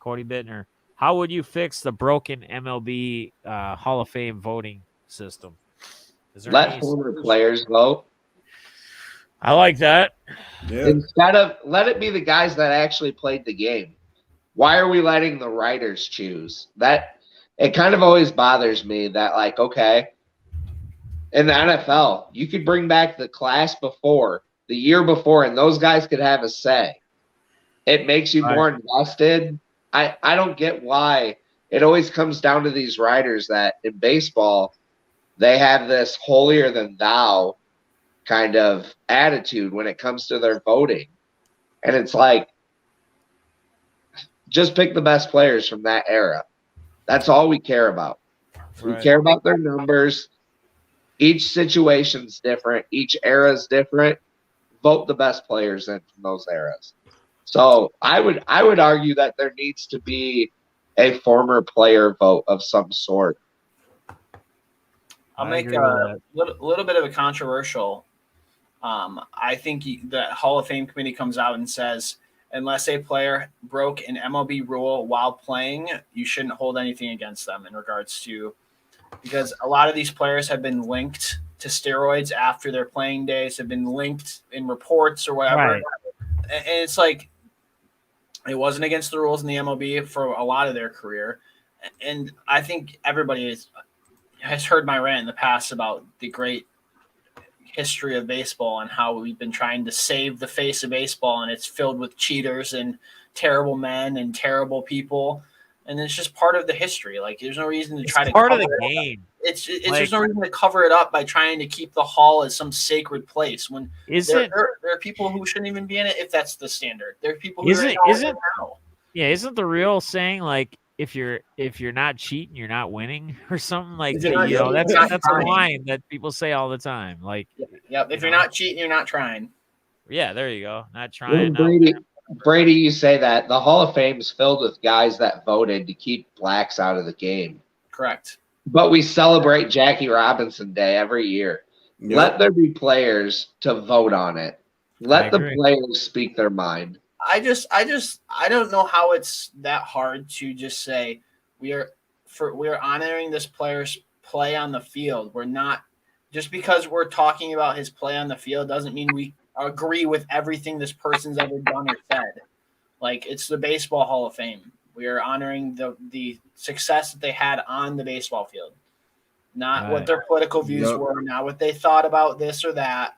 [SPEAKER 1] Bittner. How would you fix the broken MLB Hall of Fame voting system?
[SPEAKER 4] Let former players vote.
[SPEAKER 1] I like that.
[SPEAKER 2] Yeah.
[SPEAKER 4] Instead of let it be the guys that actually played the game. Why are we letting the writers choose? That it kind of always bothers me that, like, okay, in the NFL, you could bring back the class before, the year before, and those guys could have a say. It makes you more invested. I don't get why it always comes down to these writers that in baseball, they have this holier than thou kind of attitude when it comes to their voting. And it's like, just pick the best players from that era. That's all we care about.
[SPEAKER 1] Right.
[SPEAKER 4] We care about their numbers. Each situation's different. Each era's different. Vote the best players in from those eras. So I would argue that there needs to be a former player vote of some sort.
[SPEAKER 3] I'll make a little bit of a controversial. I think the Hall of Fame committee comes out and says, unless a player broke an MLB rule while playing, you shouldn't hold anything against them in regards to, because a lot of these players have been linked to steroids after their playing days, have been linked in reports or whatever.
[SPEAKER 1] Right.
[SPEAKER 3] And it's like, it wasn't against the rules in the MLB for a lot of their career. And I think everybody has heard my rant in the past about the great history of baseball and how we've been trying to save the face of baseball, and it's filled with cheaters and terrible men and terrible people. and it's just part of the history. Like, there's no reason to try to
[SPEAKER 1] part of
[SPEAKER 3] cover
[SPEAKER 1] the
[SPEAKER 3] it up.
[SPEAKER 1] game.
[SPEAKER 3] It's
[SPEAKER 1] Like,
[SPEAKER 3] there's no reason to cover it up by trying to keep the hall as some sacred place when there are people who shouldn't even be in it if that's the standard. There are people who
[SPEAKER 1] isn't
[SPEAKER 3] now.
[SPEAKER 1] Yeah, isn't the real saying like if you're not cheating, you're not winning or something like
[SPEAKER 3] If you're not cheating,
[SPEAKER 1] that's
[SPEAKER 3] you're not
[SPEAKER 1] a
[SPEAKER 3] trying.
[SPEAKER 1] line that people say all the time. Like,
[SPEAKER 3] Yep. If you're not cheating, you're not trying.
[SPEAKER 1] Yeah, there you go. Not trying.
[SPEAKER 4] Brady, you say that the Hall of Fame is filled with guys that voted to keep blacks out of the game.
[SPEAKER 3] Correct.
[SPEAKER 4] But we celebrate Jackie Robinson Day every year. Yep. Let there be players to vote on it. Let the players speak their mind.
[SPEAKER 3] I don't know how it's that hard to just say we are honoring this player's play on the field. We're not, just because we're talking about his play on the field doesn't mean we agree with everything this person's ever done or said. Like, it's the Baseball Hall of Fame. We are honoring the success that they had on the baseball field, not what their political views were, not what they thought about this or that.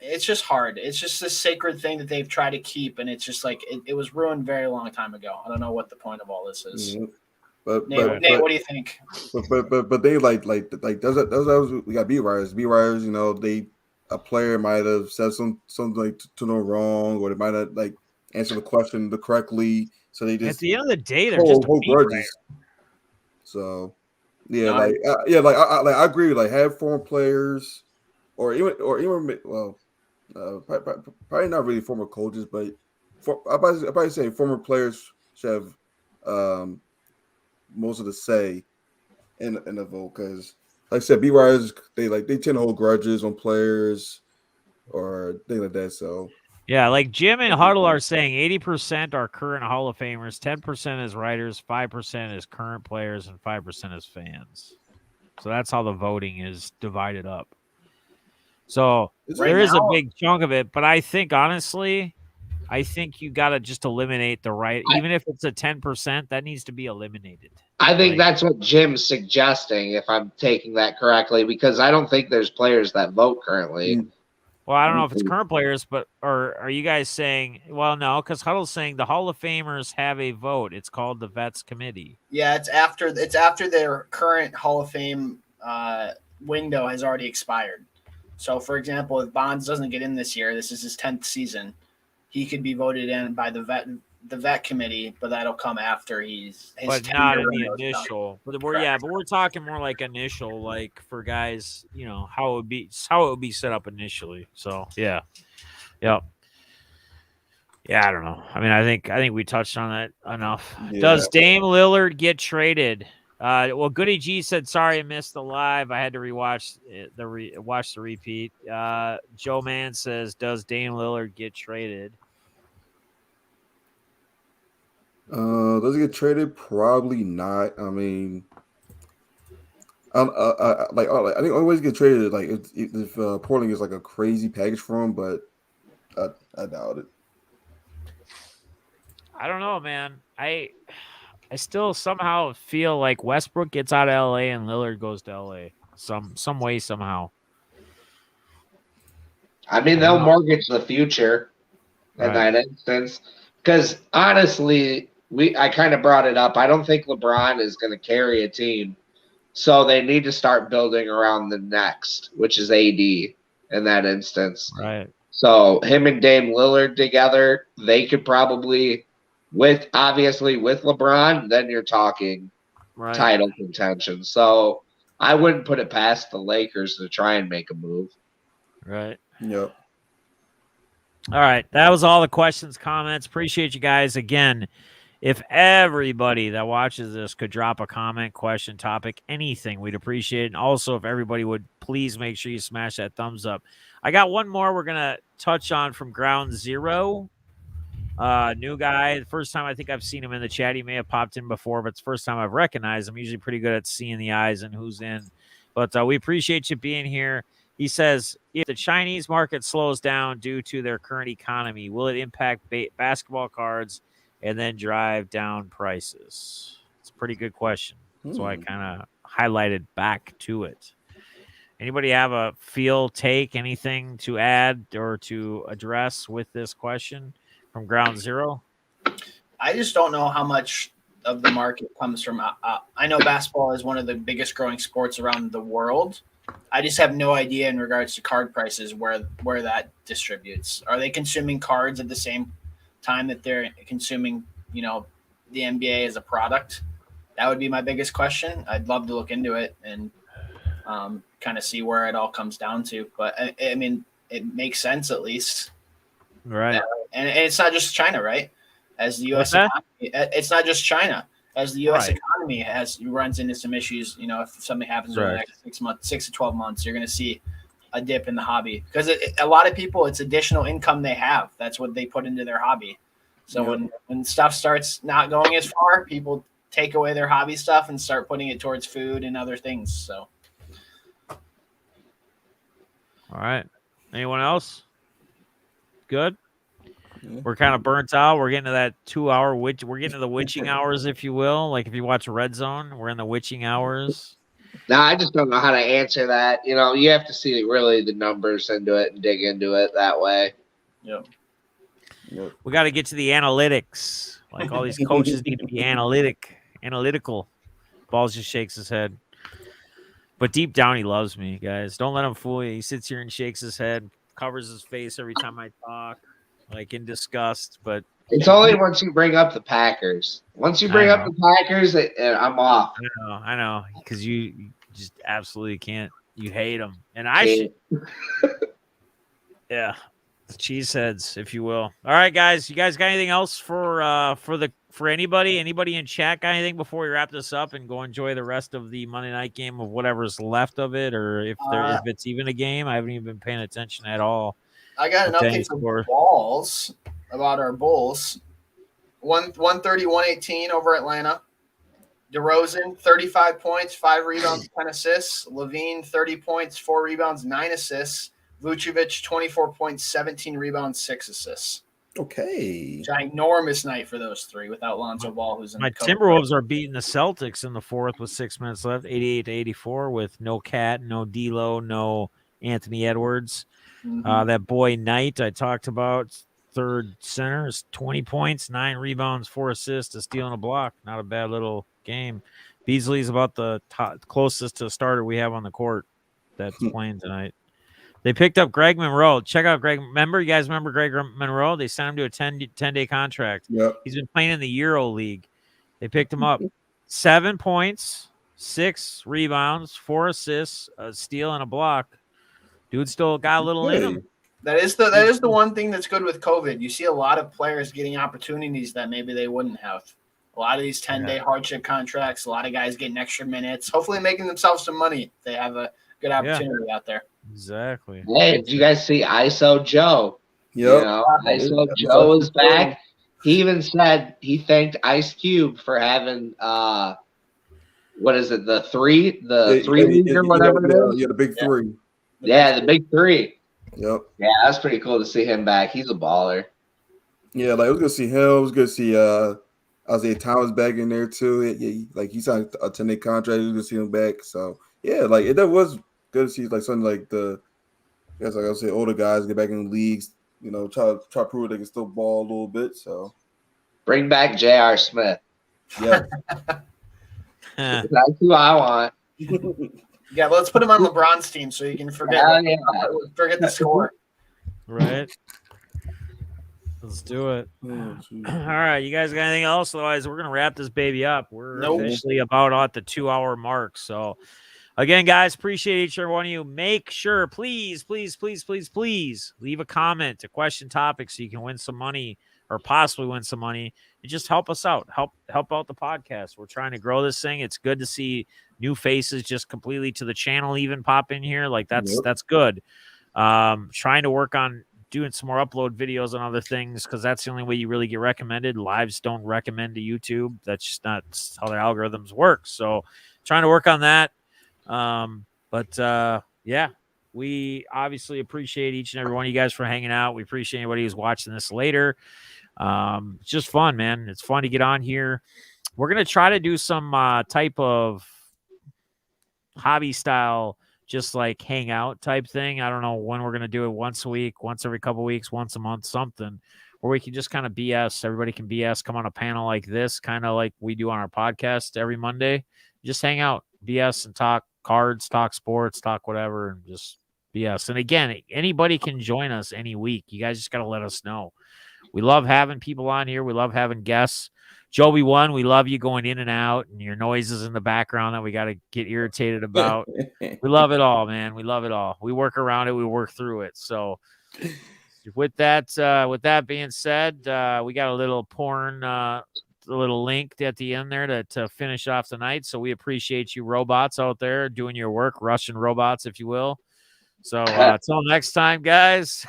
[SPEAKER 3] It's just hard. It's just this sacred thing that they've tried to keep, and it's just like it was ruined a very long time ago. I don't know what the point of all this is.
[SPEAKER 2] Mm-hmm.
[SPEAKER 3] Nate, what do you think?
[SPEAKER 2] But they like those we got beat writers. Beat writers, you know, a player might have said something like to no wrong, or they might not like answer the question correctly. So they just
[SPEAKER 1] at the end of the day, they're just hold grudges.
[SPEAKER 2] So I agree. Like, have former players, or even probably not really former coaches, but I probably say former players should have most of the say in the vote, because, like I said, beat writers they tend to hold grudges on players or things like that. So
[SPEAKER 1] yeah, like Jim and Huddle are saying 80% are current Hall of Famers, 10% is writers, 5% is current players, and 5% is fans. So that's how the voting is divided up. So there is a big chunk of it, but I think, honestly, you got to just eliminate the right. Even if it's a 10%, that needs to be eliminated.
[SPEAKER 4] I think that's what Jim's suggesting, if I'm taking that correctly, because I don't think there's players that vote currently.
[SPEAKER 1] Well, I don't know if it's current players, but are you guys saying, well, no, because Huddle's saying the Hall of Famers have a vote. It's called the Vets Committee.
[SPEAKER 3] Yeah, it's after their current Hall of Fame window has already expired. So, for example, if Bonds doesn't get in this year, this is his 10th season, he could be voted in by the vet committee, but that'll come after his
[SPEAKER 1] but not in the initial. But we're talking more like initial, like for guys, you know, how it would be set up initially. So yeah. I don't know. I mean, I think we touched on that enough. Yeah. Does Dame Lillard get traded? Well, Goody G said, sorry I missed the live. I had to watch the repeat. Joe Mann says, does Dame Lillard get traded?
[SPEAKER 2] Does it get traded? Probably not. I mean, I think always get traded like if Portland is like a crazy package for him, but I doubt it.
[SPEAKER 1] I don't know, man. I still somehow feel like Westbrook gets out of LA and Lillard goes to LA some way somehow.
[SPEAKER 4] I mean, they'll mortgage the future in that instance, because honestly, I kind of brought it up. I don't think LeBron is going to carry a team, so they need to start building around the next, which is AD in that instance.
[SPEAKER 1] Right.
[SPEAKER 4] So him and Dame Lillard together, they could probably, with LeBron, then you're talking title contention. So I wouldn't put it past the Lakers to try and make a move.
[SPEAKER 1] Right.
[SPEAKER 2] Yep.
[SPEAKER 1] All right. That was all the questions, comments. Appreciate you guys. Again, if everybody that watches this could drop a comment, question, topic, anything, we'd appreciate it. And also, if everybody would please make sure you smash that thumbs up. I got one more we're going to touch on from Ground Zero. New guy. The first time I think I've seen him in the chat. He may have popped in before, but it's the first time I've recognized him. Usually pretty good at seeing the eyes and who's in. But we appreciate you being here. He says, if the Chinese market slows down due to their current economy, will it impact basketball cards and then drive down prices? It's a pretty good question. So I kind of highlighted back to it. Anybody have a take, anything to add or to address with this question from Ground Zero?
[SPEAKER 3] I just don't know how much of the market comes from. I know basketball is one of the biggest growing sports around the world. I just have no idea in regards to card prices where that distributes. Are they consuming cards at the same time that they're consuming, the NBA as a product? That would be my biggest question. I'd love to look into it and kind of see where it all comes down to. But I mean, it makes sense at least,
[SPEAKER 1] Right?
[SPEAKER 3] And it's not just China, right? As the
[SPEAKER 1] What's
[SPEAKER 3] U.S.
[SPEAKER 1] that?
[SPEAKER 3] economy, it's not just China. As the U.S.
[SPEAKER 1] Right.
[SPEAKER 3] economy runs into some issues, if something happens over the
[SPEAKER 1] Right.
[SPEAKER 3] next 6 to 12 months, you're going to see a dip in the hobby because a lot of people, it's additional income they have. That's what they put into their hobby. So when stuff starts not going as far, people take away their hobby stuff and start putting it towards food and other things. So,
[SPEAKER 1] All right. Anyone else? Good.
[SPEAKER 2] Yeah.
[SPEAKER 1] We're kind of burnt out. We're getting to that 2-hour we're getting to the witching hours, if you will. Like if you watch Red Zone, we're in the witching hours.
[SPEAKER 4] No, I just don't know how to answer that. You have to see really the numbers into it and dig into it that way.
[SPEAKER 3] Yep.
[SPEAKER 1] We got to get to the analytics. Like all these coaches need to be analytical. Balls just shakes his head. But deep down, he loves me, guys. Don't let him fool you. He sits here and shakes his head, covers his face every time I talk, like in disgust. But
[SPEAKER 4] it's only once you bring up the Packers. Once you bring up the Packers, I'm off.
[SPEAKER 1] I know, because you just absolutely can't. You hate them, and yeah, the cheeseheads, if you will. All right, guys. You guys got anything else for anybody? Anybody in chat got anything before we wrap this up and go enjoy the rest of the Monday night game of whatever's left of it, or if it's even a game? I haven't even been paying attention at all.
[SPEAKER 3] I got an update from Balls about our Bulls. 130-118 over Atlanta. DeRozan, 35 points, 5 rebounds, 10 assists. Levine, 30 points, 4 rebounds, 9 assists. Vucevic, 24 points, 17 rebounds, 6 assists.
[SPEAKER 2] Okay.
[SPEAKER 3] Ginormous night for those three without Lonzo Ball, who's in
[SPEAKER 1] my Timberwolves are beating the Celtics in the fourth with 6 minutes left, 88-84, with no Cat, no D'Lo, no Anthony Edwards.
[SPEAKER 3] Mm-hmm.
[SPEAKER 1] That boy Knight I talked about, third center, is 20 points, 9 rebounds, 4 assists, a steal and a block. Not a bad little game. Beasley's about the closest to a starter we have on the court that's playing tonight. They picked up Greg Monroe. Check out Greg. You guys remember Greg Monroe? They signed him to a 10-day contract.
[SPEAKER 2] Yep.
[SPEAKER 1] He's been playing in the Euro League. They picked him up. 7 points, 6 rebounds, 4 assists, a steal, and a block. Dude still got a little in him.
[SPEAKER 3] That is the one thing that's good with COVID. You see a lot of players getting opportunities that maybe they wouldn't have. A lot of these 10-day hardship contracts, a lot of guys getting extra minutes, hopefully making themselves some money. They have a good opportunity out there.
[SPEAKER 1] Exactly.
[SPEAKER 4] Hey, did you guys see ISO Joe?
[SPEAKER 2] Yep.
[SPEAKER 4] ISO Joe is back. He even said he thanked Ice Cube for having what is it, the three league or whatever it is?
[SPEAKER 2] Yeah, the big three.
[SPEAKER 4] Yeah, the big three.
[SPEAKER 2] Yep.
[SPEAKER 4] Yeah, that's pretty cool to see him back. He's a baller.
[SPEAKER 2] Yeah, like it was good to see him. It was good to see Isaiah Thomas back in there too. He signed a 10-day contract. It was good to see him back. So yeah, like that was good to see like something like like I say, older guys get back in the leagues. Try to prove they can still ball a little bit. So
[SPEAKER 4] bring back J.R. Smith.
[SPEAKER 2] Yeah,
[SPEAKER 4] that's who I want.
[SPEAKER 3] Yeah, let's put him on LeBron's team so you can forget the score.
[SPEAKER 1] Right. Let's do it. All right, you guys got anything else? Otherwise, we're gonna wrap this baby up. We're officially about at the 2-hour mark. So, again, guys, appreciate each and every one of you. Make sure, please leave a comment, a question, topic, so you can win some money or possibly win some money. And just help us out. Help out the podcast. We're trying to grow this thing. It's good to see new faces just completely to the channel even pop in here. Like that's good. Trying to work on doing some more upload videos on other things because that's the only way you really get recommended. Lives don't recommend to YouTube. That's just not how their algorithms work. So trying to work on that. Yeah, we obviously appreciate each and every one of you guys for hanging out. We appreciate anybody who's watching this later. It's just fun, man. It's fun to get on here. We're going to try to do some type of hobby style, just like hangout type thing. I don't know when we're going to do it, once a week, once every couple of weeks, once a month, something. where we can just kind of BS. Everybody can BS, come on a panel like this, kind of like we do on our podcast every Monday. Just hang out, BS, and talk cards, talk sports, talk whatever, and just BS. And again, anybody can join us any week. You guys just got to let us know. We love having people on here. We love having guests. Joby One, we love you going in and out and your noises in the background that we got to get irritated about. We love it all, man. We love it all. We work around it. We work through it. So with that being said, we got a little porn, a little link at the end there to finish off the night. So we appreciate you robots out there doing your work, Russian robots, if you will. So until next time, guys.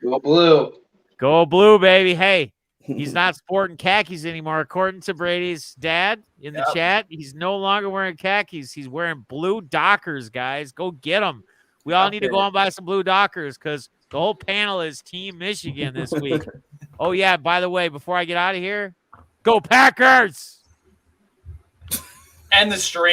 [SPEAKER 4] Go Blue.
[SPEAKER 1] Go Blue, baby. Hey, he's not sporting khakis anymore. According to Brady's dad in the chat, he's no longer wearing khakis. He's wearing blue Dockers, guys. Go get them. We all need to go out and buy some blue Dockers because the whole panel is Team Michigan this week. Oh, yeah, by the way, before I get out of here, go Packers!
[SPEAKER 3] And the stream.